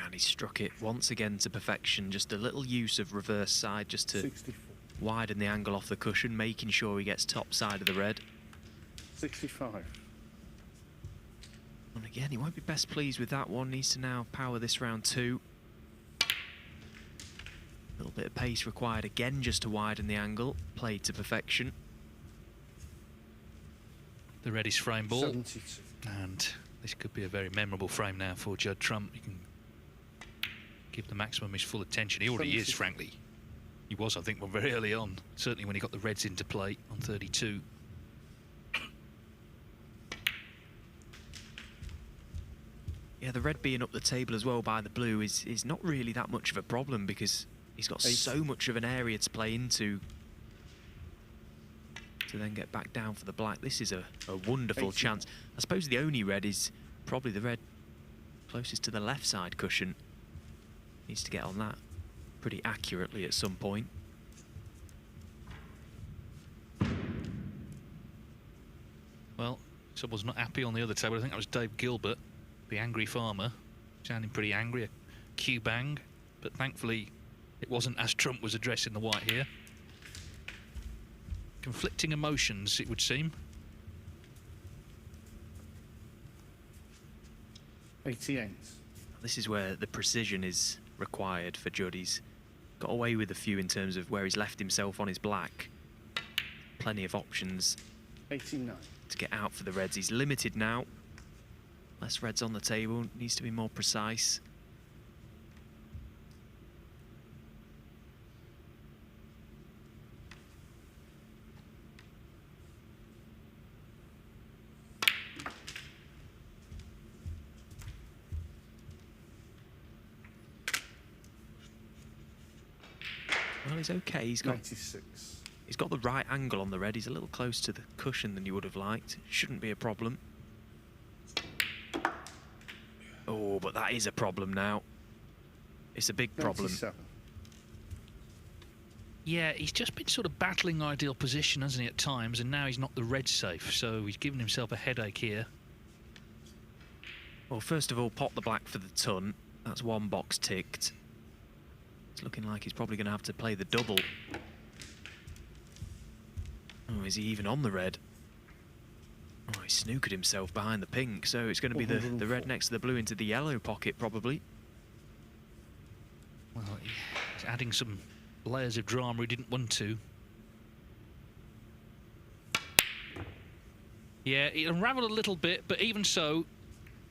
Speaker 2: And he struck it once again to perfection. Just a little use of reverse side just to
Speaker 4: 64.
Speaker 2: widen the angle off the cushion, making sure he gets top side of the red.
Speaker 4: 65.
Speaker 2: And again, he won't be best pleased with that one. Needs to now power this round 2. A little bit of pace required again just to widen the angle. Played to perfection.
Speaker 5: The red is frame ball.
Speaker 4: 72.
Speaker 5: And this could be a very memorable frame now for Judd Trump. You can give the maximum his full attention. He already is, frankly. He was, I think, very early on. Certainly when he got the reds into play on 32.
Speaker 2: Yeah, the red being up the table as well by the blue is not really that much of a problem because he's got so much of an area to play into to then get back down for the black. This is a wonderful chance. I suppose the only red is probably the red closest to the left side cushion. Needs to get on that pretty accurately at some point.
Speaker 5: Well, someone's not happy on the other table. I think that was Dave Gilbert, the angry farmer, sounding pretty angry. A cue bang, but thankfully it wasn't as Trump was addressing the white here. conflicting emotions, it would seem.
Speaker 4: 88.
Speaker 2: This is where the precision is required for Judd. He's got away with a few in terms of where he's left himself on his black. Plenty of options
Speaker 4: 89.
Speaker 2: to get out for the reds. He's limited now. Less reds on the table, needs to be more precise. Well, he's okay. He's got
Speaker 4: 96.
Speaker 2: He's got the right angle on the red. He's a little close to the cushion than you would have liked. Shouldn't be a problem. Oh, but that is a problem now. It's a big problem.
Speaker 4: 97.
Speaker 5: Yeah, he's just been sort of battling ideal position, hasn't he, at times, and now he's not the red safe, so he's given himself a headache here.
Speaker 2: Well, first of all, pop the black for the ton. That's one box ticked. It's looking like he's probably going to have to play the double. Oh, is he even on the red? Oh, he snookered himself behind the pink, so it's going to be the red next to the blue into the yellow pocket, probably.
Speaker 5: Well, he's adding some layers of drama he didn't want to. Yeah, it unravelled a little bit, but even so,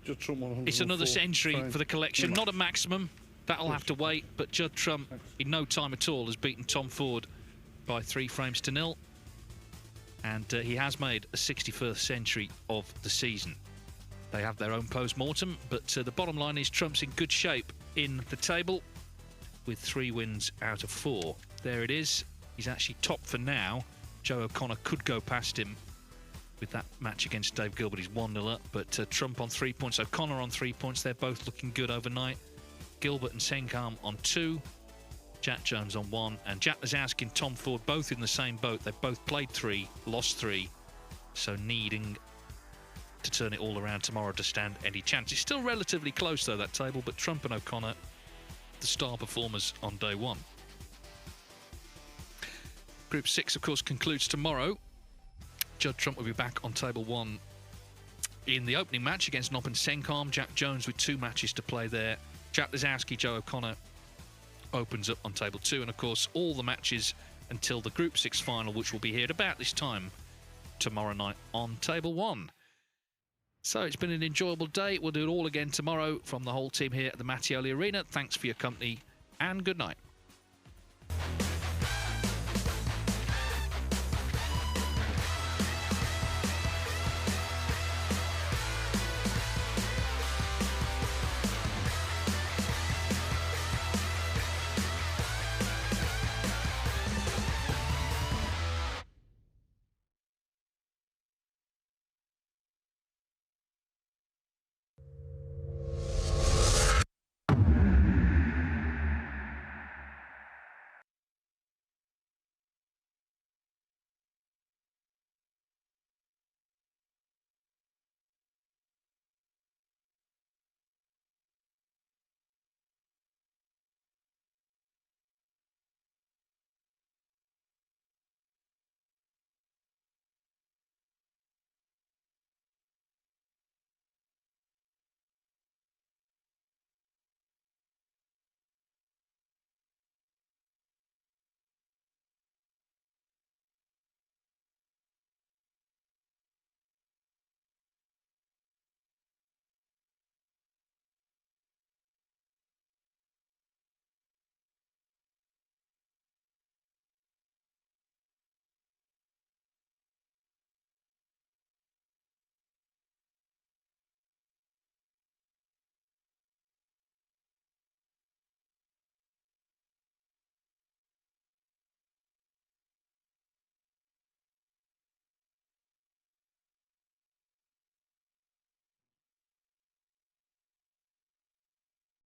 Speaker 4: Judd Trump 104.
Speaker 5: it's another century
Speaker 4: Fine.
Speaker 5: for the collection.
Speaker 4: Number.
Speaker 5: Not a maximum. That'll have to wait, but Judd Trump, in no time at all, has beaten Tom Ford by 3 frames to 0. And he has made a 61st century of the season. They have their own post-mortem, but the bottom line is Trump's in good shape in the table with 3 wins out of 4. There it is. He's actually top for now. Joe O'Connor could go past him with that match against Dave Gilbert. He's 1-0 up, but Trump on 3 points, O'Connor on 3 points. They're both looking good overnight. Gilbert and Saengkham on 2. Jack Jones on 1, and Jack Lisowski and Tom Ford both in the same boat. They've both played 3, lost 3, so needing to turn it all around tomorrow to stand any chance. It's still relatively close, though, that table, but Trump and O'Connor, the star performers on day 1. Group 6, of course, concludes tomorrow. Judd Trump will be back on table 1 in the opening match against Noppen Saengkham. Jack Jones with 2 matches to play there. Jack Lisowski, Joe O'Connor opens up on table 2, and of course all the matches until the Group 6 final, which will be here at about this time tomorrow night on table 1. So it's been an enjoyable day. We'll do it all again tomorrow from the whole team here at the Mattioli Arena. Thanks for your company and good night.